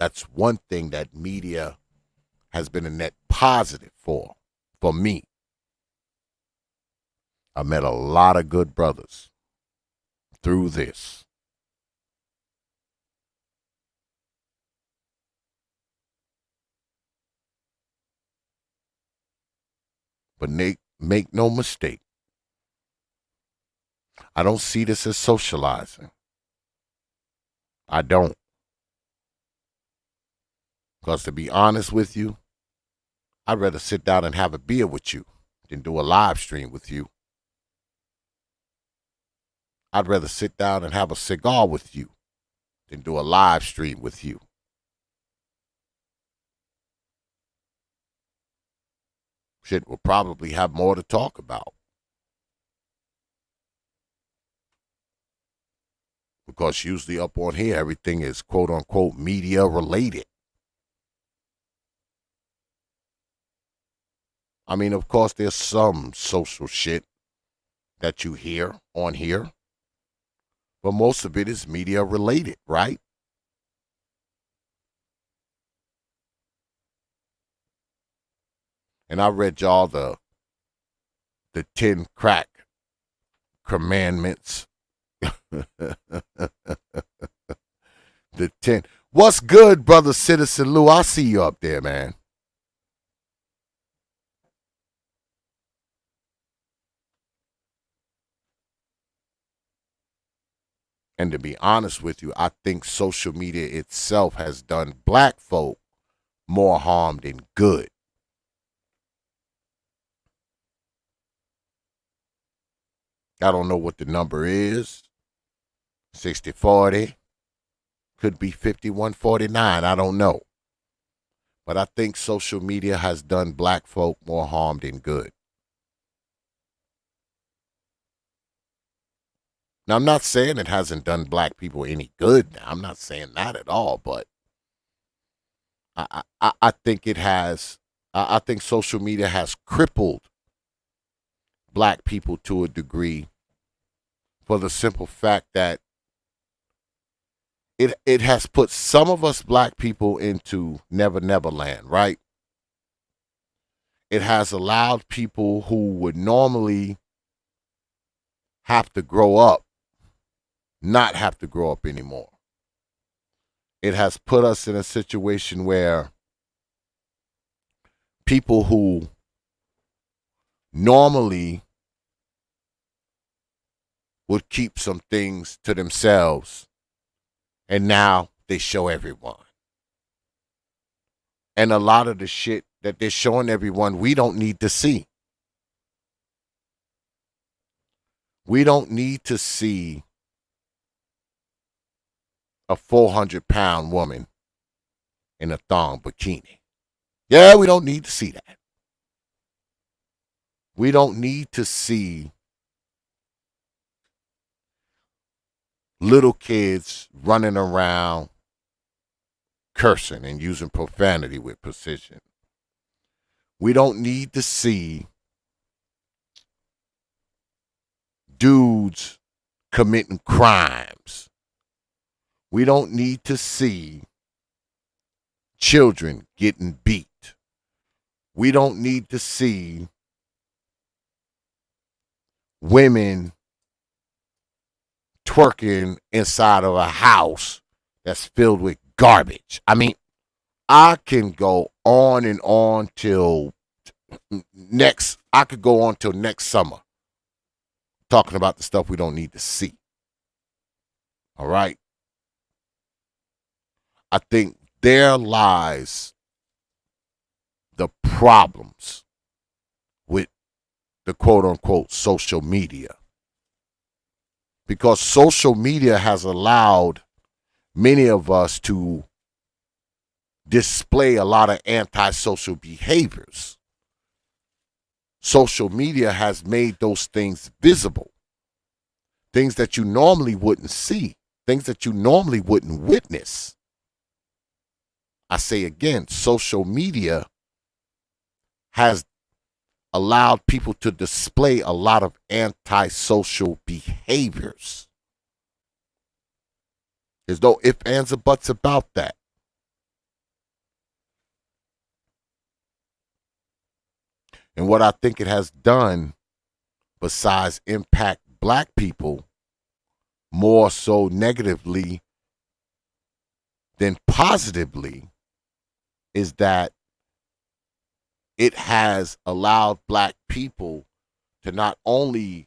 B: That's one thing that media has been a net positive for me. I met a lot of good brothers through this. But make no mistake, I don't see this as socializing. I don't. Because to be honest with you, I'd rather sit down and have a beer with you than do a live stream with you. I'd rather sit down and have a cigar with you than do a live stream with you. Shit, we'll probably have more to talk about. Because usually up on here, everything is quote unquote media related. I mean, of course, there's some social shit that you hear on here. But most of it is media related, right? And I read y'all the 10 crack commandments. The 10. What's good, brother Citizen Lou? I see you up there, man. And to be honest with you, I think social media itself has done black folk more harm than good. I don't know what the number is. 60-40. Could be 51-49. I don't know. But I think social media has done black folk more harm than good. Now, I'm not saying it hasn't done black people any good. Now, I'm not saying that at all, but I think it has. I think social media has crippled black people to a degree for the simple fact that it has put some of us black people into Never Never Land, right? It has allowed people who would normally have to grow up not have to grow up anymore. It has put us in a situation where people who normally would keep some things to themselves, and now they show everyone. And a lot of the shit that they're showing everyone, we don't need to see. We don't need to see a 400-pound woman in a thong bikini. Yeah, we don't need to see that. We don't need to see little kids running around cursing and using profanity with precision. We don't need to see dudes committing crimes. We don't need to see children getting beat. We don't need to see women twerking inside of a house that's filled with garbage. I mean, I can go on and on till I could go on till next summer talking about the stuff we don't need to see. All right? I think there lies the problems with the quote unquote social media. Because social media has allowed many of us to display a lot of antisocial behaviors. Social media has made those things visible. Things that you normally wouldn't see. Things that you normally wouldn't witness. I say again, social media has allowed people to display a lot of antisocial behaviors. There's no ifs, ands, or buts about that. And what I think it has done, besides impact black people more so negatively than positively, is that it has allowed black people to not only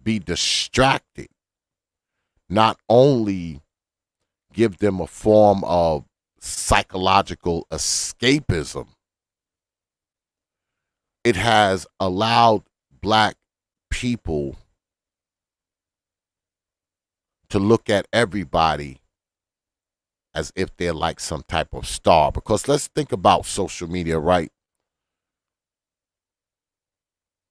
B: be distracted, not only give them a form of psychological escapism, it has allowed black people to look at everybody as if they're like some type of star. Because let's think about social media, right?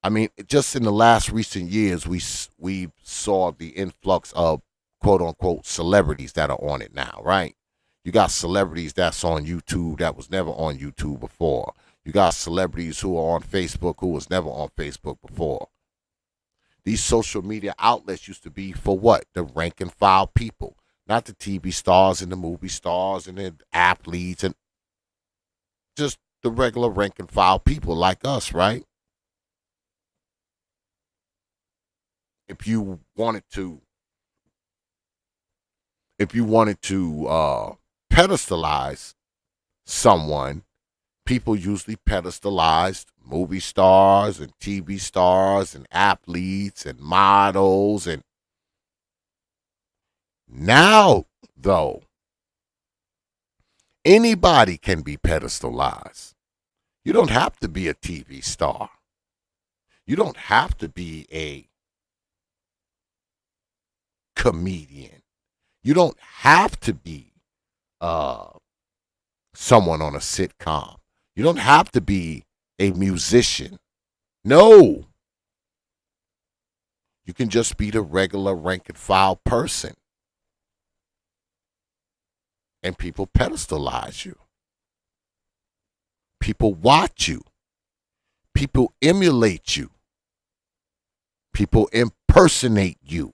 B: I mean, just in the last recent years, we saw the influx of quote unquote celebrities that are on it now, right? You got celebrities that's on YouTube that was never on YouTube before. You got celebrities who are on Facebook who was never on Facebook before. These social media outlets used to be for what? The rank and file people. Not the TV stars and the movie stars and the athletes and just the regular rank and file people like us, right? If you wanted to pedestalize someone, people usually pedestalized movie stars and TV stars and athletes and models. And now, though, anybody can be pedestalized. You don't have to be a TV star. You don't have to be a comedian. You don't have to be someone on a sitcom. You don't have to be a musician. No. You can just be the regular rank and file person. And people pedestalize you. People watch you. People emulate you. People impersonate you.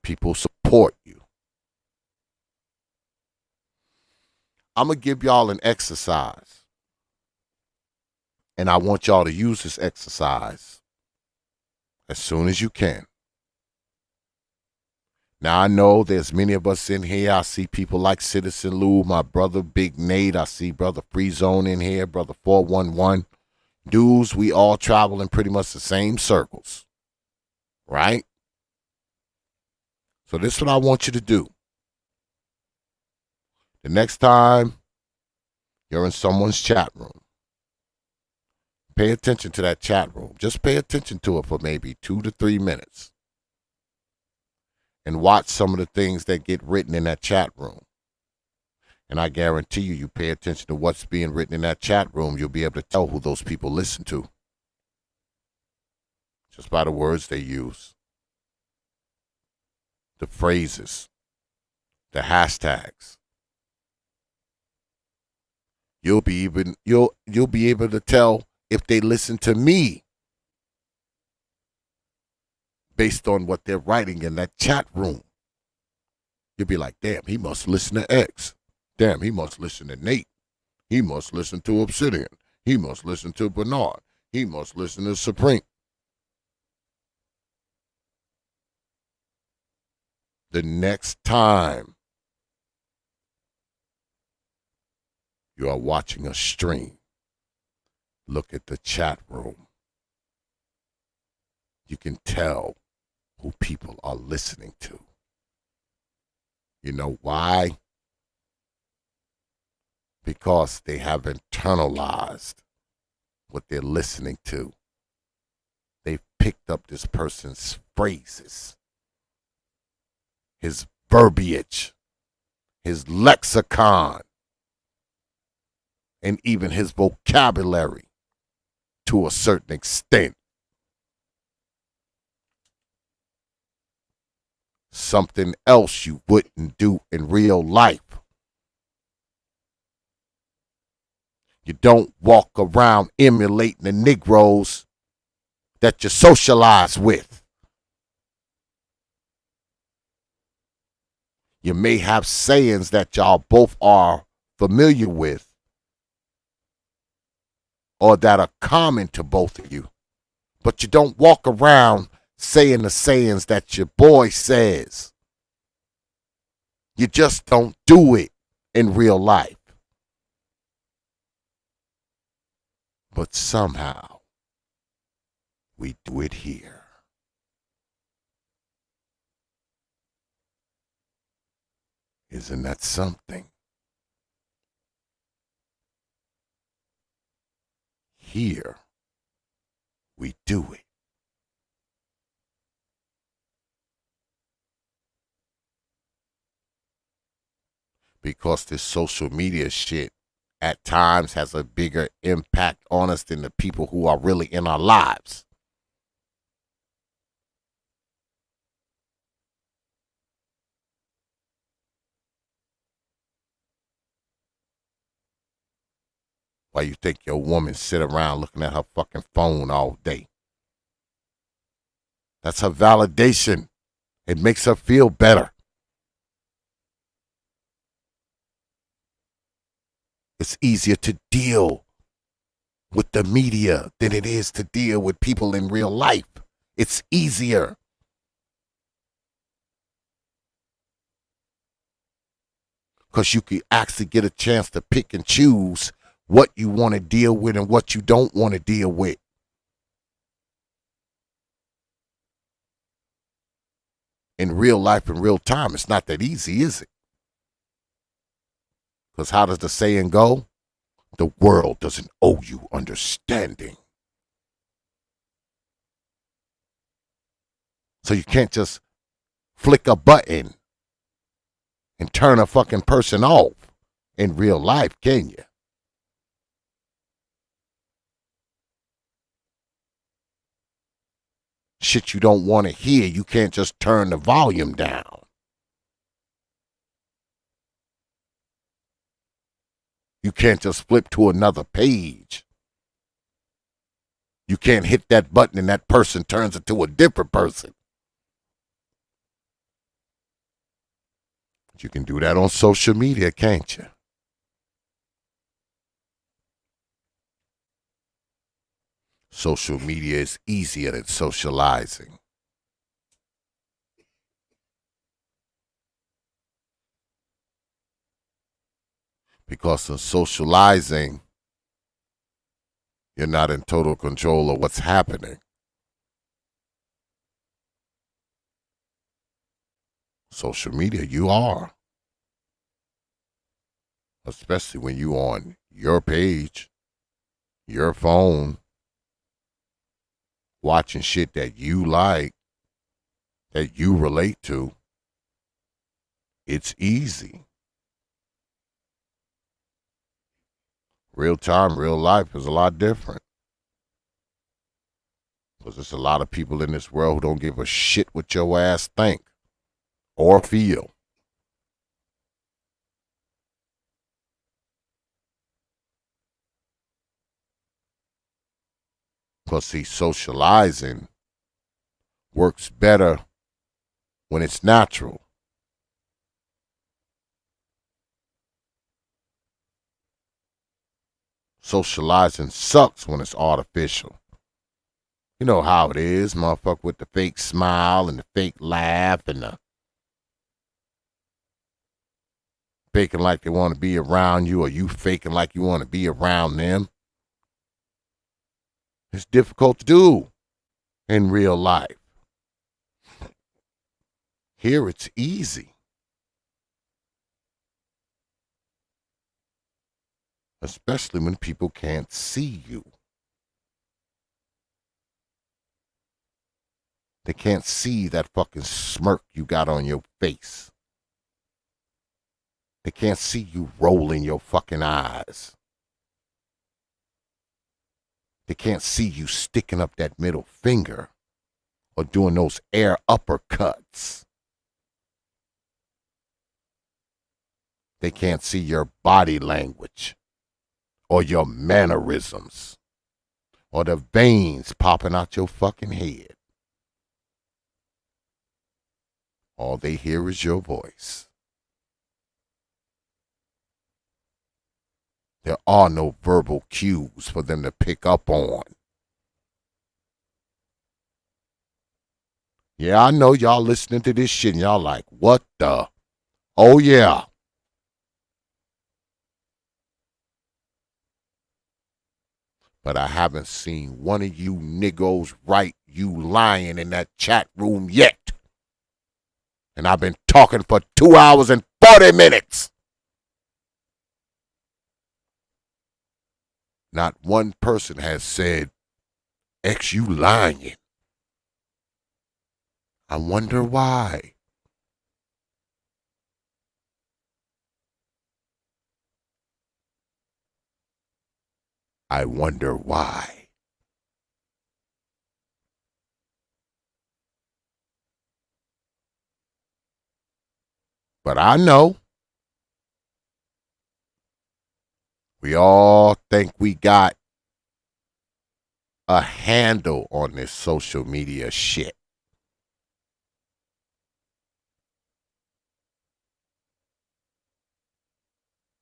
B: People support you. I'm going to give y'all an exercise. And I want y'all to use this exercise as soon as you can. Now, I know there's many of us in here. I see people like Citizen Lou, my brother Big Nate. I see Brother Free Zone in here, Brother 411. Dudes, we all travel in pretty much the same circles, right? So this is what I want you to do. The next time you're in someone's chat room, pay attention to that chat room. Just pay attention to it for maybe 2 to 3 minutes. And watch some of the things that get written in that chat room. And I guarantee you, you pay attention to what's being written in that chat room, you'll be able to tell who those people listen to. Just by the words they use. The phrases. The hashtags. You'll be able to tell if they listen to me based on what they're writing in that chat room. You'll be like, damn, he must listen to X. Damn, he must listen to Nate. He must listen to Obsidian. He must listen to Bernard. He must listen to Supreme. The next time you are watching a stream, look at the chat room. You can tell who people are listening to. You know why? Because they have internalized what they're listening to. They've picked up this person's phrases, his verbiage, his lexicon, and even his vocabulary to a certain extent. Something else you wouldn't do in real life. You don't walk around emulating the Negroes that you socialize with. You may have sayings that y'all both are familiar with or that are common to both of you, but you don't walk around saying the sayings that your boy says. You just don't do it in real life. But somehow, we do it here. Isn't that something? Here, we do it. Because this social media shit at times has a bigger impact on us than the people who are really in our lives. Why you think your woman sit around looking at her fucking phone all day? That's her validation. It makes her feel better. It's easier to deal with the media than it is to deal with people in real life. It's easier. Because you can actually get a chance to pick and choose what you want to deal with and what you don't want to deal with. In real life, in real time, it's not that easy, is it? Because how does the saying go? The world doesn't owe you understanding. So you can't just flick a button and turn a fucking person off in real life, can you? Shit you don't want to hear, you can't just turn the volume down. You can't just flip to another page. You can't hit that button and that person turns into a different person. But you can do that on social media, can't you? Social media is easier than socializing. Because in socializing, you're not in total control of what's happening. Social media, you are. Especially when you on your page, your phone, watching shit that you like, that you relate to. It's easy. Real time, real life is a lot different. Because there's a lot of people in this world who don't give a shit what your ass think or feel. Because see, socializing works better when it's natural. Socializing sucks when it's artificial. You know how it is, motherfucker, with the fake smile and the fake laugh and the faking like they want to be around you, or you faking like you want to be around them. It's difficult to do in real life. Here it's easy. Especially when people can't see you. They can't see that fucking smirk you got on your face. They can't see you rolling your fucking eyes. They can't see you sticking up that middle finger or doing those air uppercuts. They can't see your body language or your mannerisms or the veins popping out your fucking head. All they hear is your voice. There are no verbal cues for them to pick up on. Yeah, I know y'all listening to this shit and y'all like, what the? Oh, yeah. But I haven't seen one of you niggos write you lying in that chat room yet. And I've been talking for 2 hours and 40 minutes. Not one person has said, X, you lying. I wonder why. I wonder why. But I know. We all think we got a handle on this social media shit.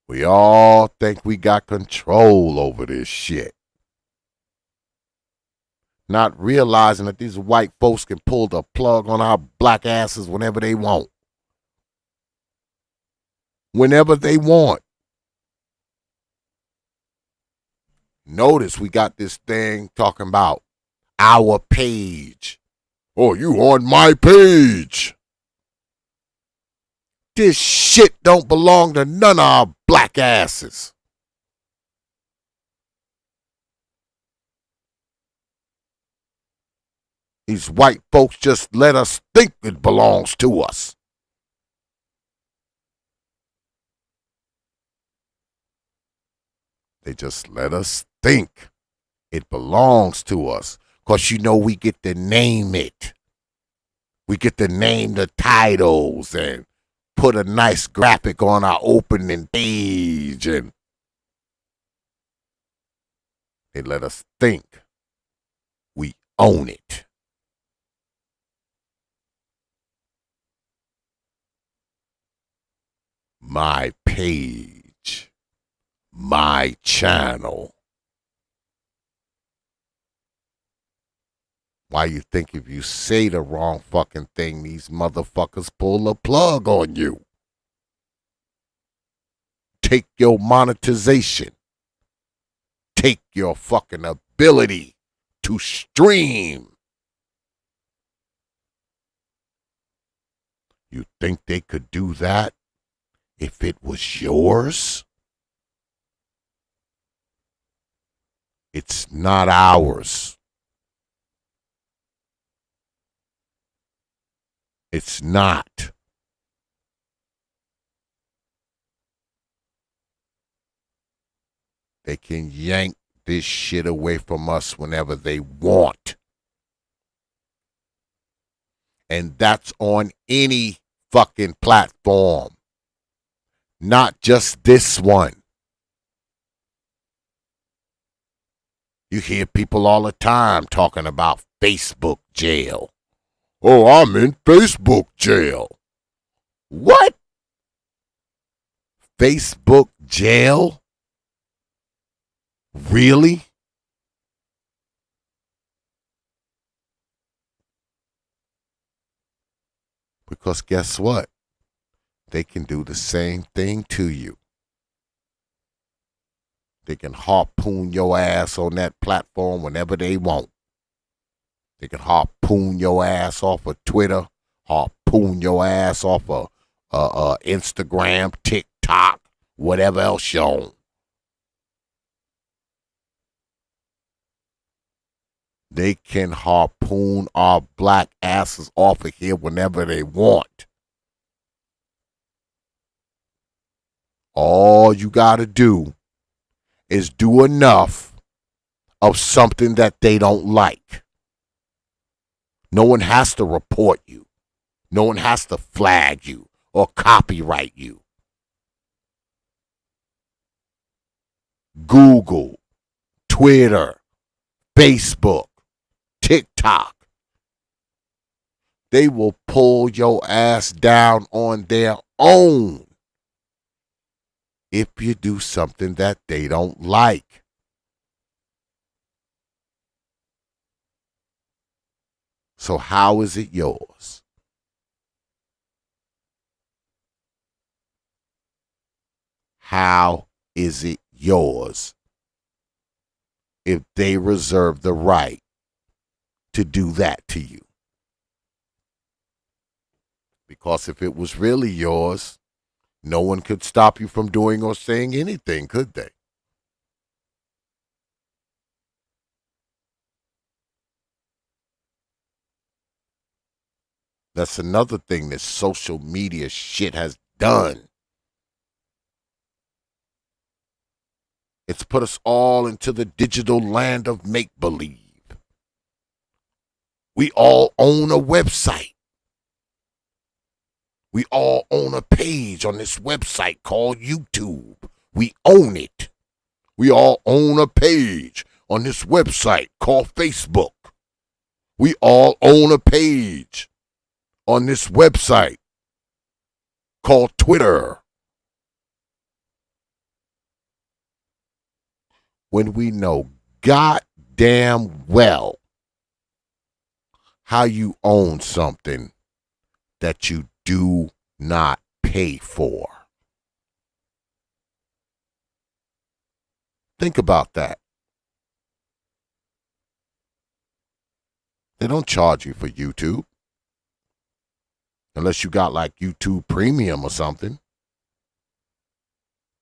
B: We all think we got control over this shit. Not realizing that these white folks can pull the plug on our black asses whenever they want. Whenever they want. Notice we got this thing talking about our page. Oh, you on my page. This shit don't belong to none of our black asses. These white folks just let us think it belongs to us. They just let us think it belongs to us. Because you know we get to name it. We get to name the titles and put a nice graphic on our opening page, and they let us think we own it. My page, my channel. Why you think if you say the wrong fucking thing, these motherfuckers pull a plug on you? Take your monetization. Take your fucking ability to stream. You think they could do that if it was yours? It's not ours. It's not. They can yank this shit away from us whenever they want. And that's on any fucking platform. Not just this one. You hear people all the time talking about Facebook jail. Oh, I'm in Facebook jail. What? Facebook jail? Really? Because guess what? They can do the same thing to you. They can harpoon your ass on that platform whenever they want. They can harpoon your ass off of Twitter, harpoon your ass off of Instagram, TikTok, whatever else you're on. They can harpoon our black asses off of here whenever they want. All you gotta do is do enough of something that they don't like. No one has to report you. No one has to flag you or copyright you. Google, Twitter, Facebook, TikTok. They will pull your ass down on their own if you do something that they don't like. So how is it yours? How is it yours if they reserve the right to do that to you? Because if it was really yours, no one could stop you from doing or saying anything, could they? That's another thing that social media shit has done. It's put us all into the digital land of make-believe. We all own a website. We all own a page on this website called YouTube. We own it. We all own a page on this website called Facebook. We all own a page on this website called Twitter. When we know goddamn well how you own something that you do not pay for. Think about that. They don't charge you for YouTube. Unless you got like YouTube Premium or something.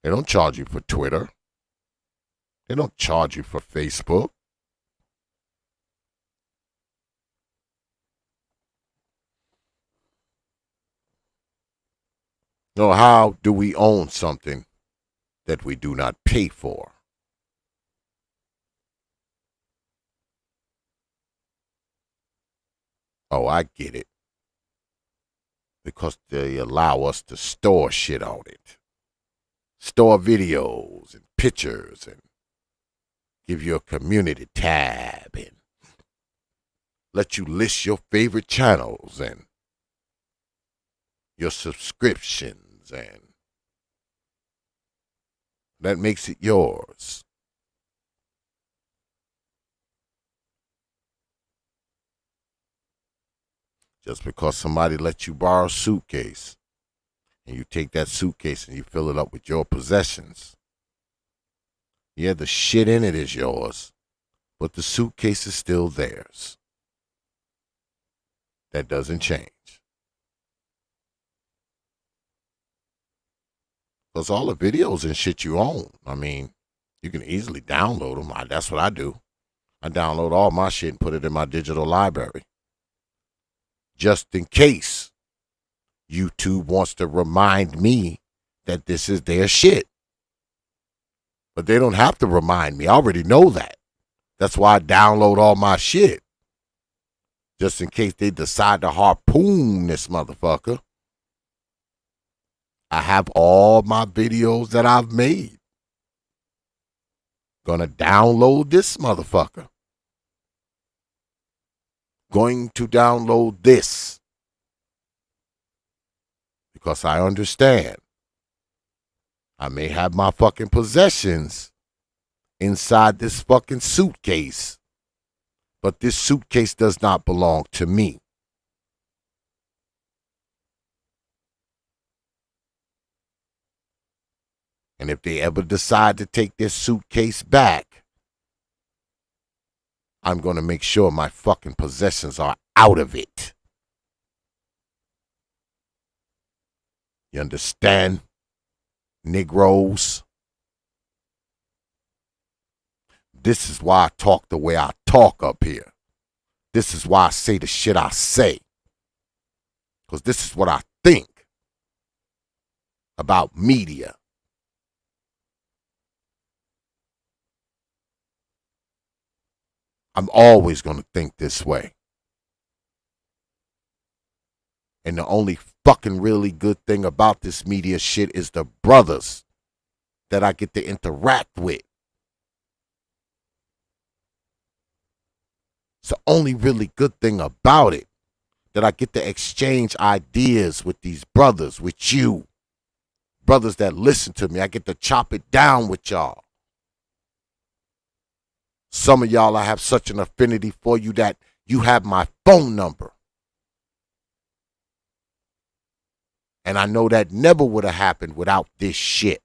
B: They don't charge you for Twitter. They don't charge you for Facebook. So how do we own something that we do not pay for? Oh, I get it. Because they allow us to store shit on it. Store videos and pictures and give you a community tab and let you list your favorite channels and your subscriptions, and that makes it yours. Just because somebody lets you borrow a suitcase and you take that suitcase and you fill it up with your possessions. Yeah, the shit in it is yours, but the suitcase is still theirs. That doesn't change. Because all the videos and shit you own, I mean, you can easily download them. That's what I do. I download all my shit and put it in my digital library. Just in case YouTube wants to remind me that this is their shit. But they don't have to remind me. I already know that. That's why I download all my shit. Just in case they decide to harpoon this motherfucker. I have all my videos that I've made. Gonna download this motherfucker. Going to download this. Because I understand. I may have my fucking possessions inside this fucking suitcase. But this suitcase does not belong to me. And if they ever decide to take this suitcase back, I'm going to make sure my fucking possessions are out of it. You understand, Negroes? This is why I talk the way I talk up here. This is why I say the shit I say. Because this is what I think about media. I'm always going to think this way. And the only fucking really good thing about this media shit is the brothers that I get to interact with. It's the only really good thing about it, that I get to exchange ideas with these brothers, with you. Brothers that listen to me. I get to chop it down with y'all. Some of y'all, I have such an affinity for you that you have my phone number. And I know that never would have happened without this shit.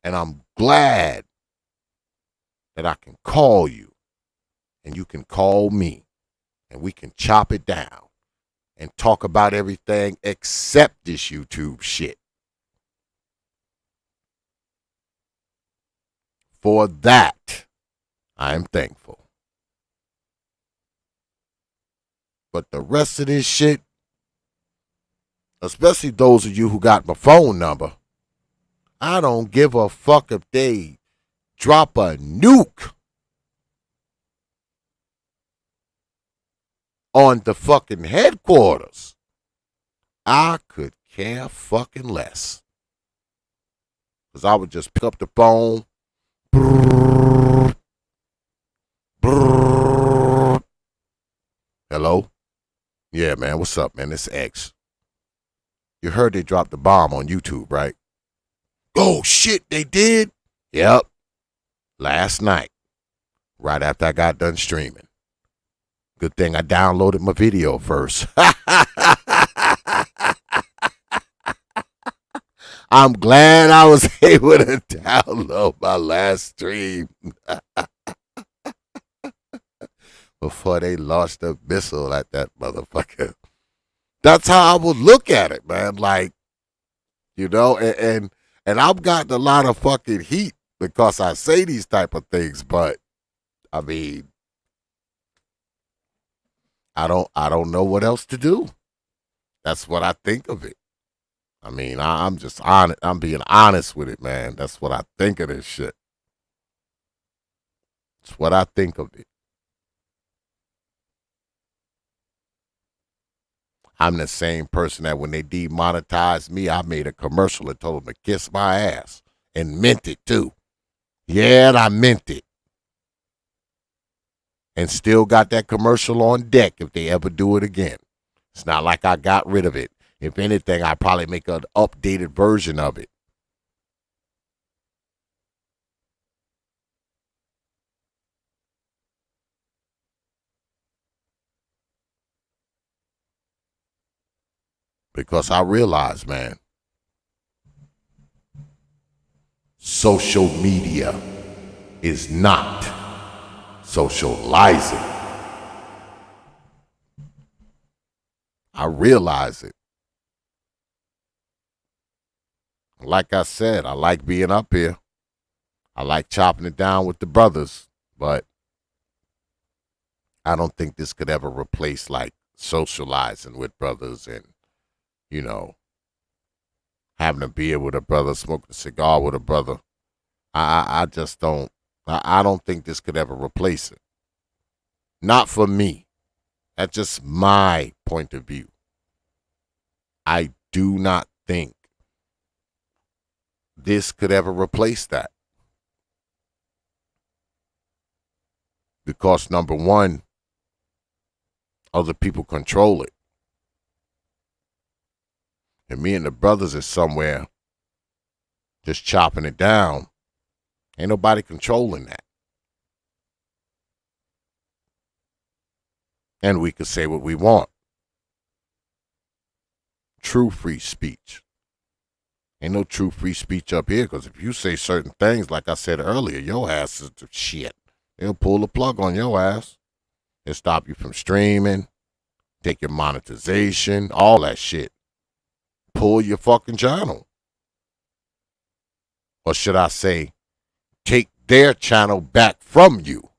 B: And I'm glad that I can call you and you can call me and we can chop it down and talk about everything except this YouTube shit. For that, I am thankful. But the rest of this shit, especially those of you who got my phone number, I don't give a fuck if they drop a nuke on the fucking headquarters. I could care fucking less. Because I would just pick up the phone. Brrr, brrr. Hello? Yeah, man, what's up, man? It's X. You heard they dropped the bomb on YouTube, right? Oh, shit, they did? Yep. Last night, right after I got done streaming. Good thing I downloaded my video first. I'm glad I was able to download my last stream before they launched a missile at that motherfucker. That's how I would look at it, man. Like, you know, and I've gotten a lot of fucking heat because I say these type of things, but I mean, I don't know what else to do. That's what I think of it. I mean, I'm just honest. I'm being honest with it, man. That's what I think of this shit. It's what I think of it. I'm the same person that when they demonetized me, I made a commercial and told them to kiss my ass and meant it too. Yeah, and I meant it. And still got that commercial on deck if they ever do it again. It's not like I got rid of it. If anything, I probably make an updated version of it. Because I realize, man, social media is not socializing. I realize it. Like I said, I like being up here. I like chopping it down with the brothers, but I don't think this could ever replace like socializing with brothers and, you know, having a beer with a brother, smoking a cigar with a brother. I just don't. I don't think this could ever replace it. Not for me. That's just my point of view. I do not think this could ever replace that. Because number one, other people control it. And me and the brothers is somewhere just chopping it down. Ain't nobody controlling that. And we could say what we want. True free speech. Ain't no true free speech up here, because if you say certain things, like I said earlier, your ass is the shit. They'll pull the plug on your ass. They'll stop you from streaming, take your monetization, all that shit. Pull your fucking channel. Or should I say, take their channel back from you.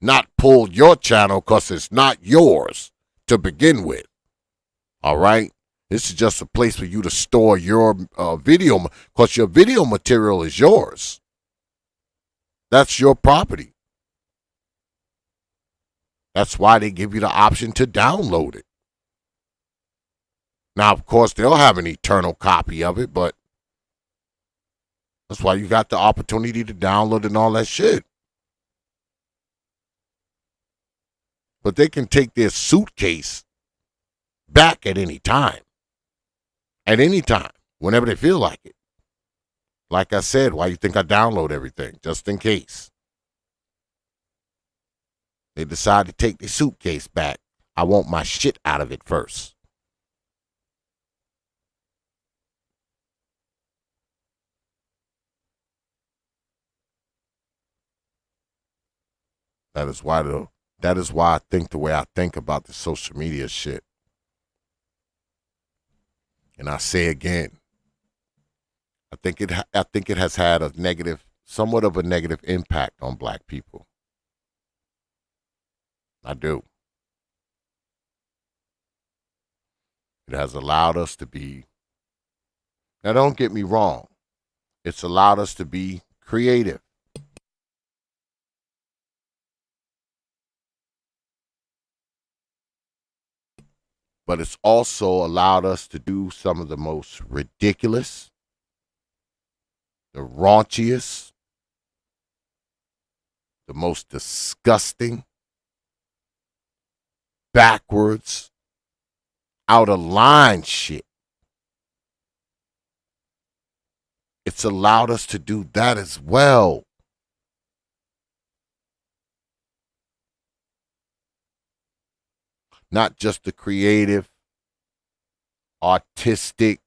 B: Not pull your channel because it's not yours to begin with. All right? This is just a place for you to store your video, because your video material is yours. That's your property. That's why they give you the option to download it. Now, of course, they'll have an eternal copy of it, but that's why you got the opportunity to download and all that shit. But they can take their suitcase back at any time. At any time, whenever they feel like it. Like I said, why you think I download everything? Just in case. They decide to take their suitcase back. I want my shit out of it first. That is why I think the way I think about the social media shit. And I say again, I think it has had a somewhat of a negative impact on black people. I do. It has allowed us to be, now don't get me wrong, it's allowed us to be creative. But it's also allowed us to do some of the most ridiculous, the raunchiest, the most disgusting, backwards, out of line shit. It's allowed us to do that as well. Not just the creative, artistic,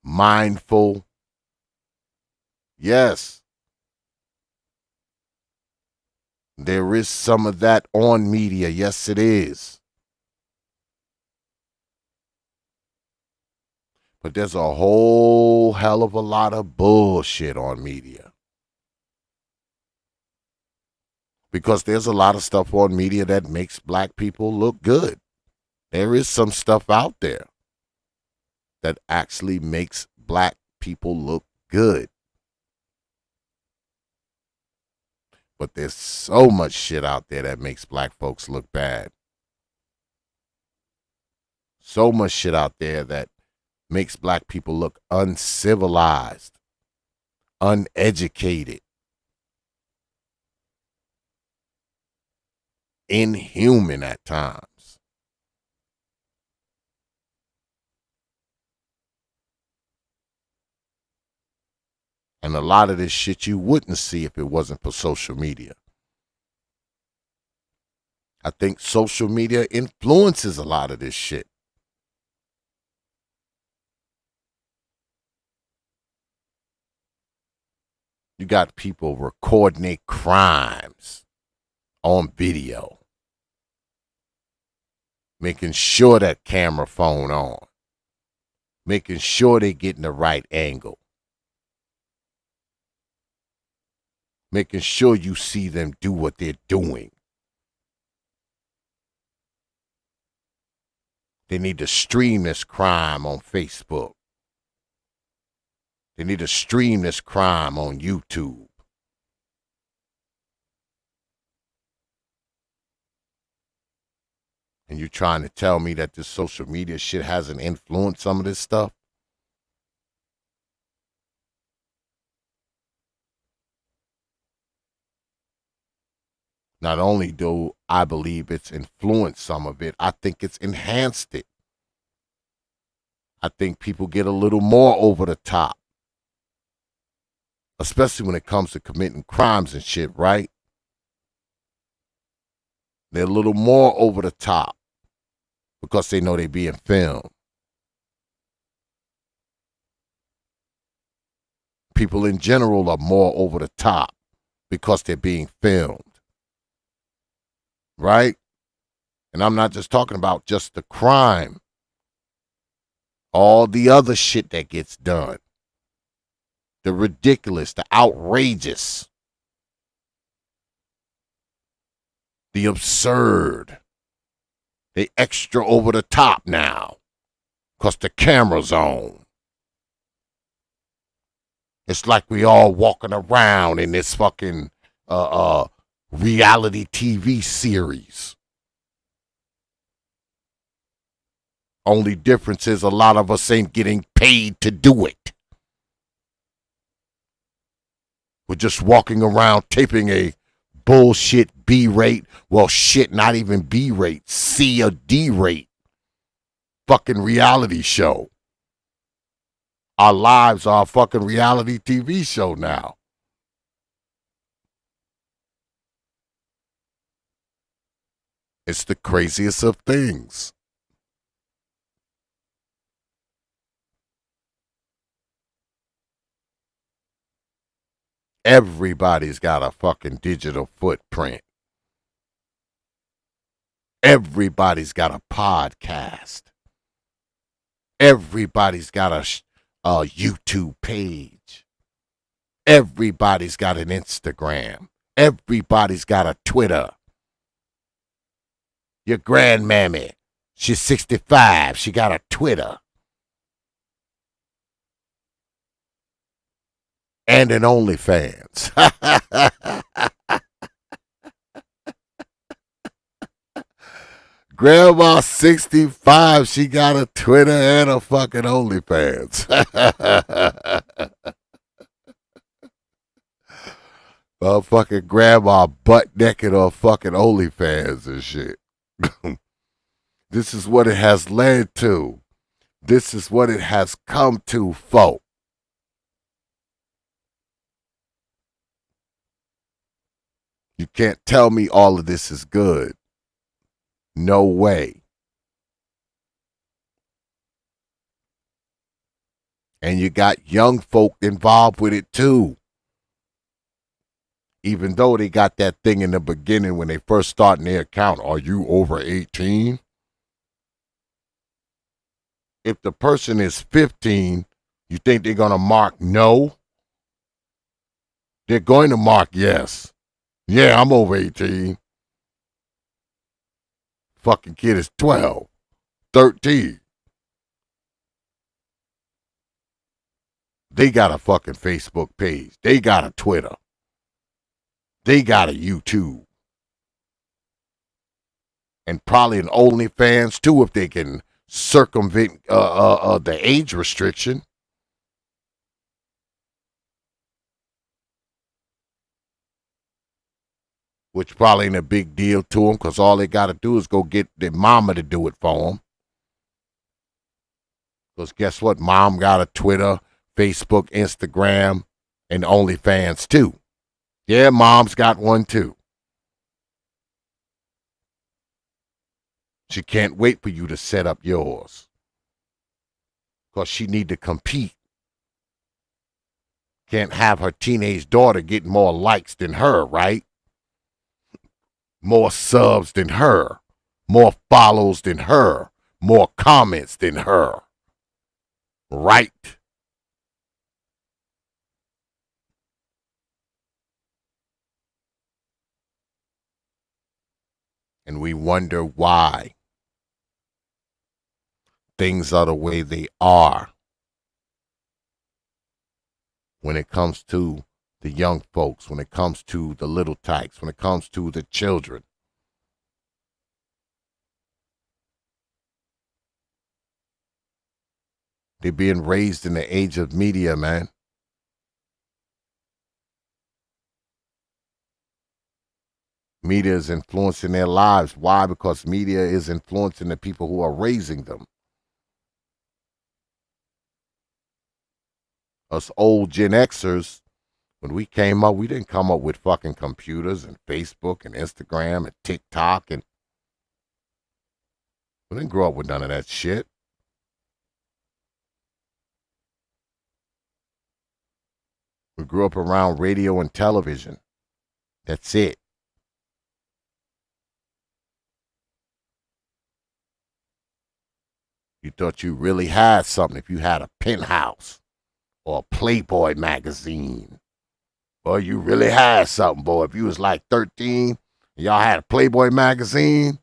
B: mindful. Yes, there is some of that on media. Yes, it is. But there's a whole hell of a lot of bullshit on media. Because there's a lot of stuff on media that makes black people look good. There is some stuff out there that actually makes black people look good. But there's so much shit out there that makes black folks look bad. So much shit out there that makes black people look uncivilized, uneducated, inhuman at times. And a lot of this shit you wouldn't see if it wasn't for social media. I think social media influences a lot of this shit. You got people recording their crimes on video, making sure that camera phone on, making sure they getting the right angle, making sure you see them do what they're doing. They need to stream this crime on Facebook. They need to stream this crime on YouTube. And you're trying to tell me that this social media shit hasn't influenced some of this stuff? Not only do I believe it's influenced some of it, I think it's enhanced it. I think people get a little more over the top. Especially when it comes to committing crimes and shit, right? They're a little more over the top because they know they're being filmed. People in general are more over the top because they're being filmed. Right? And I'm not just talking about just the crime. All the other shit that gets done. The ridiculous, the outrageous, the absurd, the extra over the top now, because the camera's on. It's like we all walking around in this fucking reality TV series. Only difference is a lot of us ain't getting paid to do it. We're just walking around taping a bullshit B-rate. Well, shit, not even B-rate. C or D-rate. Fucking reality show. Our lives are a fucking reality TV show now. It's the craziest of things. Everybody's got a fucking digital footprint. Everybody's got a podcast. Everybody's got a YouTube page. Everybody's got an Instagram. Everybody's got a Twitter. Your grandmammy, she's 65. She got a Twitter. And an OnlyFans. Grandma 65, she got a Twitter and a fucking OnlyFans. Fucking grandma butt naked on fucking OnlyFans and shit. This is what it has led to. This is what it has come to, folk. You can't tell me all of this is good. No way. And you got young folk involved with it too. Even though they got that thing in the beginning when they first start their account, are you over 18? If the person is 15, you think they're going to mark no? They're going to mark yes. Yeah, I'm over 18. Fucking kid is 12, 13. They got a fucking Facebook page. They got a Twitter. They got a YouTube. And probably an OnlyFans too if they can circumvent the age restriction. Which probably ain't a big deal to them because all they got to do is go get their mama to do it for them. Because guess what? Mom got a Twitter, Facebook, Instagram, and OnlyFans too. Yeah, mom's got one too. She can't wait for you to set up yours. Because she need to compete. Can't have her teenage daughter getting more likes than her, right? More subs than her. More follows than her. More comments than her. Right? And we wonder why things are the way they are when it comes to the young folks, when it comes to the little tykes, when it comes to the children. They're being raised in the age of media, man. Media is influencing their lives. Why? Because media is influencing the people who are raising them. Us old Gen Xers, when we came up, we didn't come up with fucking computers and Facebook and Instagram and TikTok. And we didn't grow up with none of that shit. We grew up around radio and television. That's it. You thought you really had something if you had a penthouse or a Playboy magazine. Boy, you really had something, boy. If you was like 13 and y'all had a Playboy magazine,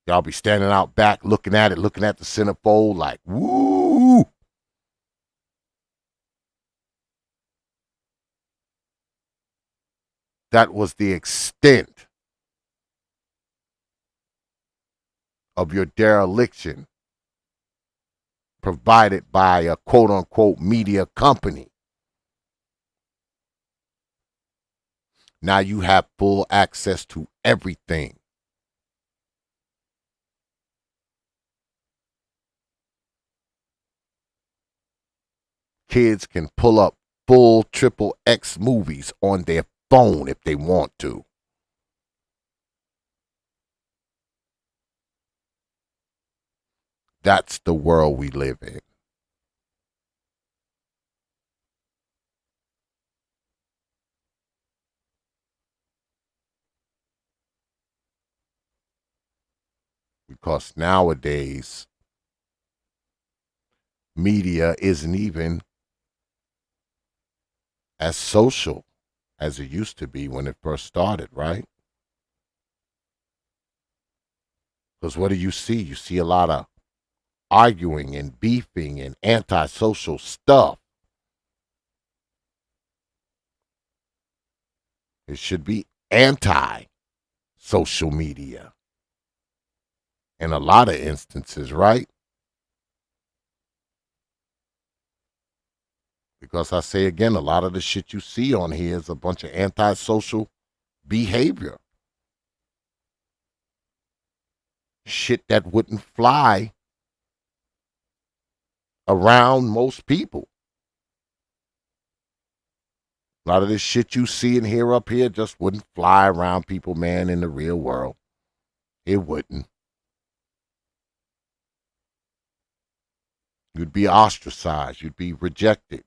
B: y'all be standing out back looking at it, looking at the centerfold like, woo. That was the extent of your dereliction provided by a quote-unquote media company. Now you have full access to everything. Kids can pull up full triple X movies on their phone if they want to. That's the world we live in. Because nowadays, media isn't even as social as it used to be when it first started, right? Because what do you see? You see a lot of arguing and beefing and antisocial stuff. It should be anti-social media in a lot of instances, right? Because I say again, a lot of the shit you see on here is a bunch of antisocial behavior. Shit that wouldn't fly around most people. A lot of this shit you see and hear up here just wouldn't fly around people, man, in the real world. It wouldn't. You'd be ostracized. You'd be rejected.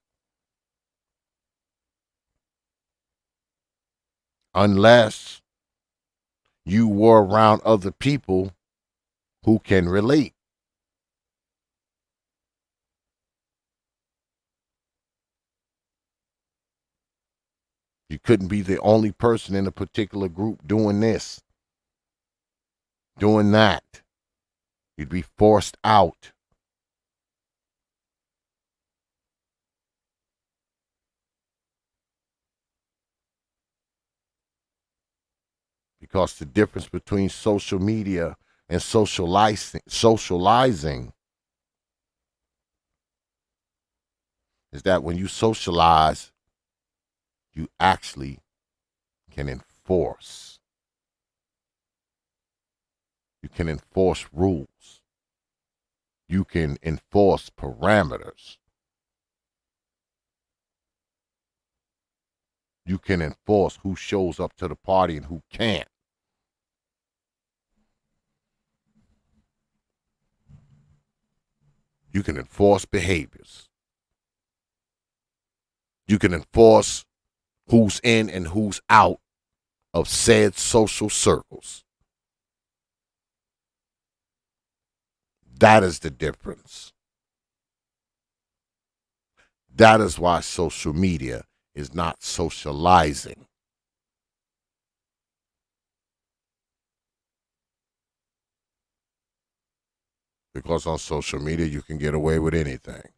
B: Unless you were around other people who can relate. You couldn't be the only person in a particular group doing this, doing that. You'd be forced out. Because the difference between social media and socializing is that when you socialize, you actually can enforce. You can enforce rules. You can enforce parameters. You can enforce who shows up to the party and who can't. You can enforce behaviors. You can enforce who's in and who's out of said social circles. That is the difference. That is why social media is not socializing. Because on social media, you can get away with anything,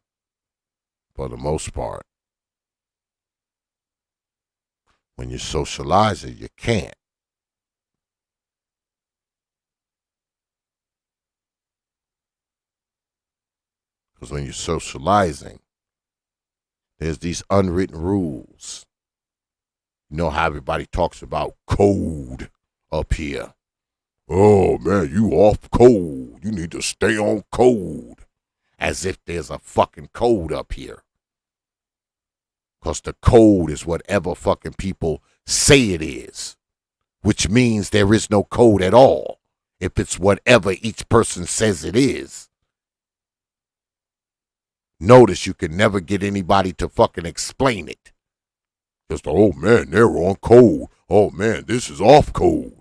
B: for the most part. When you socialize it, you can't. Because when you're socializing, there's these unwritten rules. You know how everybody talks about code up here. Oh, man, you off code. You need to stay on code. As if there's a fucking code up here. Because the code is whatever fucking people say it is. Which means there is no code at all. If it's whatever each person says it is. Notice you can never get anybody to fucking explain it. Just, oh man, they're on code. Oh man, this is off code.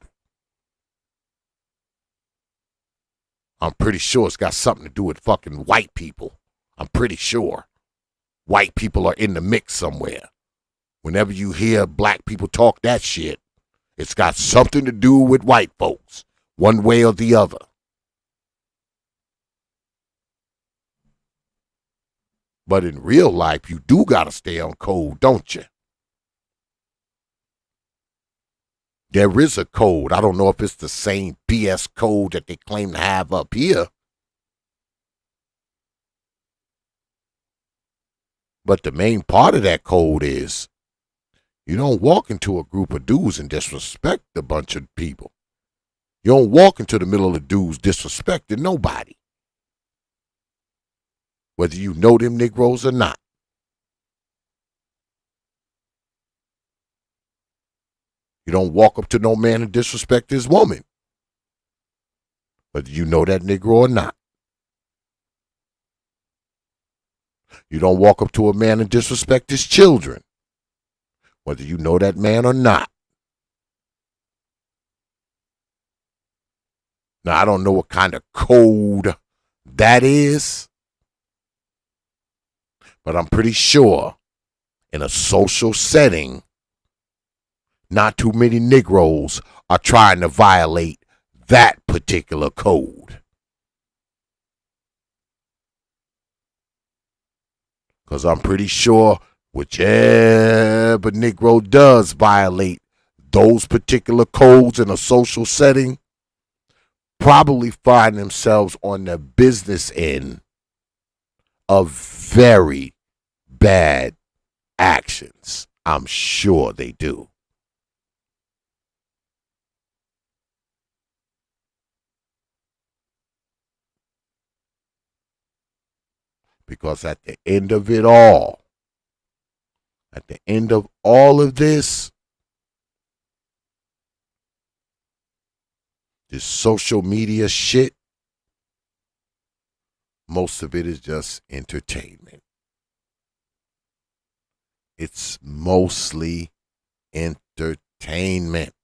B: I'm pretty sure it's got something to do with fucking white people. I'm pretty sure. White people are in the mix somewhere. Whenever you hear black people talk that shit, it's got something to do with white folks, one way or the other. But in real life, you do gotta stay on code, don't you? There is a code. I don't know if it's the same BS code that they claim to have up here. But the main part of that code is you don't walk into a group of dudes and disrespect a bunch of people. You don't walk into the middle of the dudes disrespecting nobody. Whether you know them Negroes or not. You don't walk up to no man and disrespect his woman. Whether you know that Negro or not. You don't walk up to a man and disrespect his children. Whether you know that man or not. Now, I don't know what kind of code that is. But I'm pretty sure in a social setting, not too many Negroes are trying to violate that particular code. Because I'm pretty sure whichever Negro does violate those particular codes in a social setting probably find themselves on the business end of very bad actions. I'm sure they do. Because at the end of it all, at the end of all of this social media shit, most of it is just entertainment. It's mostly entertainment.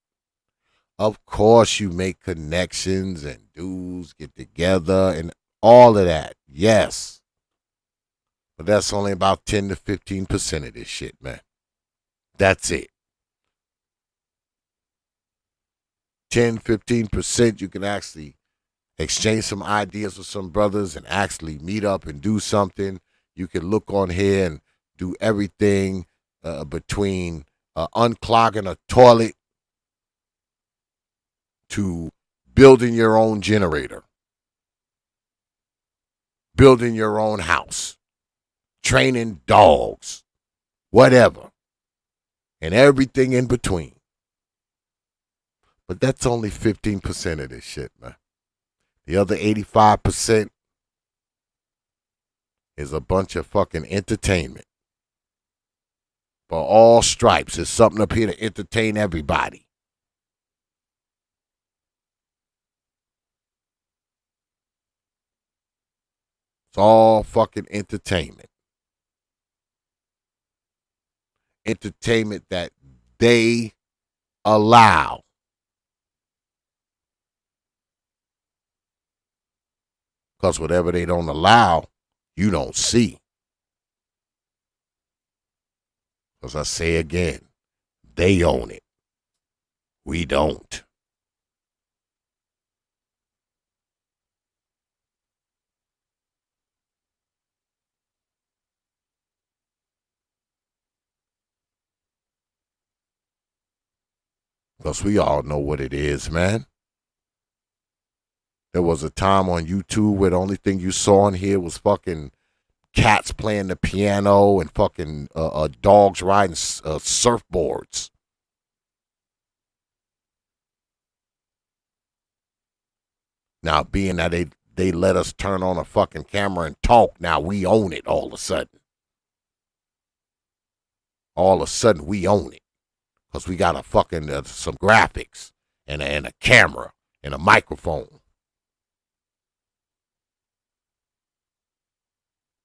B: Of course, you make connections and dudes get together and all of that. Yes. But that's only about 10 to 15% of this shit, man. That's it. 10, 15%, you can actually exchange some ideas with some brothers and actually meet up and do something. You can look on here and do everything between unclogging a toilet to building your own generator, building your own house, training dogs, whatever, and everything in between. But that's only 15% of this shit, man. The other 85% is a bunch of fucking entertainment. For all stripes, there's something up here to entertain everybody. It's all fucking entertainment. Entertainment that they allow. Because whatever they don't allow, you don't see. As I say again, they own it. We don't. Because we all know what it is, man. There was a time on YouTube where the only thing you saw on here was fucking cats playing the piano and fucking dogs riding surfboards. Now, being that they let us turn on a fucking camera and talk, now we own it all of a sudden. All of a sudden, we own it. Because we got a fucking some graphics and a camera and a microphone.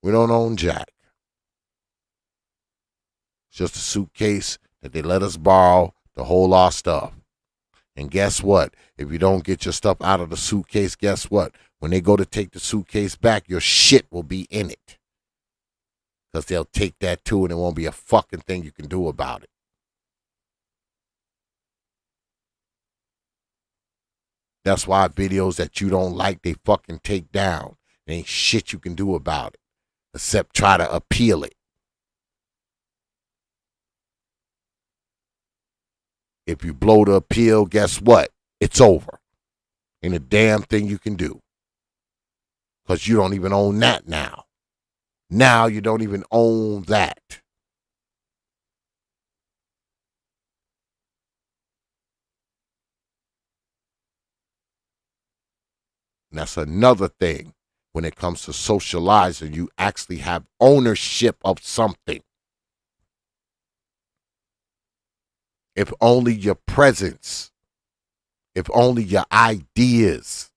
B: We don't own jack. It's just a suitcase that they let us borrow to hold our stuff. And guess what? If you don't get your stuff out of the suitcase, guess what? When they go to take the suitcase back, your shit will be in it. Because they'll take that too, and there won't be a fucking thing you can do about it. That's why videos that you don't like, they fucking take down. There ain't shit you can do about it. Except try to appeal it. If you blow the appeal, guess what? It's over. Ain't a damn thing you can do. Because you don't even own that now. Now you don't even own that. And that's another thing. When it comes to socializing, you actually have ownership of something. If only your presence, if only your ideas.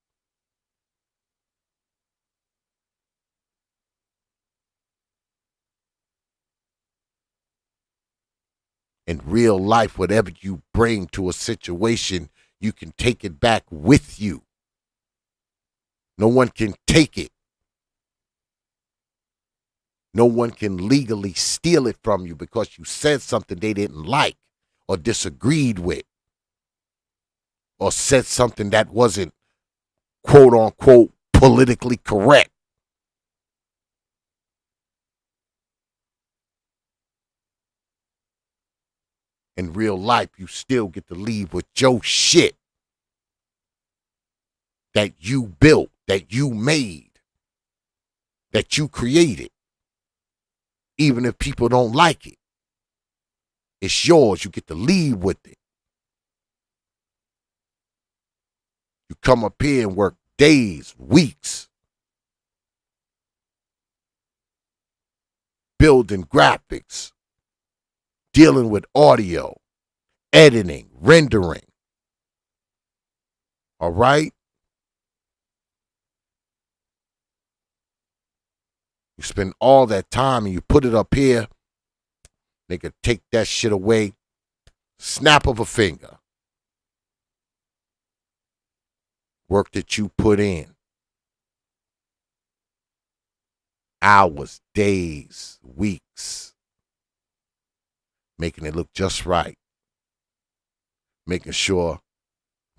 B: In real life, whatever you bring to a situation, you can take it back with you. No one can take it. No one can legally steal it from you because you said something they didn't like or disagreed with or said something that wasn't quote unquote politically correct. In real life, you still get to leave with your shit that you built, that you made, that you created. Even if people don't like it, it's yours. You get to leave with it. You come up here and work days, weeks, building graphics, dealing with audio, editing, rendering. All right? You spend all that time and you put it up here, they could take that shit away, snap of a finger. Work that you put in. Hours, days, weeks. Making it look just right. Making sure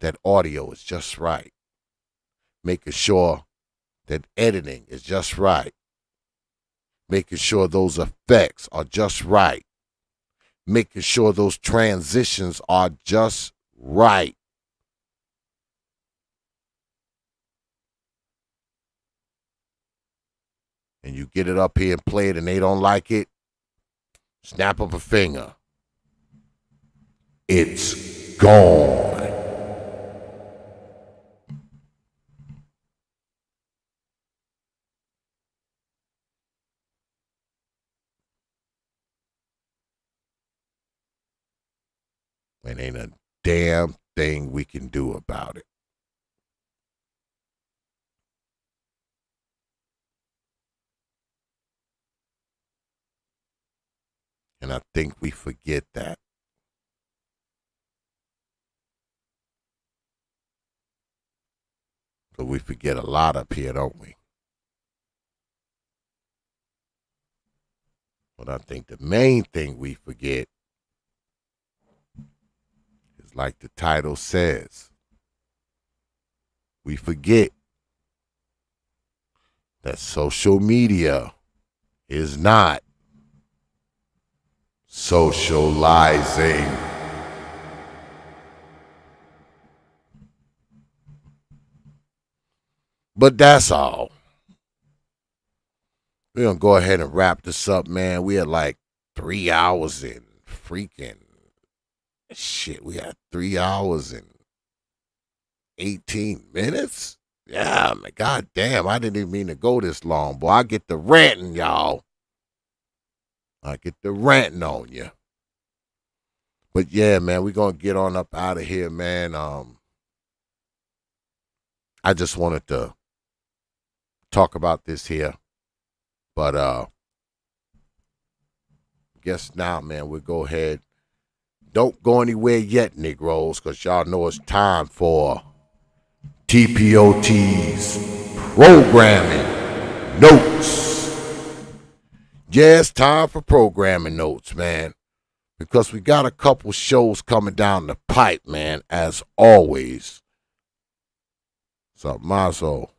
B: that audio is just right, making sure that editing is just right, making sure those effects are just right, making sure those transitions are just right. And you get it up here and play it and they don't like it, snap up a finger. It's gone. And ain't a damn thing we can do about it. And I think we forget that. But we forget a lot up here, don't we? But I think the main thing we forget is like the title says, we forget that social media is not socializing. But that's all. We're going to go ahead and wrap this up, man. We had like 3 hours and freaking shit. We had 3 hours and 18 minutes? Yeah, man. God damn. I didn't even mean to go this long, boy. I get the ranting, y'all. I get the ranting on you. But yeah, man, we're going to get on up out of here, man. I just wanted to talk about this here. But guess now, man, we'll go ahead. Don't go anywhere yet, Negroes, because y'all know it's time for T.P.O.T's programming notes. Yeah, it's time for programming notes, man, because we got a couple shows coming down the pipe, man, as always. So I might as well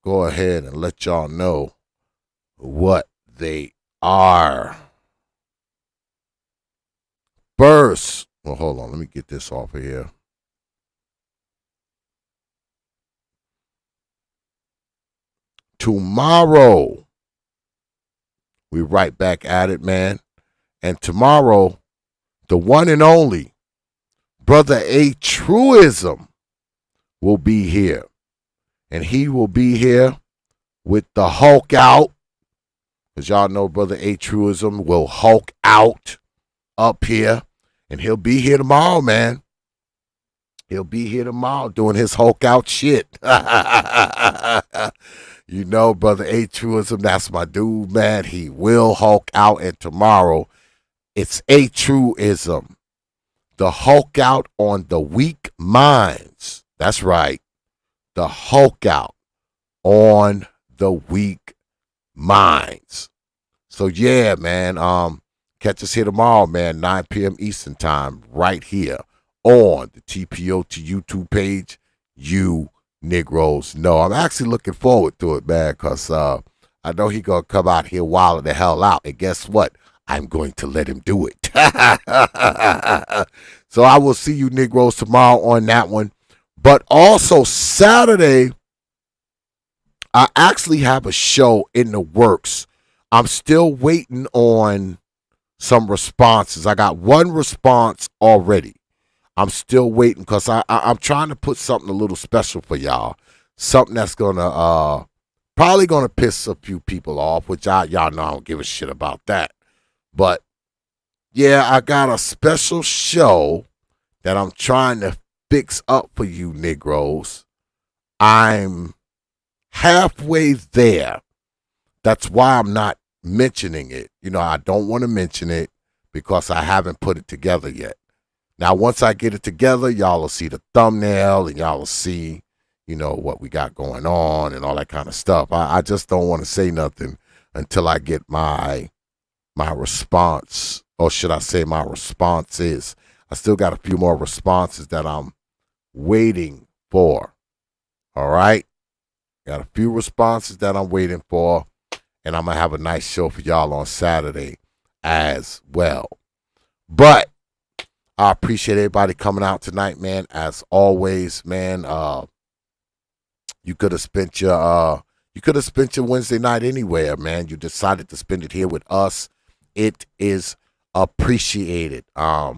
B: go ahead and let y'all know what they are. First, well, hold on, let me get this off of here. Tomorrow, we right back at it, man. And tomorrow, the one and only Brother A Truism will be here. And he will be here with the Hulk out. Because y'all know Brother A Truism will Hulk out up here. And he'll be here tomorrow, man. He'll be here tomorrow doing his Hulk out shit. You know, Brother A Truism, that's my dude, man. He will Hulk out. And tomorrow, it's A Truism. The Hulk out on the weak minds. That's right. The Hulk out on the weak minds. So yeah, man. Catch us here tomorrow, man. 9 p.m. Eastern time, right here on the T.P.O.T YouTube page. You Negroes know. I'm actually looking forward to it, man, because I know he gonna come out here wilding the hell out. And guess what? I'm going to let him do it. So I will see you Negroes tomorrow on that one. But also Saturday, I actually have a show in the works. I'm still waiting on some responses. I got one response already. I'm still waiting because I'm trying to put something a little special for y'all. Something that's gonna probably gonna piss a few people off, which y'all know I don't give a shit about that. But yeah, I got a special show that I'm trying to fix up for you Negroes. I'm halfway there. That's why I'm not mentioning it. You know, I don't want to mention it because I haven't put it together yet. Now, once I get it together, y'all will see the thumbnail and y'all will see, you know, what we got going on and all that kind of stuff. I just don't want to say nothing until I get my response, or should I say my responses. I still got a few more responses that I'm waiting for. All right? Got a few responses that I'm waiting for, and I'm going to have a nice show for y'all on Saturday as well. But I appreciate everybody coming out tonight, man. As always, man, you could have spent your Wednesday night anywhere, man. You decided to spend it here with us. It is appreciated. I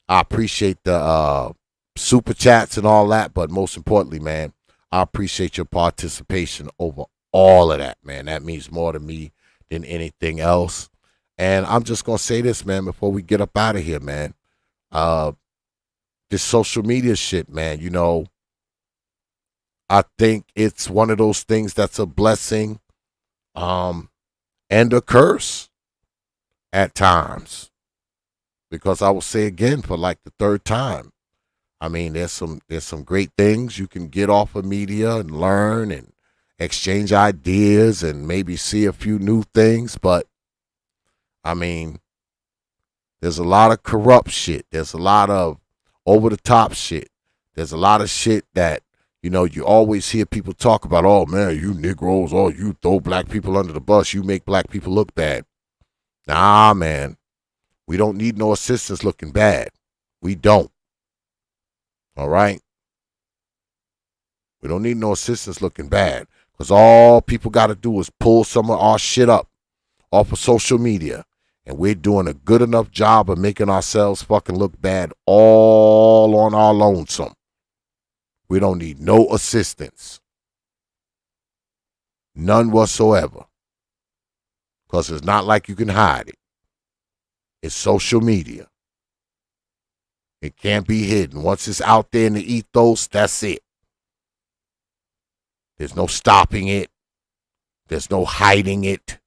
B: appreciate the super chats and all that, but most importantly, man, I appreciate your participation over all of that, man. That means more to me than anything else. And I'm just gonna say this, man, before we get up out of here, man. This social media shit, man, you know, I think it's one of those things that's a blessing and a curse at times. Because I will say again for like the third time, I mean, there's some great things you can get off of media and learn and exchange ideas and maybe see a few new things. But, I mean, there's a lot of corrupt shit. There's a lot of over-the-top shit. There's a lot of shit that, you know, you always hear people talk about, oh, man, you Negroes, oh, you throw black people under the bus. You make black people look bad. Nah, man. We don't need no assistance looking bad. We don't. All right? We don't need no assistance looking bad. Because all people got to do is pull some of our shit up off of social media. And we're doing a good enough job of making ourselves fucking look bad all on our lonesome. We don't need no assistance. None whatsoever. Because it's not like you can hide it. It's social media. It can't be hidden. Once it's out there in the ethos, that's it. There's no stopping it. There's no hiding it.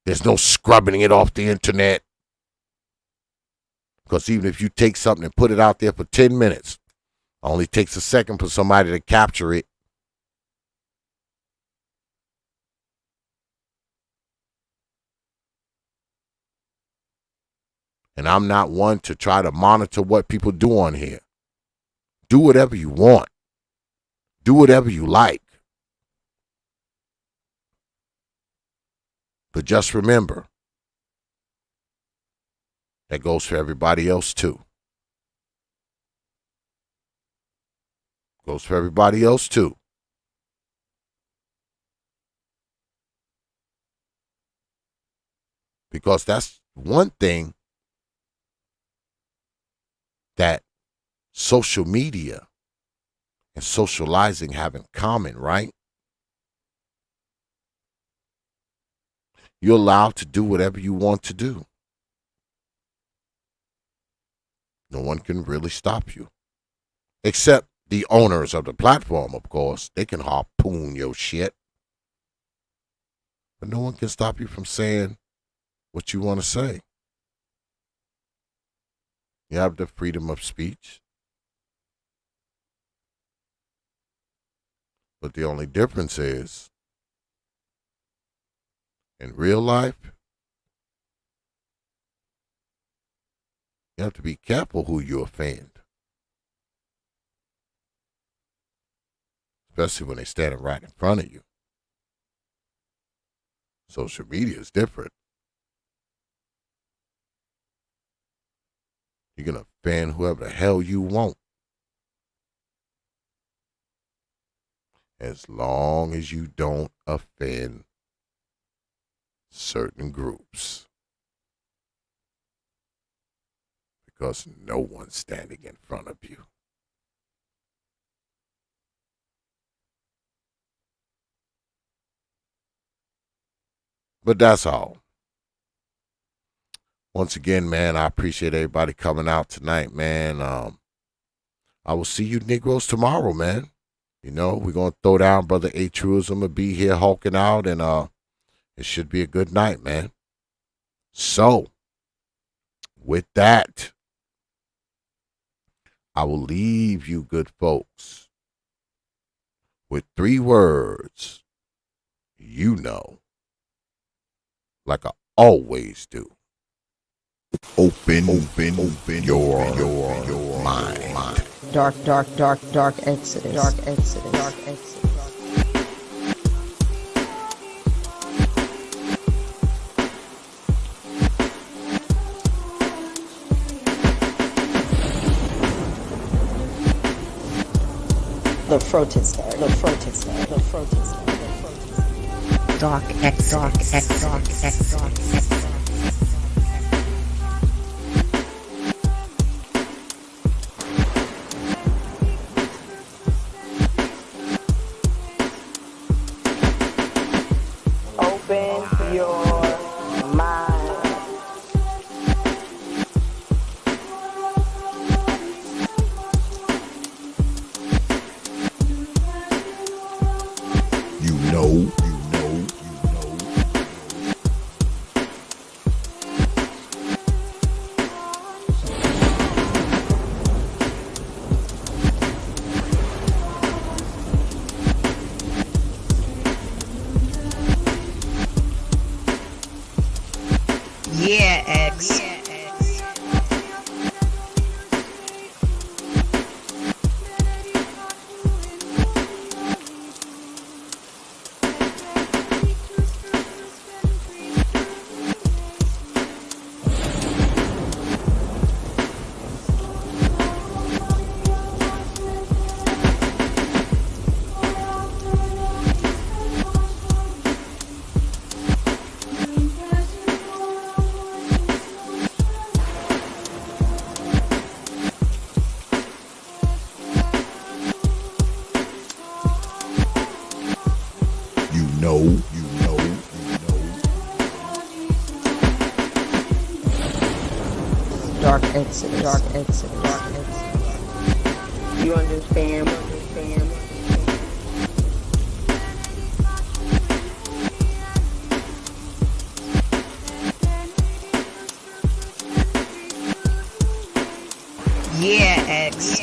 B: There's no scrubbing it off the internet. Because even if you take something and put it out there for 10 minutes, it only takes a second for somebody to capture it. And I'm not one to try to monitor what people do on here. Do whatever you want. Do whatever you like. But just remember, that goes for everybody else too. Goes for everybody else too. Because that's one thing that social media and socializing have in common, right? You're allowed to do whatever you want to do. No one can really stop you. Except the owners of the platform, of course. They can harpoon your shit. But no one can stop you from saying what you want to say. You have the freedom of speech. But the only difference is, in real life, you have to be careful who you offend. Especially when they're standing right in front of you. Social media is different. You can offend whoever the hell you want. As long as you don't offend certain groups. Because no one's standing in front of you. But that's all. Once again, man, I appreciate everybody coming out tonight, man. I will see you Negroes tomorrow, man. You know, we're going to throw down Brother A. Truism will be here hulking out, and it should be a good night, man. So, with that, I will leave you good folks with 3 words you know, like I always do. Open your mind.
A: Dark Exodus. Dark Exodus. The protester. Dark Exodus.
D: Open your mind.
B: You know.
A: Yeah, X.
B: You know.
A: Dark Exodus.
D: You understand?
A: Yeah, X.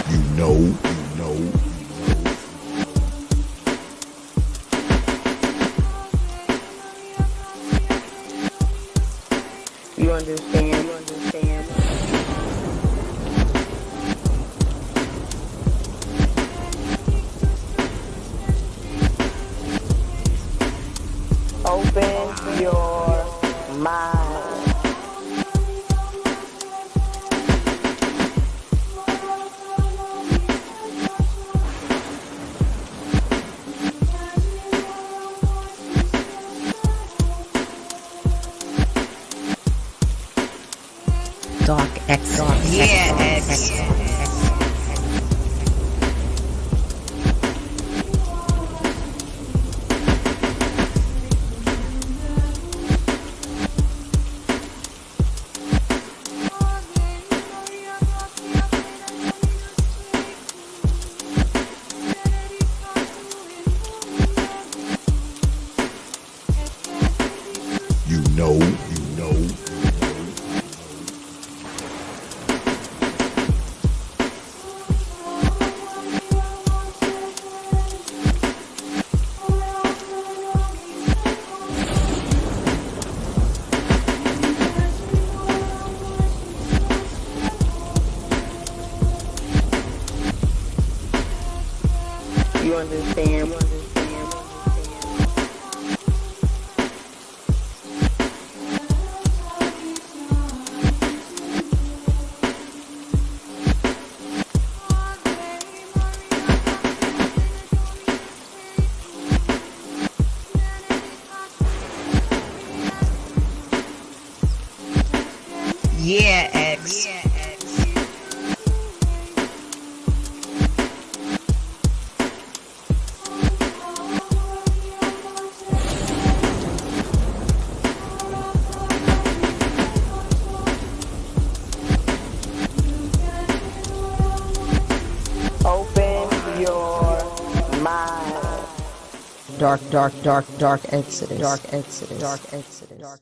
B: You know.
D: You understand? Open your mind.
A: Dark Exodus. Yeah, X.
B: You know.
D: You understand?
A: Yeah, X. dark exodus, dark exodus, dark exodus, dark exodus.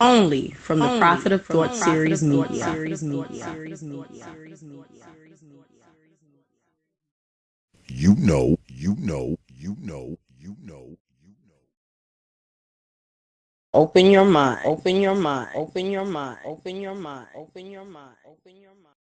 A: Only from the Prophet of Thought series media.
B: You know, you know, you know, you know, you know.
A: Open your mind, open your mind, open your mind, open your mind, open your mind, open your mind.